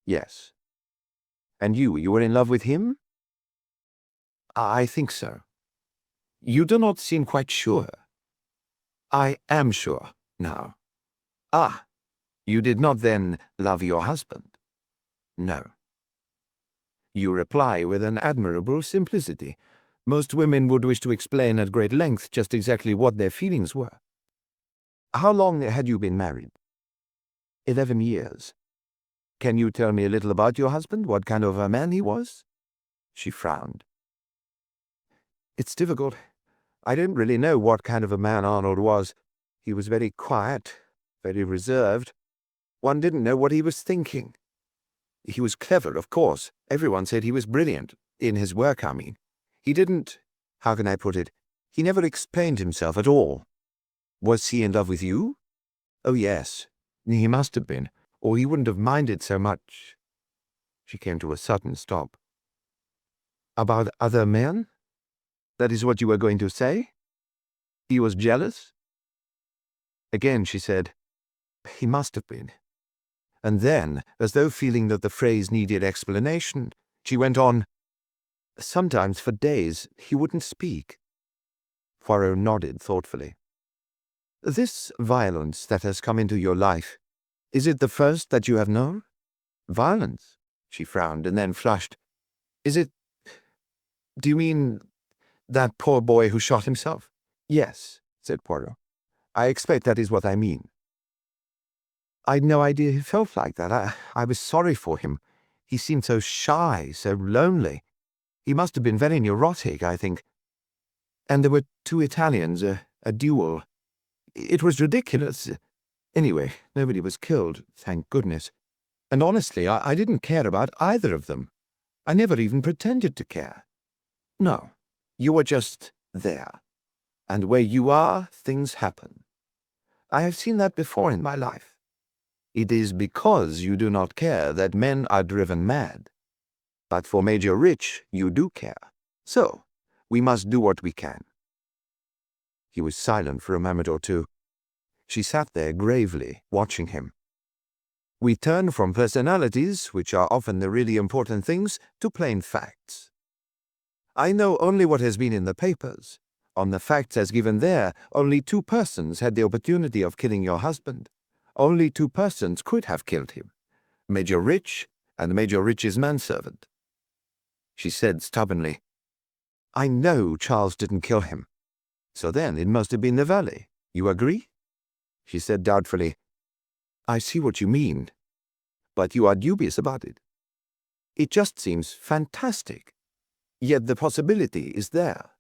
"Yes." "And you were in love with him?" "I think so." "You do not seem quite sure." "I am sure, now." "Ah, you did not, then, love your husband?" "No." "You reply with an admirable simplicity. Most women would wish to explain at great length just exactly what their feelings were. How long had you been married?" 11 years. "Can you tell me a little about your husband, what kind of a man he was?" She frowned. "It's difficult. I don't really know what kind of a man Arnold was. He was very quiet, very reserved. One didn't know what he was thinking. He was clever, of course. Everyone said he was brilliant. In his work, I mean. He didn't, how can I put it, he never explained himself at all." "Was he in love with you?" "Oh, yes. He must have been, or he wouldn't have minded so much." She came to a sudden stop. "About other men? That is what you were going to say? He was jealous?" Again she said, "He must have been." And then, as though feeling that the phrase needed explanation, she went on, "Sometimes for days he wouldn't speak." Poirot nodded thoughtfully. "This violence that has come into your life, Is it the first that you have known? Violence? She frowned and then flushed. Is it... Do you mean that poor boy who shot himself? Yes, said Poirot. I expect that is what I mean. I'd no idea he felt like that. I was sorry for him. He seemed so shy, so lonely. He must have been very neurotic, I think. And there were two Italians, a duel. It was ridiculous. Anyway, nobody was killed, thank goodness. And honestly, I didn't care about either of them. I never even pretended to care. No, you were just there. And where you are, things happen. I have seen that before in my life. It is because you do not care that men are driven mad. But for Major Rich, you do care. So, we must do what we can. He was silent for a moment or two. She sat there gravely, watching him. We turn from personalities, which are often the really important things, to plain facts. I know only what has been in the papers. On the facts as given there, only 2 persons had the opportunity of killing your husband. Only 2 persons could have killed him. Major Rich and Major Rich's manservant. She said stubbornly, I know Charles didn't kill him. So then it must have been the valet. You agree? She said doubtfully, I see what you mean, but you are dubious about it. It just seems fantastic. Yet the possibility is there.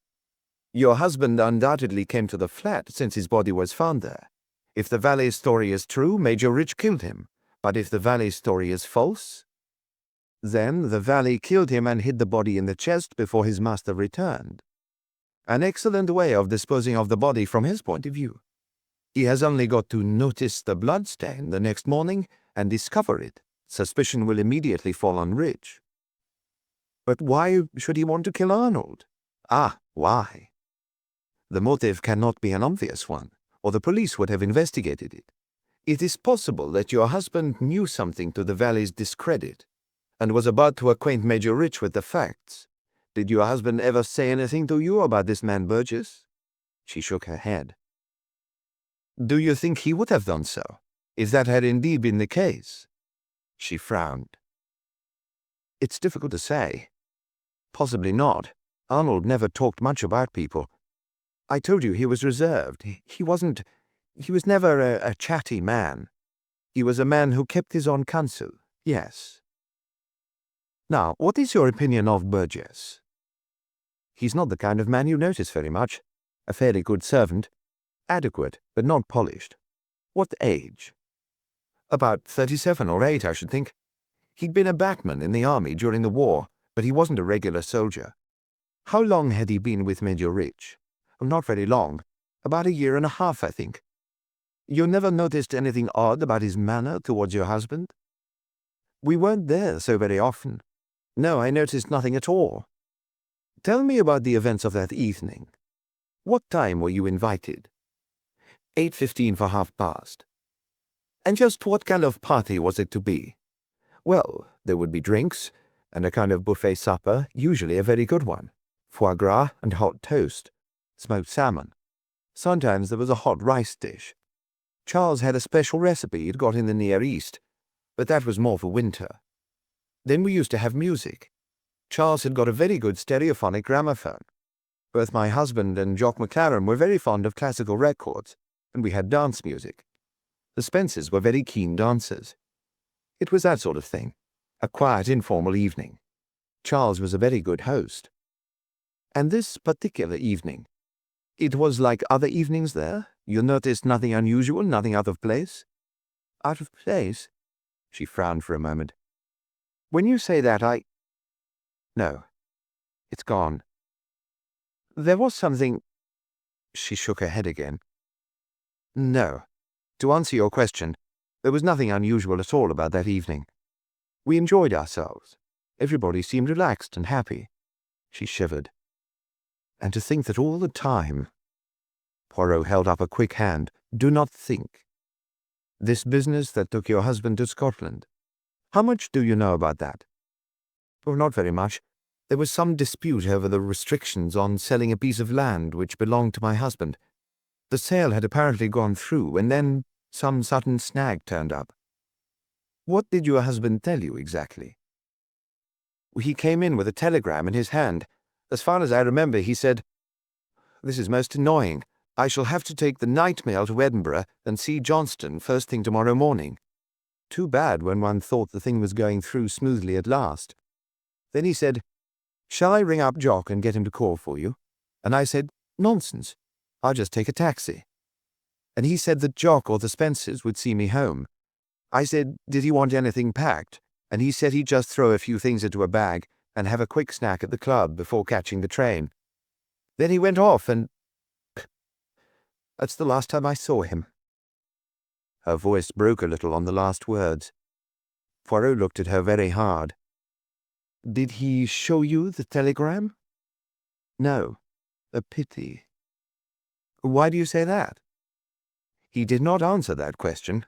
Your husband undoubtedly came to the flat since his body was found there. If the valet's story is true, Major Rich killed him. But if the valet's story is false, then the valet killed him and hid the body in the chest before his master returned. An excellent way of disposing of the body from his point of view. He has only got to notice the bloodstain the next morning and discover it. Suspicion will immediately fall on Rich. But why should he want to kill Arnold? Ah, why? The motive cannot be an obvious one, or the police would have investigated it. It is possible that your husband knew something to the valet's discredit, and was about to acquaint Major Rich with the facts. Did your husband ever say anything to you about this man Burgess? She shook her head. Do you think he would have done so, if that had indeed been the case? She frowned. It's difficult to say. Possibly not. Arnold never talked much about people. I told you he was reserved. He was never a chatty man. He was a man who kept his own counsel, yes. Now, what is your opinion of Burgess? He's not the kind of man you notice very much. A fairly good servant. Adequate, but not polished. What age? About 37 or 8, I should think. He'd been a backman in the army during the war, but he wasn't a regular soldier. How long had he been with Major Rich? Not very long. About 1.5 years, I think. You never noticed anything odd about his manner towards your husband? We weren't there so very often. No, I noticed nothing at all. Tell me about the events of that evening. What time were you invited? 8:15 for past. And just what kind of party was it to be? Well, there would be drinks, and a kind of buffet supper, usually a very good one. Foie gras and hot toast. Smoked salmon. Sometimes there was a hot rice dish. Charles had a special recipe he'd got in the Near East, but that was more for winter. Then we used to have music. Charles had got a very good stereophonic gramophone. Both my husband and Jock McLaren were very fond of classical records, and we had dance music. The Spencers were very keen dancers. It was that sort of thing, a quiet, informal evening. Charles was a very good host. And this particular evening, it was like other evenings there? You noticed nothing unusual, nothing out of place? Out of place? She frowned for a moment. When you say that, No, it's gone. There was something... She shook her head again. No. To answer your question, there was nothing unusual at all about that evening. We enjoyed ourselves. Everybody seemed relaxed and happy. She shivered. And to think that all the time... Poirot held up a quick hand. Do not think. This business that took your husband to Scotland. How much do you know about that? Well, not very much. There was some dispute over the restrictions on selling a piece of land which belonged to my husband. The sale had apparently gone through, and then some sudden snag turned up. What did your husband tell you exactly?" "He came in with a telegram in his hand. As far as I remember, he said, 'This is most annoying. I shall have to take the night mail to Edinburgh and see Johnston first thing tomorrow morning.' Too bad when one thought the thing was going through smoothly at last. Then he said, 'Shall I ring up Jock and get him to call for you?' And I said, 'Nonsense. I'll just take a taxi.' And he said that Jock or the Spencers would see me home. I said, did he want anything packed? And he said he'd just throw a few things into a bag and have a quick snack at the club before catching the train. Then he went off and that's the last time I saw him." Her voice broke a little on the last words. Poirot looked at her very hard. "Did he show you the telegram?" "No. A pity." "Why do you say that?" He did not answer that question.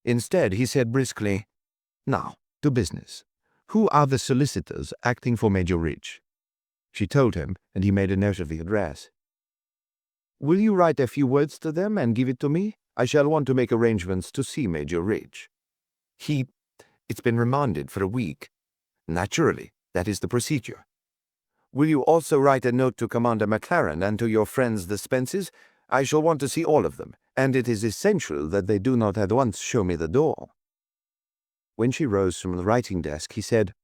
Instead, he said briskly, "Now, to business. Who are the solicitors acting for Major Ridge?" She told him, and he made a note of the address. "Will you write a few words to them and give it to me? I shall want to make arrangements to see Major Ridge. It's been remanded for a week. Naturally, that is the procedure. Will you also write a note to Commander McLaren and to your friends the Spencers? I shall want to see all of them, and it is essential that they do not at once show me the door." When she rose from the writing desk, he said,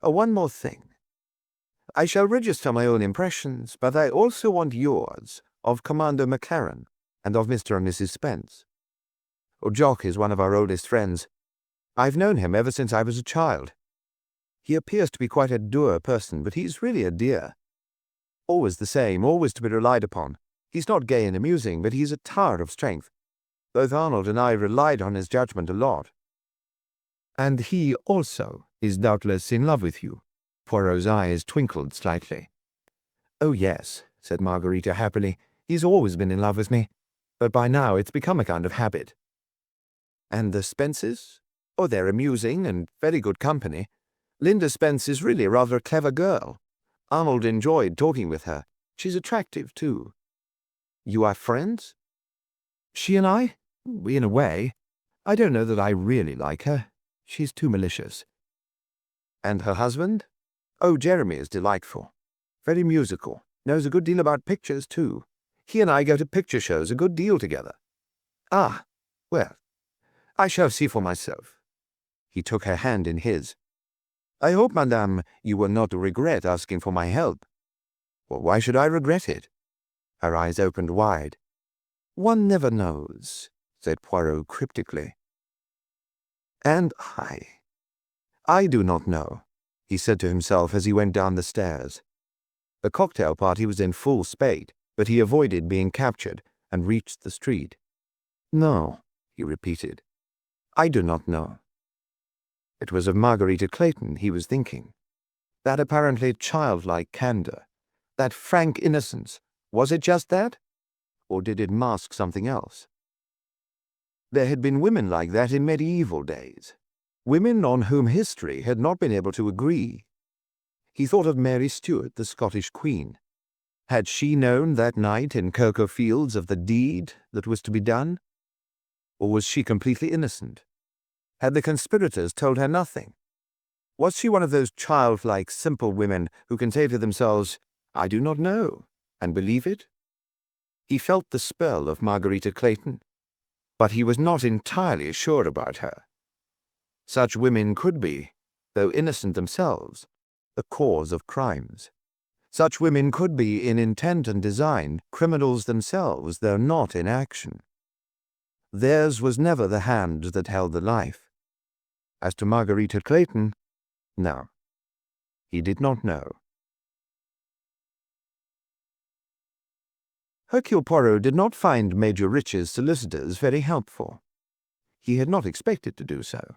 "Oh, one more thing. I shall register my own impressions, but I also want yours, of Commander McLaren, and of Mr. and Mrs. Spence. Jock is one of our oldest friends. I've known him ever since I was a child. He appears to be quite a dour person, but he's really a dear. Always the same, always to be relied upon. He's not gay and amusing, but he's a tower of strength. Both Arnold and I relied on his judgment a lot." "And he also is doubtless in love with you." Poirot's eyes twinkled slightly. "Oh, yes," said Margarita happily. "He's always been in love with me, but by now it's become a kind of habit." "And the Spencers? Oh, they're amusing and very good company. Linda Spence is really rather a clever girl. Arnold enjoyed talking with her. She's attractive, too." "You are friends?" "She and I? In a way. I don't know that I really like her. She's too malicious." "And her husband?" "Oh, Jeremy is delightful. Very musical. Knows a good deal about pictures, too. He and I go to picture shows a good deal together." "Ah, well, I shall see for myself." He took her hand in his. "I hope, madame, you will not regret asking for my help." "Well, why should I regret it?" Her eyes opened wide. "One never knows," said Poirot cryptically. "And I do not know," he said to himself as he went down the stairs. The cocktail party was in full spate, but he avoided being captured and reached the street. "No," he repeated. "I do not know." It was of Margarita Clayton he was thinking. That apparently childlike candor, that frank innocence, was it just that? Or did it mask something else? There had been women like that in medieval days, women on whom history had not been able to agree. He thought of Mary Stuart, the Scottish Queen. Had she known that night in Cocoa Fields of the deed that was to be done? Or was she completely innocent? Had the conspirators told her nothing? Was she one of those childlike, simple women who can say to themselves, "I do not know," and believe it? He felt the spell of Margarita Clayton, but he was not entirely sure about her. Such women could be, though innocent themselves, the cause of crimes. Such women could be, in intent and design, criminals themselves, though not in action. Theirs was never the hand that held the life. As to Margarita Clayton, no. He did not know. Hercule Poirot did not find Major Rich's solicitors very helpful. He had not expected to do so.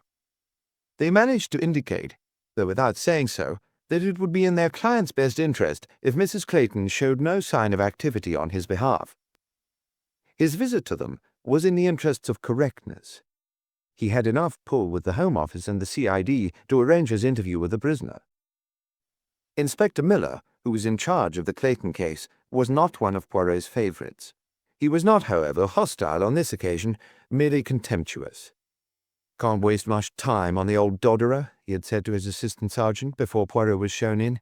They managed to indicate, though without saying so, that it would be in their client's best interest if Mrs. Clayton showed no sign of activity on his behalf. His visit to them was in the interests of correctness. He had enough pull with the Home Office and the CID to arrange his interview with the prisoner. Inspector Miller, who was in charge of the Clayton case, was not one of Poirot's favorites. He was not, however, hostile on this occasion, merely contemptuous. "Can't waste much time on the old dodderer," he had said to his assistant sergeant before Poirot was shown in.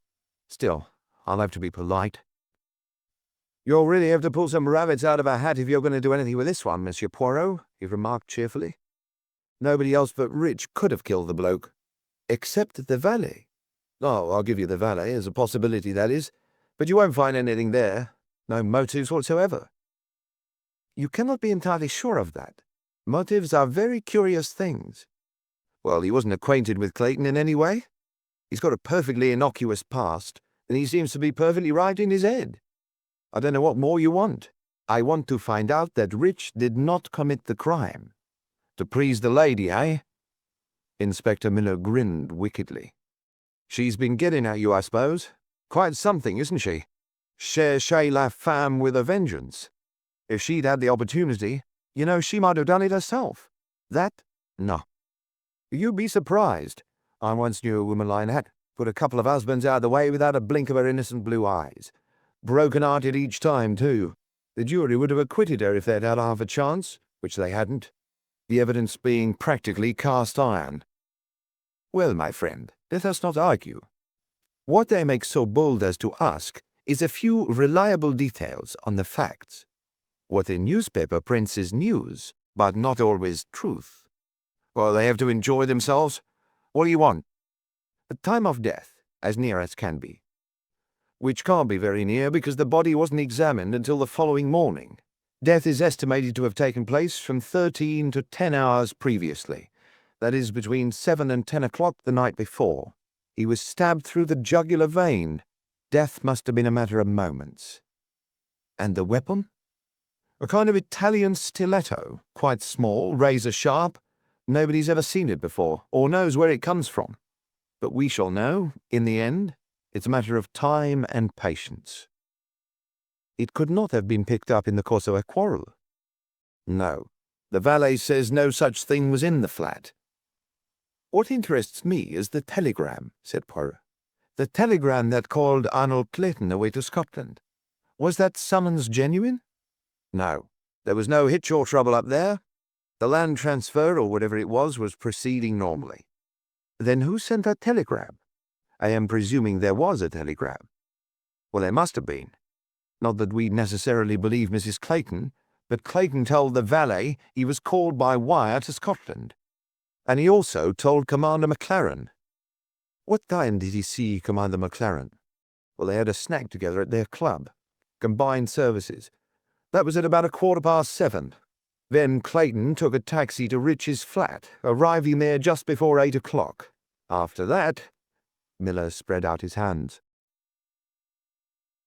"Still, I'll have to be polite." "You'll really have to pull some rabbits out of a hat if you're going to do anything with this one, Monsieur Poirot," he remarked cheerfully. "Nobody else but Rich could have killed the bloke. Except the valet. Oh, I'll give you the valet as a possibility, that is, but you won't find anything there. No motives whatsoever." "You cannot be entirely sure of that. Motives are very curious things." "Well, he wasn't acquainted with Clayton in any way. He's got a perfectly innocuous past, and he seems to be perfectly right in his head. I don't know what more you want. I want to find out that Rich did not commit the crime. To please the lady, eh?" Inspector Miller grinned wickedly. "She's been getting at you, I suppose. Quite something, isn't she? Cherchez la femme with a vengeance. If she'd had the opportunity, you know, she might have done it herself. That? No. You'd be surprised. I once knew a woman like that. Put a couple of husbands out of the way without a blink of her innocent blue eyes. Broken-hearted each time, too. The jury would have acquitted her if they'd had half a chance, which they hadn't. The evidence being practically cast iron. Well, my friend, let us not argue. What I make so bold as to ask is a few reliable details on the facts. What a newspaper prints is news, but not always truth. Well, they have to enjoy themselves. What do you want?" "The time of death, as near as can be." "Which can't be very near, because the body wasn't examined until the following morning. Death is estimated to have taken place from 13 to 10 hours previously. That is, between 7 and 10 o'clock the night before. He was stabbed through the jugular vein. Death must have been a matter of moments." "And the weapon?" "A kind of Italian stiletto, quite small, razor-sharp. Nobody's ever seen it before, or knows where it comes from. But we shall know, in the end. It's a matter of time and patience." "It could not have been picked up in the course of a quarrel." "No. The valet says no such thing was in the flat." "What interests me is the telegram," said Poirot. "The telegram that called Arnold Clayton away to Scotland. Was that summons genuine?" "No. There was no hitch or trouble up there. The land transfer, or whatever it was proceeding normally." "Then who sent that telegram? I am presuming there was a telegram." "Well, there must have been. Not that we necessarily believe Mrs. Clayton, but Clayton told the valet he was called by wire to Scotland. And he also told Commander McLaren." "What time did he see Commander McLaren?" "Well, they had a snack together at their club. Combined services. That was at about 7:15. Then Clayton took a taxi to Rich's flat, arriving there just before 8 o'clock. After that—" Miller spread out his hands.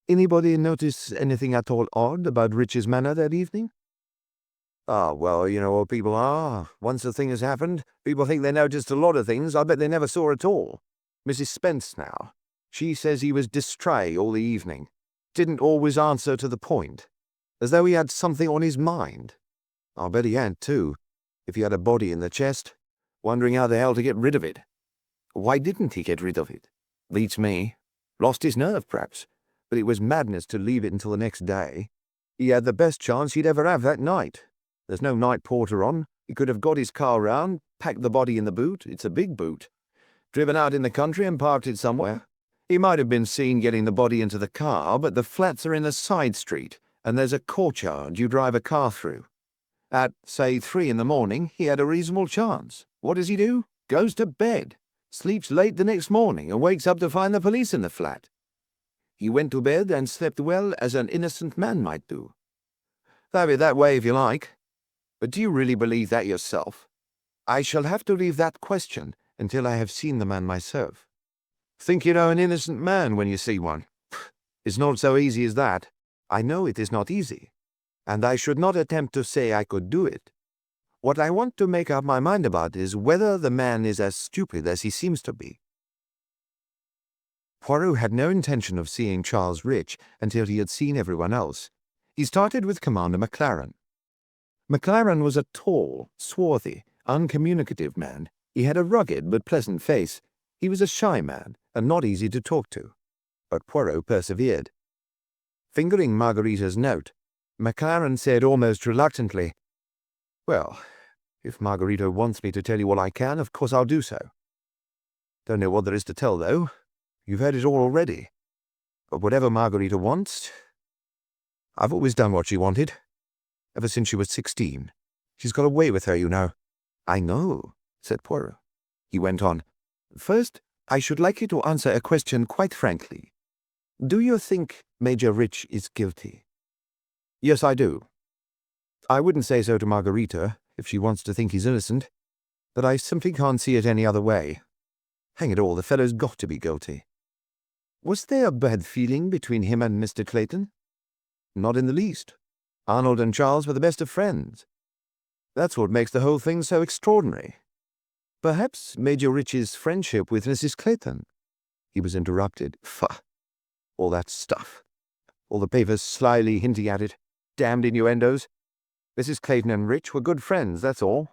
"Anybody notice anything at all odd about Rich's manner that evening?" "Ah, well, you know what people are. Once a thing has happened, people think they noticed a lot of things I bet they never saw at all. Mrs. Spence now. She says he was distrait all the evening. Didn't always answer to the point. As though he had something on his mind. I'll bet he had, too, if he had a body in the chest, wondering how the hell to get rid of it." "Why didn't he get rid of it?" "Beats me. Lost his nerve, perhaps, but it was madness to leave it until the next day. He had the best chance he'd ever have that night. There's no night porter on. He could have got his car round, packed the body in the boot, it's a big boot, driven out in the country and parked it somewhere. He might have been seen getting the body into the car, but the flats are in a side street, and there's a courtyard you drive a car through. At, say, 3 in the morning, he had a reasonable chance. What does he do? Goes to bed. Sleeps late the next morning and wakes up to find the police in the flat. He went to bed and slept well, as an innocent man might do." "Have it that way if you like. But do you really believe that yourself?" "I shall have to leave that question until I have seen the man myself." "Think you know an innocent man when you see one? It's not so easy as that." "I know it is not easy, and I should not attempt to say I could do it. What I want to make up my mind about is whether the man is as stupid as he seems to be." Poirot had no intention of seeing Charles Rich until he had seen everyone else. He started with Commander McLaren. McLaren was a tall, swarthy, uncommunicative man. He had a rugged but pleasant face. He was a shy man, and not easy to talk to. But Poirot persevered. Fingering Margarita's note, McLaren said almost reluctantly, "Well, If Margarita wants me to tell you all I can, of course I'll do so. Don't know what there is to tell, though. You've heard it all already. But whatever Margarita wants, I've always done what she wanted, ever since she was 16. She's got a way with her, you know. I know, said Poirot. He went on. First, I should like you to answer a question quite frankly. Do you think Major Rich is guilty? Yes, I do. I wouldn't say so to Margarita, if she wants to think he's innocent, but I simply can't see it any other way. Hang it all, the fellow's got to be guilty. Was there a bad feeling between him and Mr. Clayton? Not in the least. Arnold and Charles were the best of friends. That's what makes the whole thing so extraordinary. Perhaps Major Rich's friendship with Mrs. Clayton. He was interrupted. Pah! All that stuff. All the papers slyly hinting at it. Damned innuendos. Mrs. Clayton and Rich were good friends, that's all.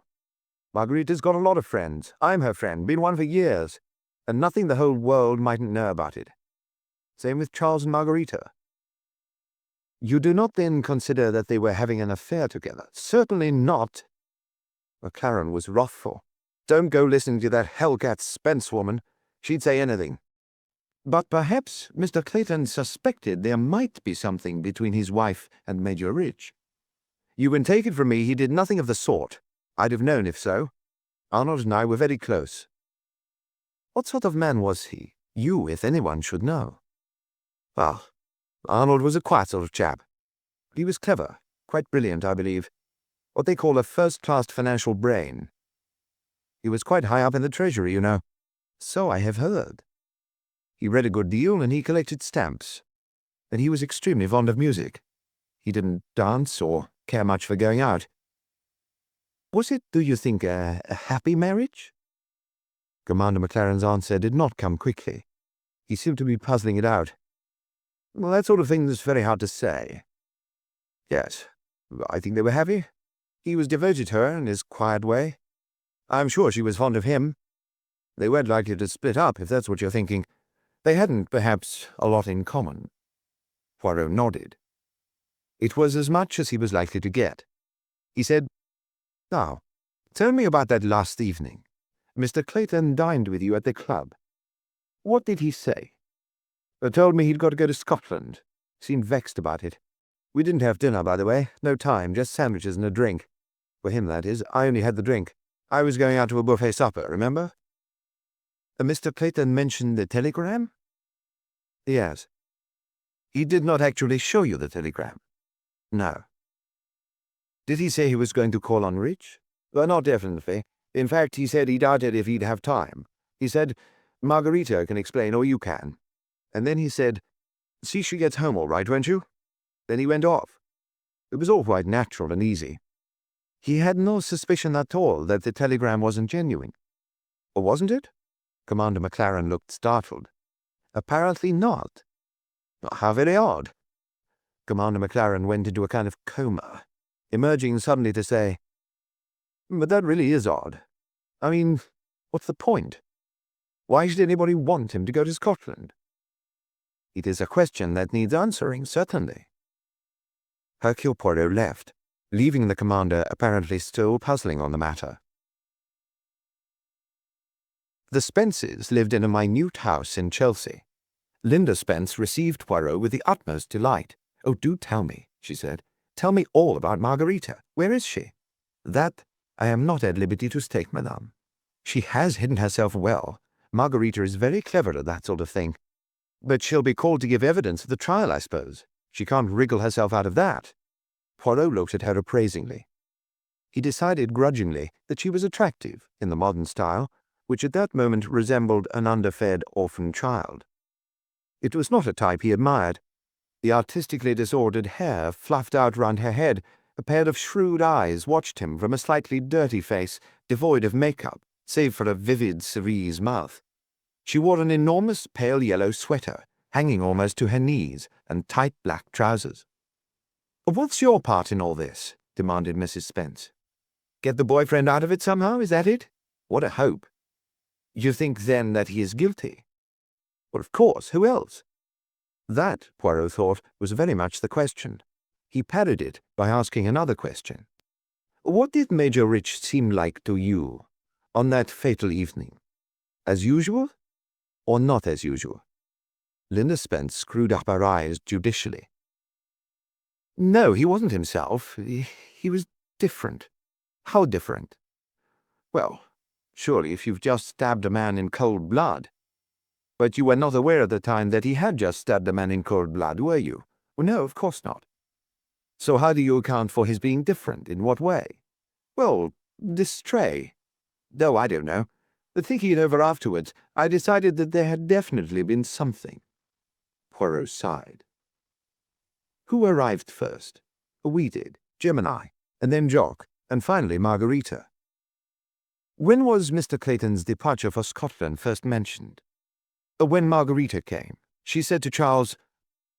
Margarita's got a lot of friends. I'm her friend, been one for years, and nothing the whole world mightn't know about it. Same with Charles and Margarita. You do not then consider that they were having an affair together? Certainly not. McLaren was wrathful. Don't go listening to that hellcat Spence woman. She'd say anything. But perhaps Mr. Clayton suspected there might be something between his wife and Major Rich. You can take it from me he did nothing of the sort. I'd have known if so. Arnold and I were very close. What sort of man was he? You, if anyone, should know. Well, Arnold was a quiet sort of chap. He was clever, quite brilliant, I believe. What they call a first-class financial brain. He was quite high up in the Treasury, you know. So I have heard. He read a good deal and he collected stamps. And he was extremely fond of music. He didn't dance or care much for going out. Was it, do you think, a happy marriage? Commander McLaren's answer did not come quickly. He seemed to be puzzling it out. Well, that sort of thing is very hard to say. Yes, I think they were happy. He was devoted to her in his quiet way. I'm sure she was fond of him. They weren't likely to split up, if that's what you're thinking. They hadn't, perhaps, a lot in common. Poirot nodded. It was as much as he was likely to get. He said, Now, tell me about that last evening. Mr. Clayton dined with you at the club. What did he say? Told me he'd got to go to Scotland. Seemed vexed about it. We didn't have dinner, by the way. No time, just sandwiches and a drink. For him, that is. I only had the drink. I was going out to a buffet supper, remember? Mr. Clayton mentioned the telegram? Yes. He did not actually show you the telegram? No. Did he say he was going to call on Rich? Well, not definitely. In fact, he said he doubted if he'd have time. He said, Margarita can explain, or you can. And then he said, see she gets home all right, won't you? Then he went off. It was all quite natural and easy. He had no suspicion at all that the telegram wasn't genuine. Or wasn't it? Commander McLaren looked startled. Apparently not. How very odd. Commander McLaren went into a kind of coma, emerging suddenly to say, But that really is odd. I mean, what's the point? Why should anybody want him to go to Scotland? It is a question that needs answering, certainly. Hercule Poirot left, leaving the commander apparently still puzzling on the matter. The Spences lived in a minute house in Chelsea. Linda Spence received Poirot with the utmost delight. Oh, do tell me, she said. Tell me all about Margarita. Where is she? That I am not at liberty to state, madame. She has hidden herself well. Margarita is very clever at that sort of thing. But she'll be called to give evidence at the trial, I suppose. She can't wriggle herself out of that. Poirot looked at her appraisingly. He decided grudgingly that she was attractive, in the modern style, which at that moment resembled an underfed orphan child. It was not a type he admired. The artistically disordered hair fluffed out round her head, a pair of shrewd eyes watched him from a slightly dirty face, devoid of makeup, save for a vivid cerise mouth. She wore an enormous pale yellow sweater, hanging almost to her knees, and tight black trousers. "What's your part in all this?" demanded Mrs. Spence. "Get the boyfriend out of it somehow, is that it? What a hope. You think, then, that he is guilty?" "Well, of course, who else?" That, Poirot thought, was very much the question. He parried it by asking another question. What did Major Rich seem like to you on that fatal evening? As usual, or not as usual?" Linda Spence screwed up her eyes judicially. "No, he wasn't himself. He was different." "How different?" "Well, surely if you've just stabbed a man in cold blood." "But you were not aware at the time that he had just stabbed a man in cold blood, were you?" "No, of course not." "So how do you account for his being different? In what way?" "Well, distrait. Oh, I don't know. But thinking it over afterwards, I decided that there had definitely been something." Poirot sighed. "Who arrived first?" "We did, Jim and I, and then Jock, and finally Margarita." "When was Mr. Clayton's departure for Scotland first mentioned?" "When Margarita came. She said to Charles,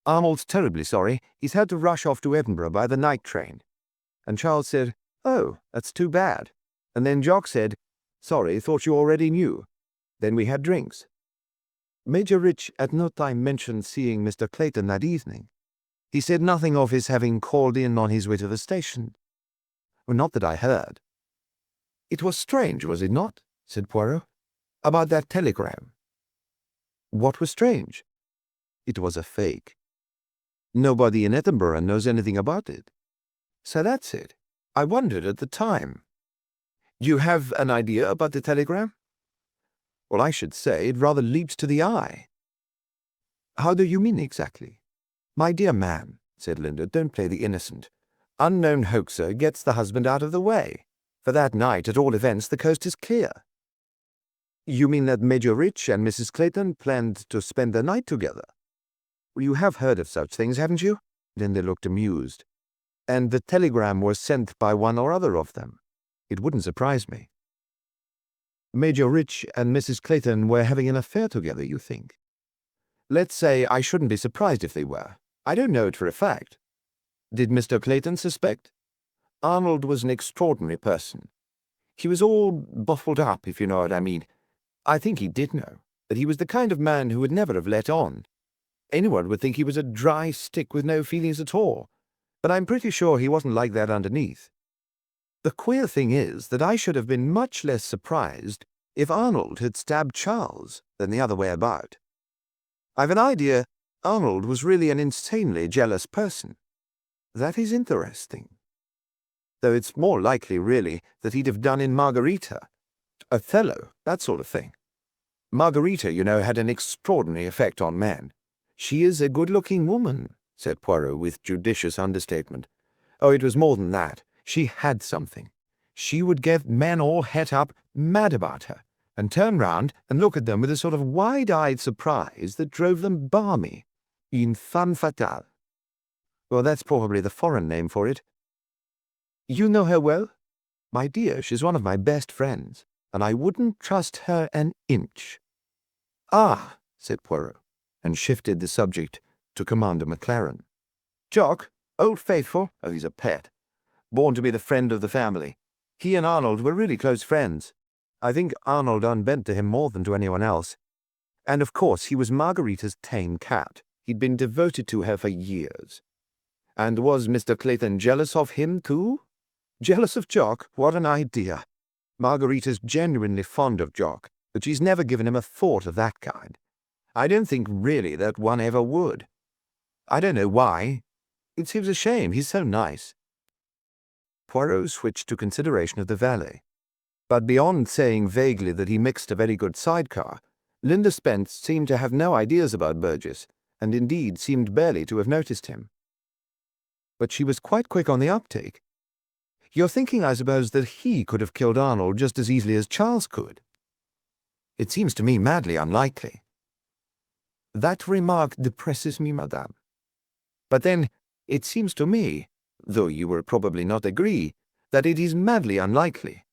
'Arnold's terribly sorry. He's had to rush off to Edinburgh by the night train.' And Charles said, 'Oh, that's too bad.' And then Jock said, 'Sorry, thought you already knew.' Then we had drinks." "Major Rich at no time mentioned seeing Mr. Clayton that evening. He said nothing of his having called in on his way to the station." "Not that I heard." "It was strange, was it not?" said Poirot. "About that telegram." "What was strange?" "It was a fake. Nobody in Edinburgh knows anything about it." "So that's it. I wondered at the time. You have an idea about the telegram?" "Well, I should say it rather leaps to the eye." "How do you mean exactly?" "My dear man," said Linda, "don't play the innocent. Unknown hoaxer gets the husband out of the way. For that night, at all events, the coast is clear." "You mean that Major Rich and Mrs. Clayton planned to spend the night together?" "Well, you have heard of such things, haven't you?" Linda looked amused. "And the telegram was sent by one or other of them. It wouldn't surprise me." "Major Rich and Mrs. Clayton were having an affair together, you think?" "Let's say I shouldn't be surprised if they were. I don't know it for a fact." "Did Mr. Clayton suspect?" "Arnold was an extraordinary person. He was all bottled up, if you know what I mean. I think he did know, but he was the kind of man who would never have let on. Anyone would think he was a dry stick with no feelings at all, but I'm pretty sure he wasn't like that underneath. The queer thing is that I should have been much less surprised if Arnold had stabbed Charles than the other way about. I've an idea Arnold was really an insanely jealous person. That is interesting. Though it's more likely, really, that he'd have done in Margarita. Othello, that sort of thing. Margarita, you know, had an extraordinary effect on men." "She is a good-looking woman," said Poirot with judicious understatement. "Oh, it was more than that. She had something. She would get men all het up, mad about her, and turn round and look at them with a sort of wide-eyed surprise that drove them balmy. Une femme fatale. Well, that's probably the foreign name for it." "You know her well?" "My dear, she's one of my best friends, and I wouldn't trust her an inch." "Ah," said Poirot, and shifted the subject to Commander McLaren. "Jock, old faithful, oh, he's a pet. Born to be the friend of the family. He and Arnold were really close friends. I think Arnold unbent to him more than to anyone else. And of course he was Margarita's tame cat. He'd been devoted to her for years." "And was Mr. Clayton jealous of him, too?" "Jealous of Jock? What an idea! Margarita's genuinely fond of Jock, but she's never given him a thought of that kind. I don't think really that one ever would. I don't know why. It seems a shame. He's so nice." Poirot switched to consideration of the valet. But beyond saying vaguely that he mixed a very good sidecar, Linda Spence seemed to have no ideas about Burgess, and indeed seemed barely to have noticed him. But she was quite quick on the uptake. "You're thinking, I suppose, that he could have killed Arnold just as easily as Charles could?" "It seems to me madly unlikely." "That remark depresses me, madame. But then, it seems to me, though you will probably not agree, that it is madly unlikely.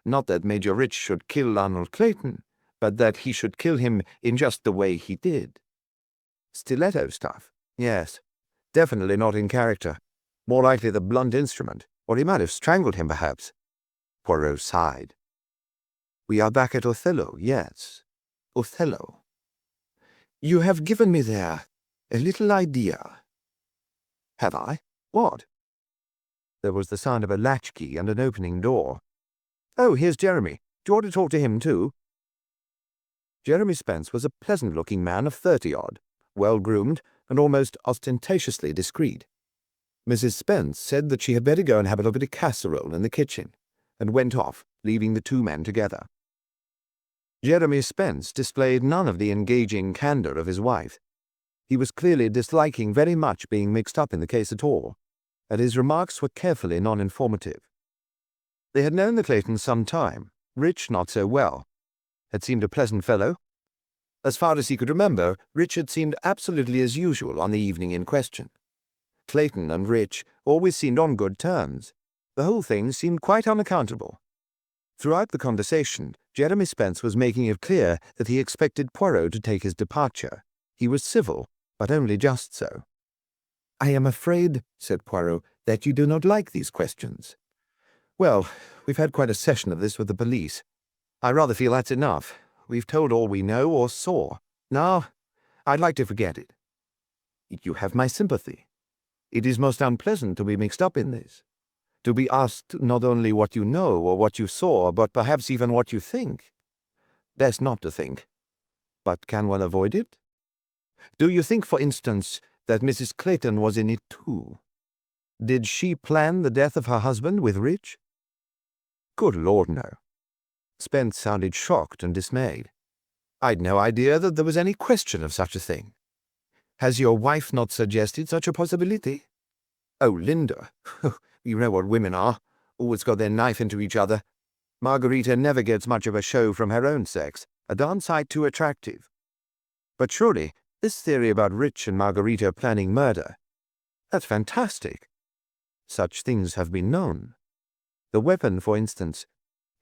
Not that Major Rich should kill Arnold Clayton, but that he should kill him in just the way he did." "Stiletto stuff? Yes. Definitely not in character. More likely the blunt instrument, or he might have strangled him, perhaps." Poirot sighed. "We are back at Othello, yes. Othello. You have given me there a little idea." "Have I? What?" There was the sound of a latchkey and an opening door. "Oh, here's Jeremy. Do you want to talk to him too?" Jeremy Spence was a pleasant-looking man of 30-odd, well-groomed and almost ostentatiously discreet. Mrs. Spence said that she had better go and have a look at a casserole in the kitchen, and went off, leaving the two men together. Jeremy Spence displayed none of the engaging candour of his wife. He was clearly disliking very much being mixed up in the case at all, and his remarks were carefully non-informative. They had known the Claytons some time, Rich not so well. Had seemed a pleasant fellow. As far as he could remember, Rich had seemed absolutely as usual on the evening in question. Clayton and Rich always seemed on good terms. The whole thing seemed quite unaccountable. Throughout the conversation, Jeremy Spence was making it clear that he expected Poirot to take his departure. He was civil, but only just so. "I am afraid," said Poirot, "that you do not like these questions." "Well, we've had quite a session of this with the police. I rather feel that's enough. We've told all we know or saw. Now, I'd like to forget it. You have my sympathy. It is most unpleasant to be mixed up in this. To be asked not only what you know or what you saw, but perhaps even what you think. Best not to think. But can one avoid it? Do you think, for instance, that Mrs. Clayton was in it too? Did she plan the death of her husband with Rich?" "Good Lord, no." Spence sounded shocked and dismayed. "I'd no idea that there was any question of such a thing. Has your wife not suggested such a possibility?" "Oh, Linda, you know what women are. Always got their knife into each other. Margarita never gets much of a show from her own sex, a darn sight too attractive. But surely, this theory about Rich and Margarita planning murder, that's fantastic. Such things have been known. The weapon, for instance,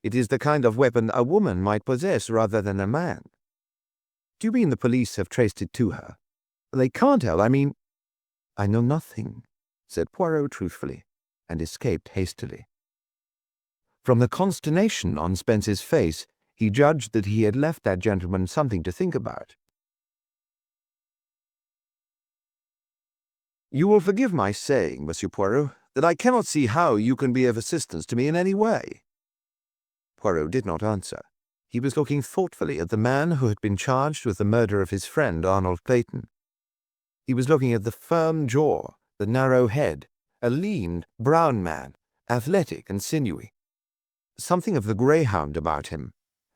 it is the kind of weapon a woman might possess rather than a man. Do you mean the police have traced it to her? They can't tell, I mean—" "I know nothing," said Poirot truthfully, and escaped hastily. From the consternation on Spence's face, he judged that he had left that gentleman something to think about. "You will forgive my saying, Monsieur Poirot, that I cannot see how you can be of assistance to me in any way." Poirot did not answer. He was looking thoughtfully at the man who had been charged with the murder of his friend Arnold Clayton. He was looking at the firm jaw, the narrow head, a lean, brown man, athletic and sinewy. Something of the greyhound about him,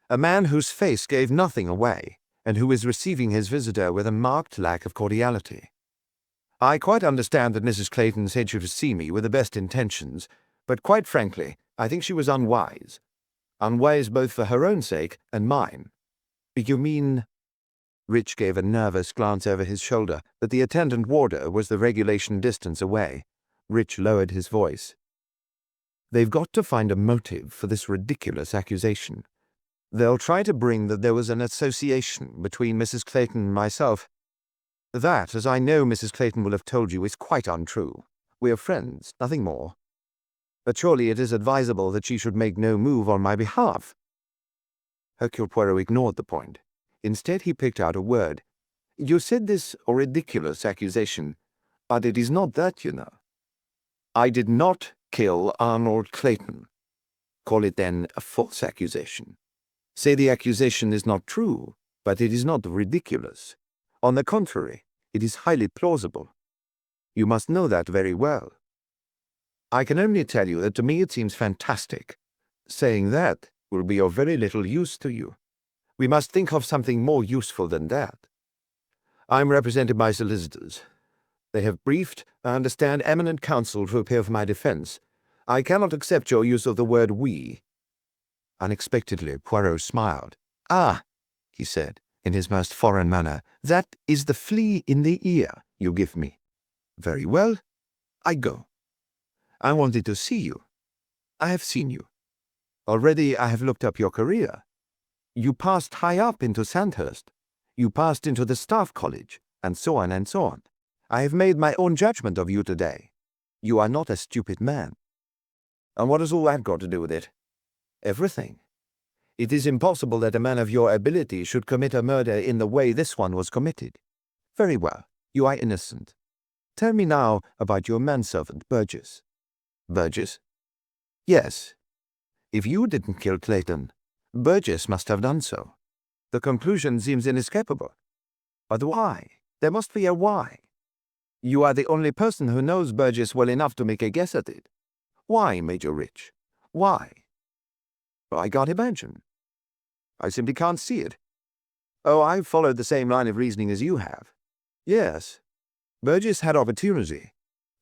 a man whose face gave nothing away, and who was receiving his visitor with a marked lack of cordiality. "I quite understand that Mrs. Clayton sent you to see me with the best intentions, but quite frankly, I think she was unwise. Unwise both for her own sake and mine." "You mean—" Rich gave a nervous glance over his shoulder, but the attendant warder was the regulation distance away. Rich lowered his voice. "They've got to find a motive for this ridiculous accusation. They'll try to bring that there was an association between Mrs. Clayton and myself. That, as I know Mrs. Clayton will have told you, is quite untrue. We are friends, nothing more. But surely it is advisable that she should make no move on my behalf." Hercule Poirot ignored the point. Instead, he picked out a word. "You said this ridiculous accusation, but it is not that, you know. I did not kill Arnold Clayton. Call it then a false accusation. Say the accusation is not true, but it is not ridiculous. On the contrary, it is highly plausible. You must know that very well. I can only tell you that to me it seems fantastic. Saying that will be of very little use to you. We must think of something more useful than that. I'm represented by solicitors. They have briefed, I understand, eminent counsel to appear for my defense. I cannot accept your use of the word we." Unexpectedly, Poirot smiled. "Ah," he said, in his most foreign manner, "that is the flea in the ear you give me. Very well, I go. I wanted to see you. I have seen you. Already I have looked up your career. You passed high up into Sandhurst. You passed into the Staff College, and so on and so on. I have made my own judgment of you today. You are not a stupid man." "And what has all that got to do with it?" "Everything. It is impossible that a man of your ability should commit a murder in the way this one was committed. Very well, you are innocent. Tell me now about your manservant, Burgess." Burgess? Yes. If you didn't kill Clayton, Burgess must have done so. The conclusion seems inescapable. But why? There must be a why. You are the only person who knows Burgess well enough to make a guess at it. Why, Major Rich? Why? I can't imagine. I simply can't see it. Oh, I've followed the same line of reasoning as you have. Yes. Burgess had opportunity.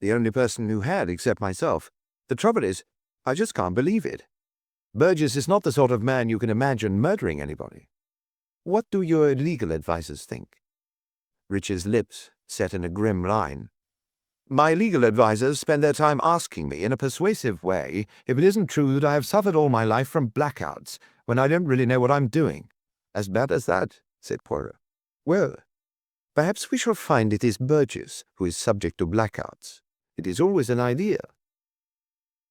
The only person who had, except myself. The trouble is, I just can't believe it. Burgess is not the sort of man you can imagine murdering anybody. What do your legal advisers think? Rich's lips set in a grim line. My legal advisers spend their time asking me in a persuasive way if it isn't true that I have suffered all my life from blackouts when I don't really know what I'm doing. As bad as that, said Poirot. Well, perhaps we shall find it is Burgess who is subject to blackouts. It is always an idea.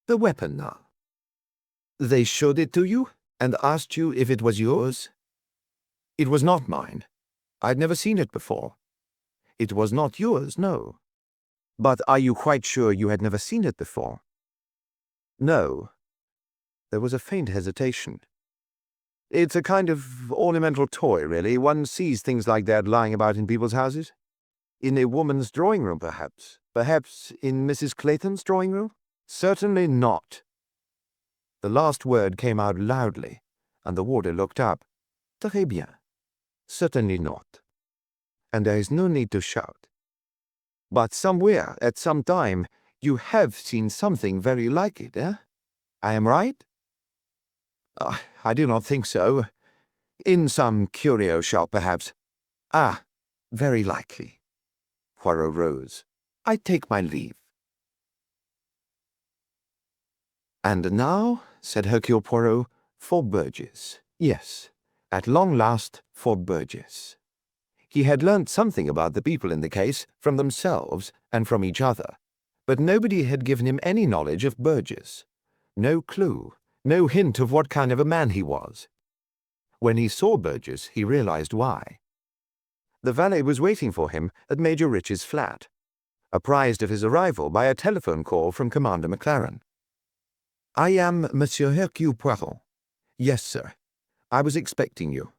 The weapon now. They showed it to you and asked you if it was yours? It was not mine. I'd never seen it before. It was not yours, no. But are you quite sure you had never seen it before? No. There was a faint hesitation. It's a kind of ornamental toy, really. One sees things like that lying about in people's houses. In a woman's drawing room, perhaps. Perhaps in Mrs. Clayton's drawing room? Certainly not. The last word came out loudly, and the warder looked up. Très bien. Certainly not. And there is no need to shout. But somewhere, at some time, you have seen something very like it, eh? I am right? I do not think so. In some curio shop, perhaps. Ah, very likely. Poirot rose. I take my leave. And now, said Hercule Poirot, for Burgess. Yes, at long last, for Burgess. He had learnt something about the people in the case from themselves and from each other, but nobody had given him any knowledge of Burgess. No clue, no hint of what kind of a man he was. When he saw Burgess, he realized why. The valet was waiting for him at Major Rich's flat, apprised of his arrival by a telephone call from Commander McLaren. I am Monsieur Hercule Poirot. Yes, sir. I was expecting you.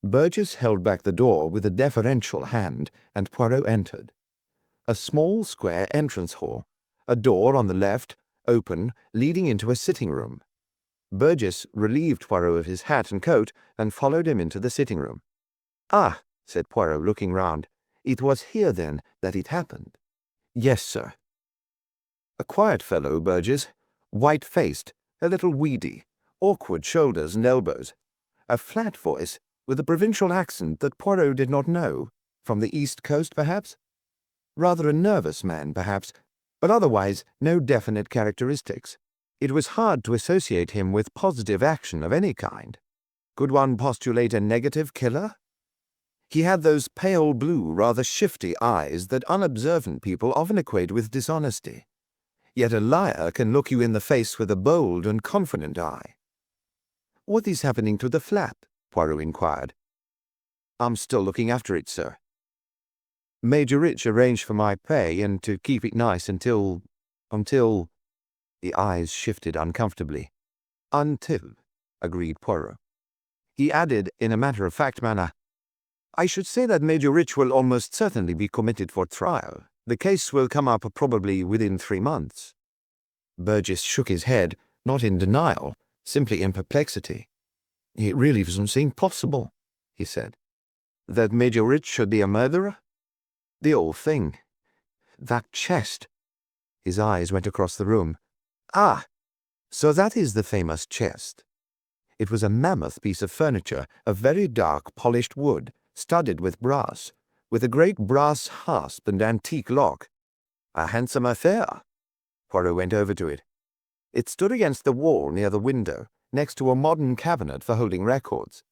Burgess held back the door with a deferential hand, and Poirot entered. A small square entrance hall, a door on the left, open, leading into a sitting room. Burgess relieved Poirot of his hat and coat and followed him into the sitting room. Ah, said Poirot, looking round. It was here, then, that it happened? Yes, sir. A quiet fellow, Burgess, white-faced, a little weedy, awkward shoulders and elbows, a flat voice with a provincial accent that Poirot did not know, from the East Coast, perhaps? Rather a nervous man, perhaps, but otherwise no definite characteristics. It was hard to associate him with positive action of any kind. Could one postulate a negative killer? He had those pale blue, rather shifty eyes that unobservant people often equate with dishonesty. Yet a liar can look you in the face with a bold and confident eye. What is happening to the flat? Poirot inquired. I'm still looking after it, sir. Major Rich arranged for my pay and to keep it nice until... The eyes shifted uncomfortably. Until, agreed Poirot. He added in a matter-of-fact manner, I should say that Major Rich will almost certainly be committed for trial. The case will come up probably within 3 months. Burgess shook his head, not in denial, simply in perplexity. It really doesn't seem possible, he said. That Major Rich should be a murderer? The old thing. That chest. His eyes went across the room. Ah, so that is the famous chest. It was a mammoth piece of furniture of very dark polished wood, studded with brass, with a great brass hasp and antique lock. A handsome affair. Poirot went over to it. It stood against the wall near the window, next to a modern cabinet for holding records.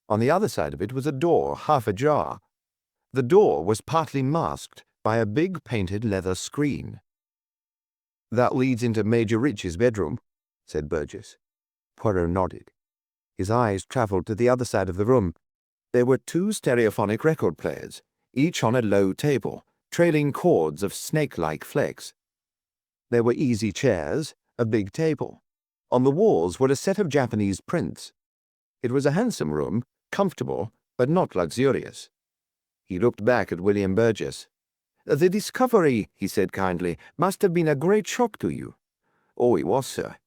On the other side of it was a door, half ajar. The door was partly masked by a big painted leather screen. That leads into Major Rich's bedroom, said Burgess. Poirot nodded. His eyes travelled to the other side of the room. There were 2 stereophonic record players, each on a low table, trailing cords of snake-like flex. There were easy chairs, a big table. On the walls were a set of Japanese prints. It was a handsome room, comfortable, but not luxurious. He looked back at William Burgess. "The discovery," he said kindly, "must have been a great shock to you." "Oh, it was, sir.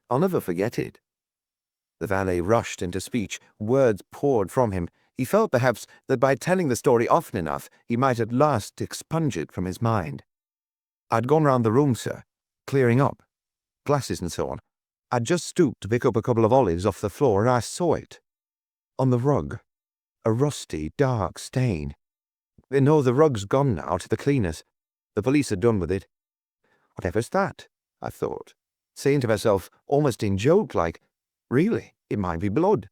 I'll never forget it." The valet rushed into speech. Words poured from him. He felt perhaps that by telling the story often enough, he might at last expunge it from his mind. "I'd gone round the room, sir, clearing up, glasses and so on. I'd just stooped to pick up a couple of olives off the floor, and I saw it. On the rug. A rusty, dark stain. No, the rug's gone now to the cleaners. The police are done with it." "Whatever's that?" I thought, saying to myself, almost in joke, like, "Really, it might be blood.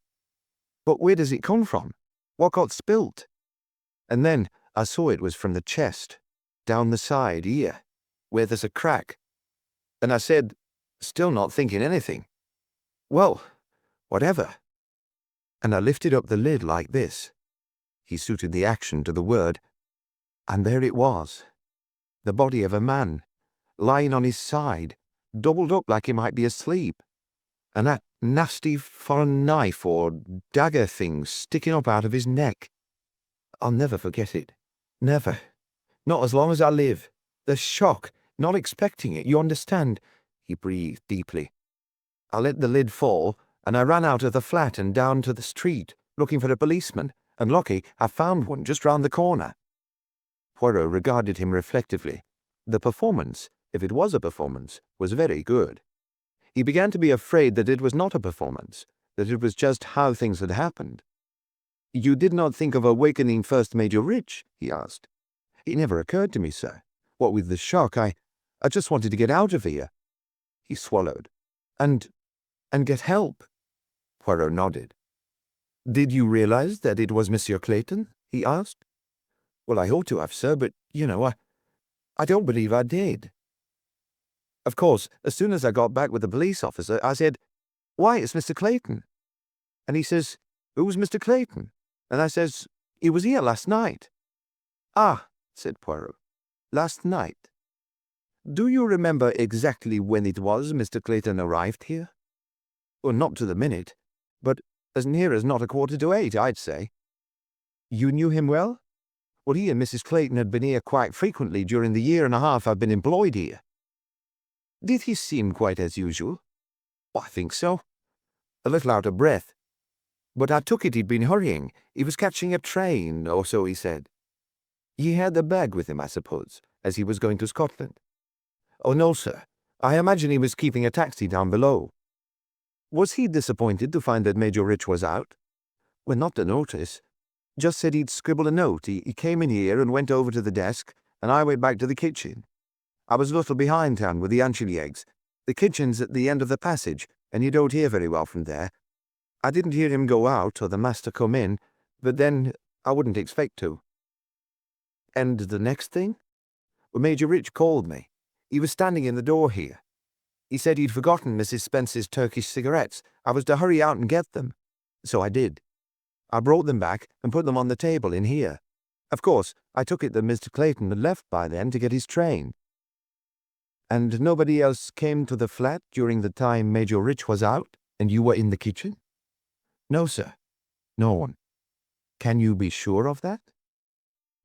But where does it come from? What got spilt?" And then I saw it was from the chest, down the side here, where there's a crack. And I said, still not thinking anything, "Well, whatever." And I lifted up the lid like this. He suited the action to the word. And there it was, the body of a man, lying on his side, doubled up like he might be asleep, and that nasty foreign knife or dagger thing sticking up out of his neck. I'll never forget it. Never. Not as long as I live. The shock, not expecting it, you understand. He breathed deeply. I let the lid fall, and I ran out of the flat and down to the street, looking for a policeman, and lucky I found one just round the corner. Poirot regarded him reflectively. The performance, if it was a performance, was very good. He began to be afraid that it was not a performance, that it was just how things had happened. "You did not think of awakening First Major Rich?" he asked. "It never occurred to me, sir. What with the shock, I just wanted to get out of here." He swallowed. And get help?" Poirot nodded. "Did you realize that it was Monsieur Clayton?" he asked. "Well, I ought to have, sir, but, I don't believe I did. Of course, as soon as I got back with the police officer, I said, 'Why, it's Mr. Clayton.' And he says, 'Who's Mr. Clayton?' And I says, 'He was here last night.'" "Ah," said Poirot, "last night. Do you remember exactly when it was Mr. Clayton arrived here?" "Well, not to the minute, but as near as not 7:45, I'd say." "You knew him well?" "Well, he and Mrs. Clayton had been here quite frequently during the year and a half I've been employed here." "Did he seem quite as usual?" "I think so. A little out of breath. But I took it he'd been hurrying. He was catching a train, or so he said." "He had the bag with him, I suppose, as he was going to Scotland?" "Oh, no, sir. I imagine he was keeping a taxi down below." "Was he disappointed to find that Major Rich was out?" "Well, not to notice. Just said he'd scribble a note. He came in here and went over to the desk, and I went back to the kitchen. I was a little behindhand with the anchovy eggs. The kitchen's at the end of the passage, and you don't hear very well from there. I didn't hear him go out or the master come in, but then I wouldn't expect to." "And the next thing?" "Well, Major Rich called me. He was standing in the door here. He said he'd forgotten Mrs. Spence's Turkish cigarettes. I was to hurry out and get them. So I did. I brought them back and put them on the table in here. Of course, I took it that Mr. Clayton had left by then to get his train." "And nobody else came to the flat during the time Major Rich was out, and you were in the kitchen?" "No, sir. No one." "Can you be sure of that?"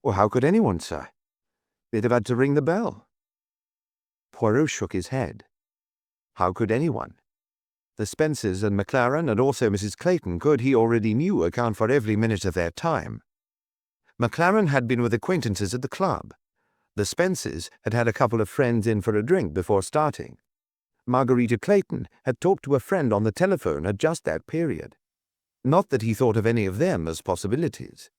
"Well, how could anyone, sir? They'd have had to ring the bell." Poirot shook his head. How could anyone? The Spencers and McLaren, and also Mrs. Clayton, could, he already knew, account for every minute of their time. McLaren had been with acquaintances at the club. The Spencers had had a couple of friends in for a drink before starting. Margarita Clayton had talked to a friend on the telephone at just that period. Not that he thought of any of them as possibilities.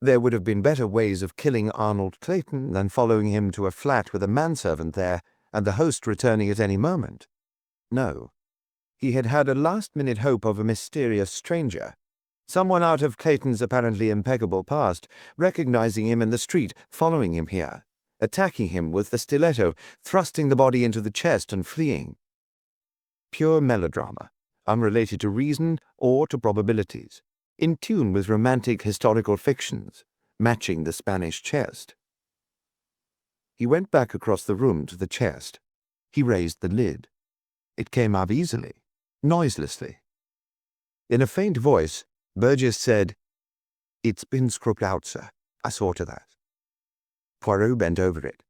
There would have been better ways of killing Arnold Clayton than following him to a flat with a manservant there and the host returning at any moment. No. He had had a last-minute hope of a mysterious stranger, someone out of Clayton's apparently impeccable past, recognizing him in the street, following him here, attacking him with the stiletto, thrusting the body into the chest and fleeing. Pure melodrama, unrelated to reason or to probabilities, in tune with romantic historical fictions, matching the Spanish chest. He went back across the room to the chest. He raised the lid. It came up easily, noiselessly. In a faint voice, Burgess said, "It's been scrubbed out, sir. I saw to that." Poirot bent over it.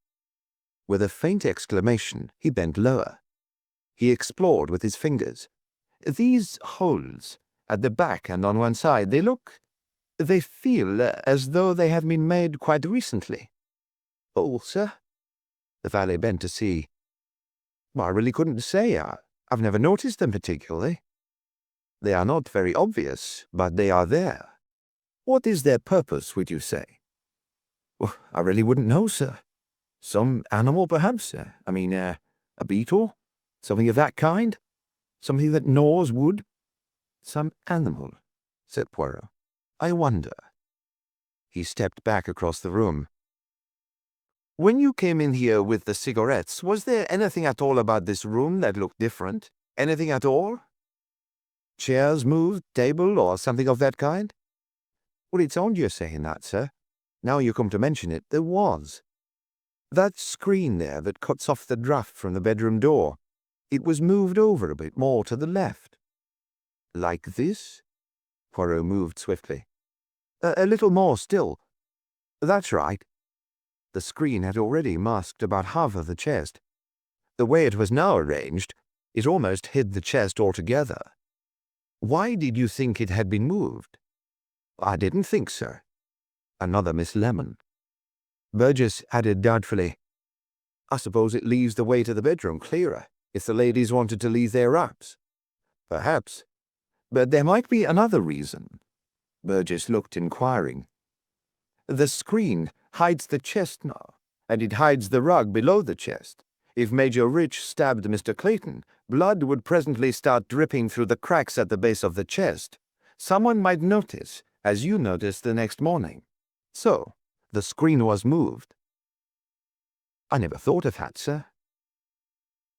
With a faint exclamation, he bent lower. He explored with his fingers. "These holes, at the back and on one side, they feel as though they have been made quite recently." "Oh, sir?" The valet bent to see. "I really couldn't say. I've never noticed them particularly. They are not very obvious, but they are there." "What is their purpose, would you say?" "Well, I really wouldn't know, sir. Some animal, perhaps. A beetle? Something of that kind? Something that gnaws wood?" "Some animal," said Poirot. "I wonder." He stepped back across the room. "When you came in here with the cigarettes, was there anything at all about this room that looked different? Anything at all? Chairs moved, table, or something of that kind?" "Well, it's odd you're saying that, sir. Now you come to mention it, there was. That screen there that cuts off the draught from the bedroom door, it was moved over a bit more to the left." "Like this?" Poirot moved swiftly. A little more still." "That's right." The screen had already masked about half of the chest. The way it was now arranged, it almost hid the chest altogether. "Why did you think it had been moved?" "I didn't think, sir." Another Miss Lemon. Burgess added doubtfully, "I suppose it leaves the way to the bedroom clearer, if the ladies wanted to leave their wraps." "Perhaps. But there might be another reason." Burgess looked inquiring. "The screen hides the chest now, and it hides the rug below the chest. If Major Rich stabbed Mr. Clayton, blood would presently start dripping through the cracks at the base of the chest. Someone might notice, as you noticed the next morning. So, the screen was moved." "I never thought of that, sir."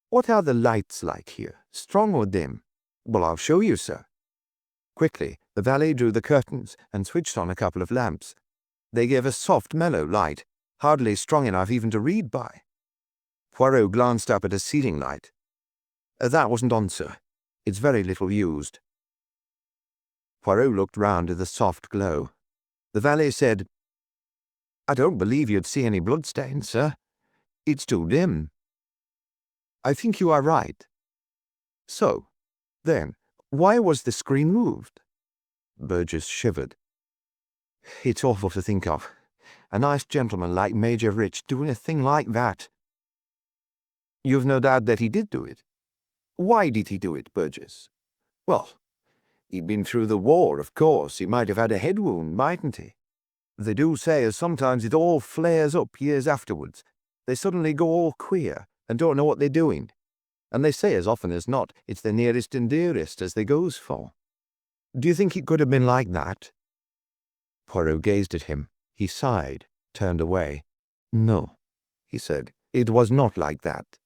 "What are the lights like here, strong or dim?" "Well, I'll show you, sir." Quickly, the valet drew the curtains and switched on a couple of lamps. They gave a soft, mellow light, hardly strong enough even to read by. Poirot glanced up at a ceiling light. "That wasn't on, sir. It's very little used." Poirot looked round at the soft glow. The valet said, "I don't believe you'd see any bloodstains, sir. It's too dim." "I think you are right." "So, then, why was the screen moved?" Burgess shivered. "It's awful to think of. A nice gentleman like Major Rich doing a thing like that." "You've no doubt that he did do it?" "Why did he do it, Burgess?" "Well, he'd been through the war, of course. He might have had a head wound, mightn't he? They do say as sometimes it all flares up years afterwards. They suddenly go all queer and don't know what they're doing. And they say as often as not it's the nearest and dearest as they goes for. Do you think it could have been like that?" Poirot gazed at him. He sighed, turned away. "No," he said, "it was not like that."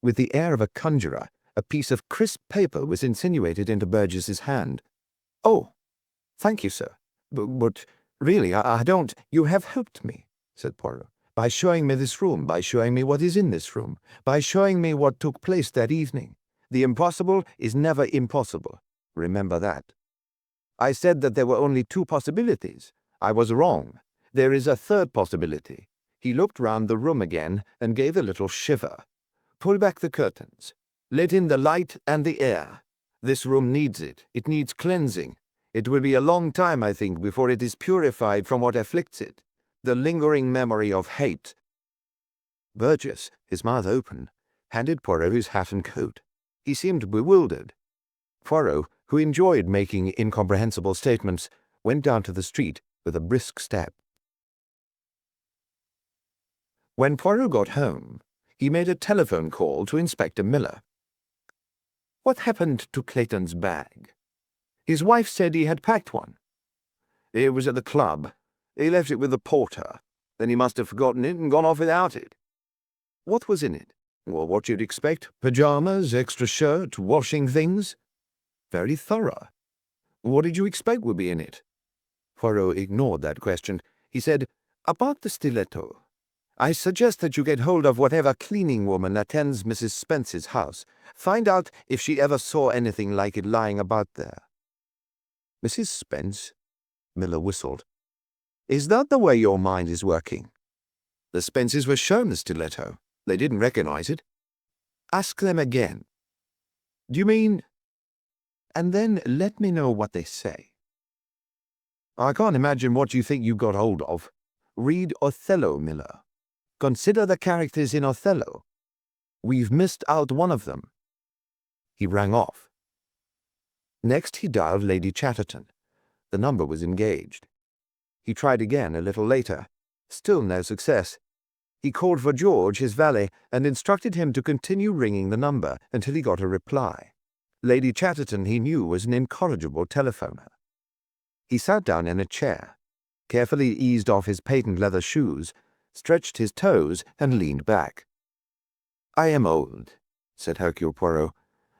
With the air of a conjurer, a piece of crisp paper was insinuated into Burgess's hand. "Oh, thank you, sir. But really, I don't—" "You have helped me," said Poirot, "by showing me this room, by showing me what is in this room, by showing me what took place that evening. The impossible is never impossible. Remember that. I said that there were only two possibilities. I was wrong. There is a third possibility." He looked round the room again and gave a little shiver. "Pull back the curtains. Let in the light and the air. This room needs it. It needs cleansing. It will be a long time, I think, before it is purified from what afflicts it. The lingering memory of hate." Burgess, his mouth open, handed Poirot his hat and coat. He seemed bewildered. Poirot, who enjoyed making incomprehensible statements, went down to the street with a brisk step. When Poirot got home, he made a telephone call to Inspector Miller. "What happened to Clayton's bag?" "His wife said he had packed one." "It was at the club. He left it with the porter. Then he must have forgotten it and gone off without it." "What was in it?" "Well, what you'd expect. Pyjamas, extra shirt, washing things." "Very thorough. What did you expect would be in it?" Poirot ignored that question. He said, "About the stiletto. I suggest that you get hold of whatever cleaning woman attends Mrs. Spence's house. Find out if she ever saw anything like it lying about there." "Mrs. Spence?" Miller whistled. "Is that the way your mind is working? The Spences were shown the stiletto. They didn't recognize it. Ask them again." "Do you mean—" "And then let me know what they say." "I can't imagine what you think you got hold of. Read Othello, Miller. Consider the characters in Othello. We've missed out one of them." He rang off. Next he dialed Lady Chatterton. The number was engaged. He tried again a little later. Still no success. He called for George, his valet, and instructed him to continue ringing the number until he got a reply. Lady Chatterton, he knew, was an incorrigible telephoner. He sat down in a chair, carefully eased off his patent leather shoes, stretched his toes, and leaned back. "I am old," said Hercule Poirot.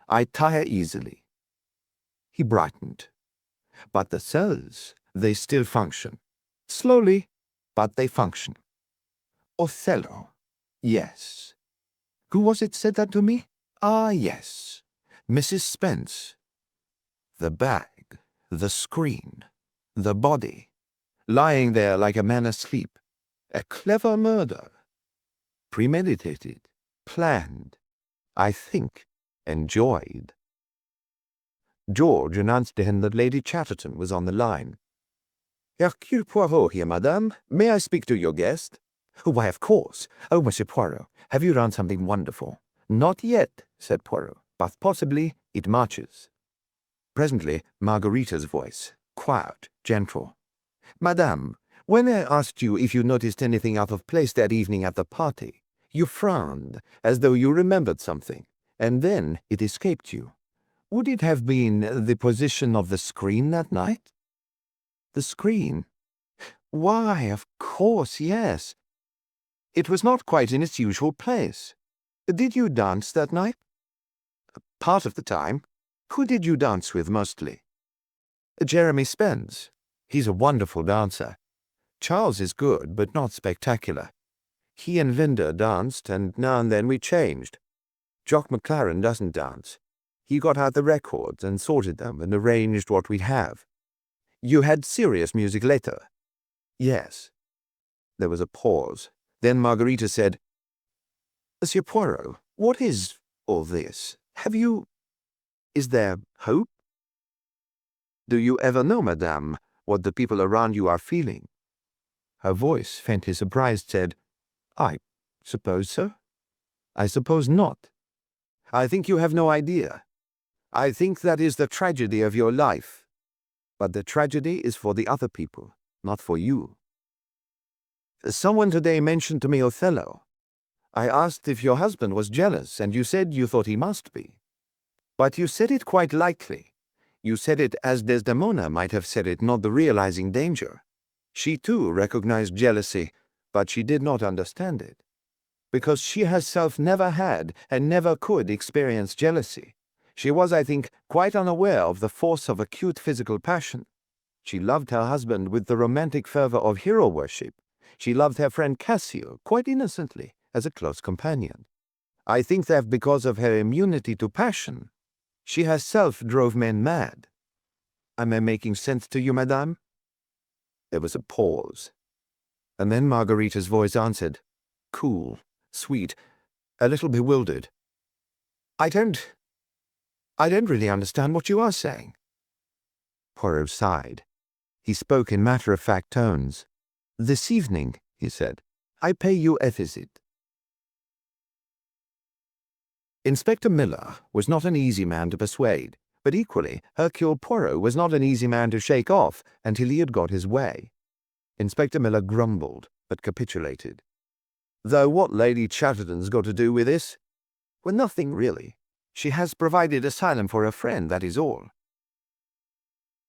"I tire easily." He brightened. "But the cells, they still function. Slowly, but they function. Othello. Yes. Who was it said that to me? Ah, yes. Mrs. Spence. The bag, the screen, the body, lying there like a man asleep. A clever murder. Premeditated, planned, I think, enjoyed." George announced to him that Lady Chatterton was on the line. "Hercule Poirot here, madame. May I speak to your guest?" "Why, of course. Oh, Monsieur Poirot, have you done something wonderful?" "Not yet," said Poirot, "but possibly it marches." Presently, Margarita's voice, quiet, gentle. "Madame, when I asked you if you noticed anything out of place that evening at the party, you frowned, as though you remembered something, and then it escaped you. Would it have been the position of the screen that night?" "The screen? Why, of course, yes. It was not quite in its usual place. Did you dance that night?" "Part of the time. Who did you dance with mostly?" "Jeremy Spence. He's a wonderful dancer. Charles is good, but not spectacular. He and Linda danced, and now and then we changed. Jock McLaren doesn't dance. He got out the records and sorted them and arranged what we'd have." "You had serious music later?" "Yes." There was a pause. Then Margarita said, "Monsieur Poirot, what is all this? Is there hope? Do you ever know, madame, what the people around you are feeling?" Her voice, faintly surprised, said, "I suppose so." "I suppose not. I think you have no idea. I think that is the tragedy of your life. But the tragedy is for the other people, not for you. Someone today mentioned to me Othello. I asked if your husband was jealous, and you said you thought he must be. But you said it quite lightly. You said it as Desdemona might have said it, not the realizing danger. She too recognized jealousy, but she did not understand it. Because she herself never had and never could experience jealousy. She was, I think, quite unaware of the force of acute physical passion. She loved her husband with the romantic fervor of hero worship. She loved her friend Cassio, quite innocently, as a close companion. I think that because of her immunity to passion, she herself drove men mad. Am I making sense to you, madame?" There was a pause. And then Margarita's voice answered, cool, sweet, a little bewildered. I don't really understand what you are saying." Poirot sighed. He spoke in matter-of-fact tones. "This evening," he said, "I pay you a visit." Inspector Miller was not an easy man to persuade, but equally Hercule Poirot was not an easy man to shake off until he had got his way. Inspector Miller grumbled, but capitulated. "Though what Lady Chatterton's got to do with this?" "Well, nothing really. She has provided asylum for her friend, that is all."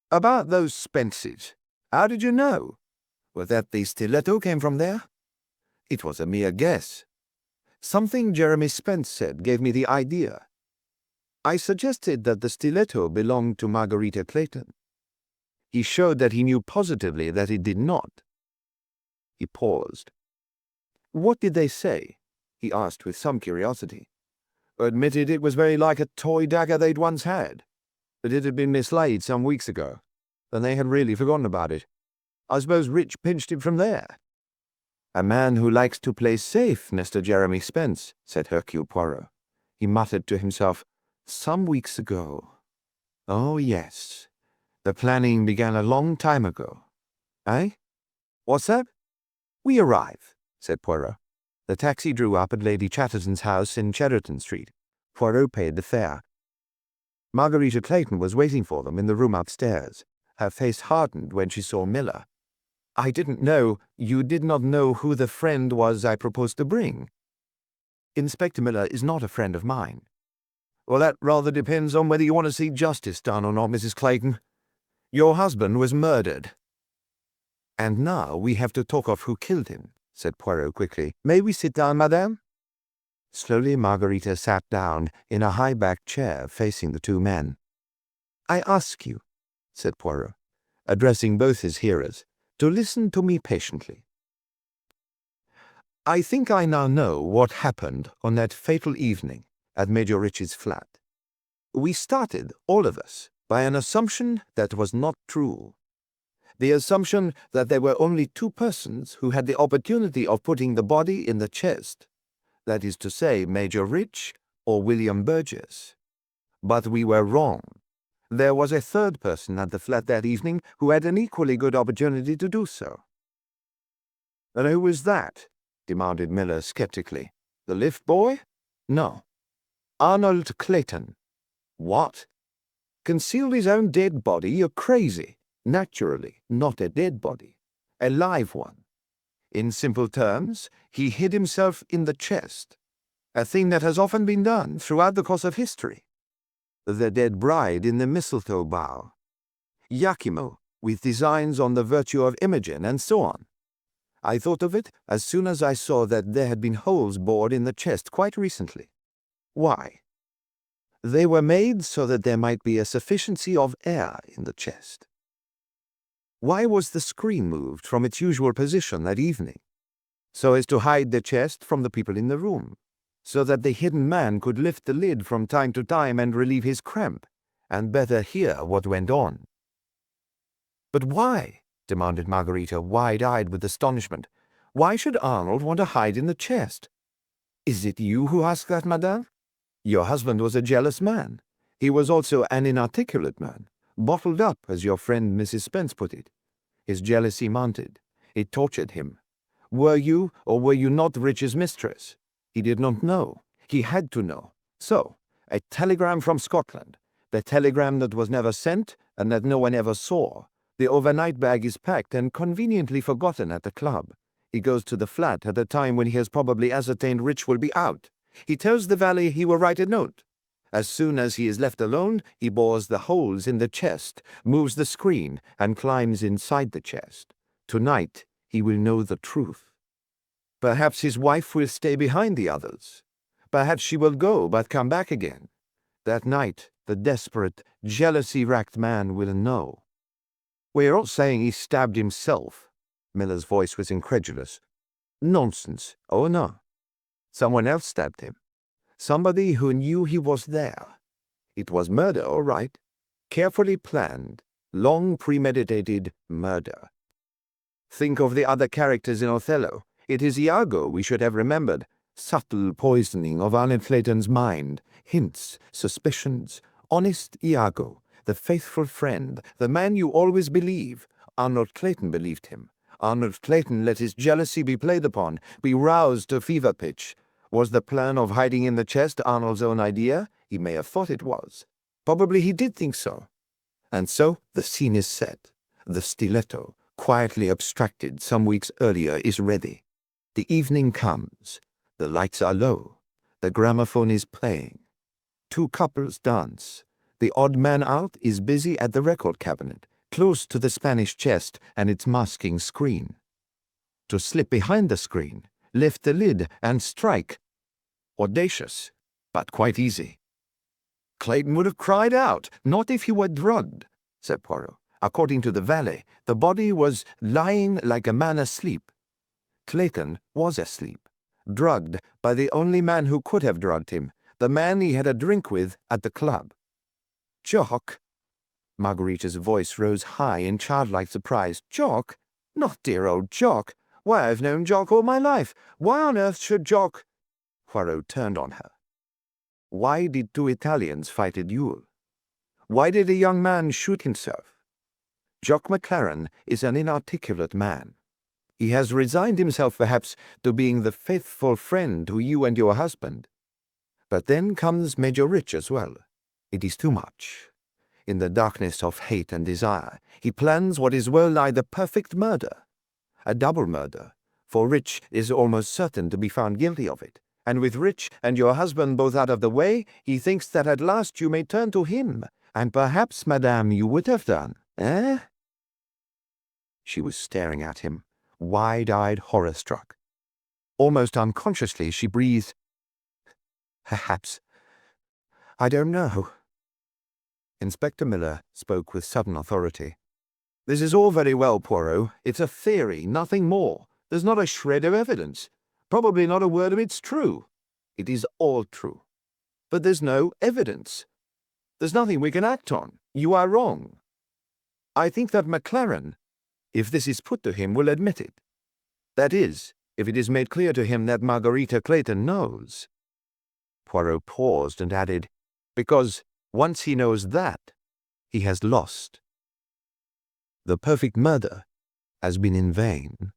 "About those Spences, how did you know? Was that the stiletto came from there?" "It was a mere guess. Something Jeremy Spence said gave me the idea. I suggested that the stiletto belonged to Margarita Clayton. He showed that he knew positively that it did not." He paused. "What did they say?" he asked with some curiosity. "Admitted it was very like a toy dagger they'd once had. That it had been mislaid some weeks ago, and they had really forgotten about it. I suppose Rich pinched it from there." "A man who likes to play safe, Mr. Jeremy Spence," said Hercule Poirot. He muttered to himself, "Some weeks ago. Oh, yes. The planning began a long time ago. Eh? What's that?" "We arrive," said Poirot. The taxi drew up at Lady Chatterton's house in Cheriton Street. Poirot paid the fare. Margarita Clayton was waiting for them in the room upstairs. Her face hardened when she saw Miller. "I didn't know. You did not know who the friend was I proposed to bring?" "Inspector Miller is not a friend of mine." "Well, that rather depends on whether you want to see justice done or not, Mrs. Clayton. Your husband was murdered." "And now we have to talk of who killed him," said Poirot quickly. "May we sit down, madame?" Slowly Margarita sat down in a high-backed chair facing the two men. "I ask you," said Poirot, addressing both his hearers, "to listen to me patiently. I think I now know what happened on that fatal evening at Major Rich's flat. We started, all of us, by an assumption that was not true. The assumption that there were only two persons who had the opportunity of putting the body in the chest, that is to say, Major Rich or William Burgess. But we were wrong. There was a third person at the flat that evening who had an equally good opportunity to do so." "And who was that?" demanded Miller skeptically. "The lift boy?" "No. Arnold Clayton." "What? Concealed his own dead body? You're crazy. Naturally, not a dead body. A live one. In simple terms, he hid himself in the chest, a thing that has often been done throughout the course of history. The dead bride in the mistletoe bough. Iachimo, with designs on the virtue of Imogen, and so on. I thought of it as soon as I saw that there had been holes bored in the chest quite recently. Why? They were made so that there might be a sufficiency of air in the chest. Why was the screen moved from its usual position that evening? So as to hide the chest from the people in the room, so that the hidden man could lift the lid from time to time and relieve his cramp, and better hear what went on." "But why?" demanded Margarita, wide-eyed with astonishment. "Why should Arnold want to hide in the chest?" "Is it you who ask that, madame? Your husband was a jealous man. He was also an inarticulate man, bottled up, as your friend Mrs. Spence put it. His jealousy mounted. It tortured him. Were you or were you not Rich's mistress? He did not know. He had to know. So, a telegram from Scotland, the telegram that was never sent and that no one ever saw. The overnight bag is packed and conveniently forgotten at the club. He goes to the flat at a time when he has probably ascertained Rich will be out. He tells the valet he will write a note. As soon as he is left alone, he bores the holes in the chest, moves the screen, and climbs inside the chest. Tonight, he will know the truth. Perhaps his wife will stay behind the others. Perhaps she will go, but come back again. That night, the desperate, jealousy-racked man will know." "We're all saying he stabbed himself." Miller's voice was incredulous. "Nonsense. Oh, no. Someone else stabbed him. Somebody who knew he was there. It was murder, all right. Carefully planned, long premeditated murder. Think of the other characters in Othello. It is Iago we should have remembered. Subtle poisoning of Arnold Clayton's mind. Hints, suspicions. Honest Iago, the faithful friend, the man you always believe. Arnold Clayton believed him. Arnold Clayton let his jealousy be played upon, be roused to fever pitch. Was the plan of hiding in the chest Arnold's own idea? He may have thought it was. Probably he did think so. And so the scene is set. The stiletto, quietly abstracted some weeks earlier, is ready. The evening comes. The lights are low. The gramophone is playing. Two couples dance. The odd man out is busy at the record cabinet, close to the Spanish chest and its masking screen. To slip behind the screen, lift the lid, and strike. Audacious, but quite easy. Clayton would have cried out, not if he were drugged, said Poirot. According to the valet, the body was lying like a man asleep. Clayton was asleep, drugged by the only man who could have drugged him, the man he had a drink with at the club. "Jock?" Margarita's voice rose high in childlike surprise. "Jock? Not dear old Jock. Why, I've known Jock all my life. Why on earth should Jock—" Poirot turned on her. "Why did two Italians fight a duel? Why did a young man shoot himself? Jock McLaren is an inarticulate man. He has resigned himself, perhaps, to being the faithful friend to you and your husband. But then comes Major Rich as well. It is too much. In the darkness of hate and desire, he plans what is well nigh the perfect murder. A double murder, for Rich is almost certain to be found guilty of it. And with Rich and your husband both out of the way, he thinks that at last you may turn to him. And perhaps, madame, you would have done, eh?" She was staring at him, wide-eyed, horror-struck. Almost unconsciously, she breathed, "Perhaps. I don't know." Inspector Miller spoke with sudden authority. "This is all very well, Poirot. It's a theory, nothing more. There's not a shred of evidence. Probably not a word of it's true. It is all true. But there's no evidence. There's nothing we can act on. You are wrong. I think that McLaren, if this is put to him, will admit it. That is, if it is made clear to him that Margarita Clayton knows." Poirot paused and added, "Because once he knows that, he has lost. The perfect murder has been in vain."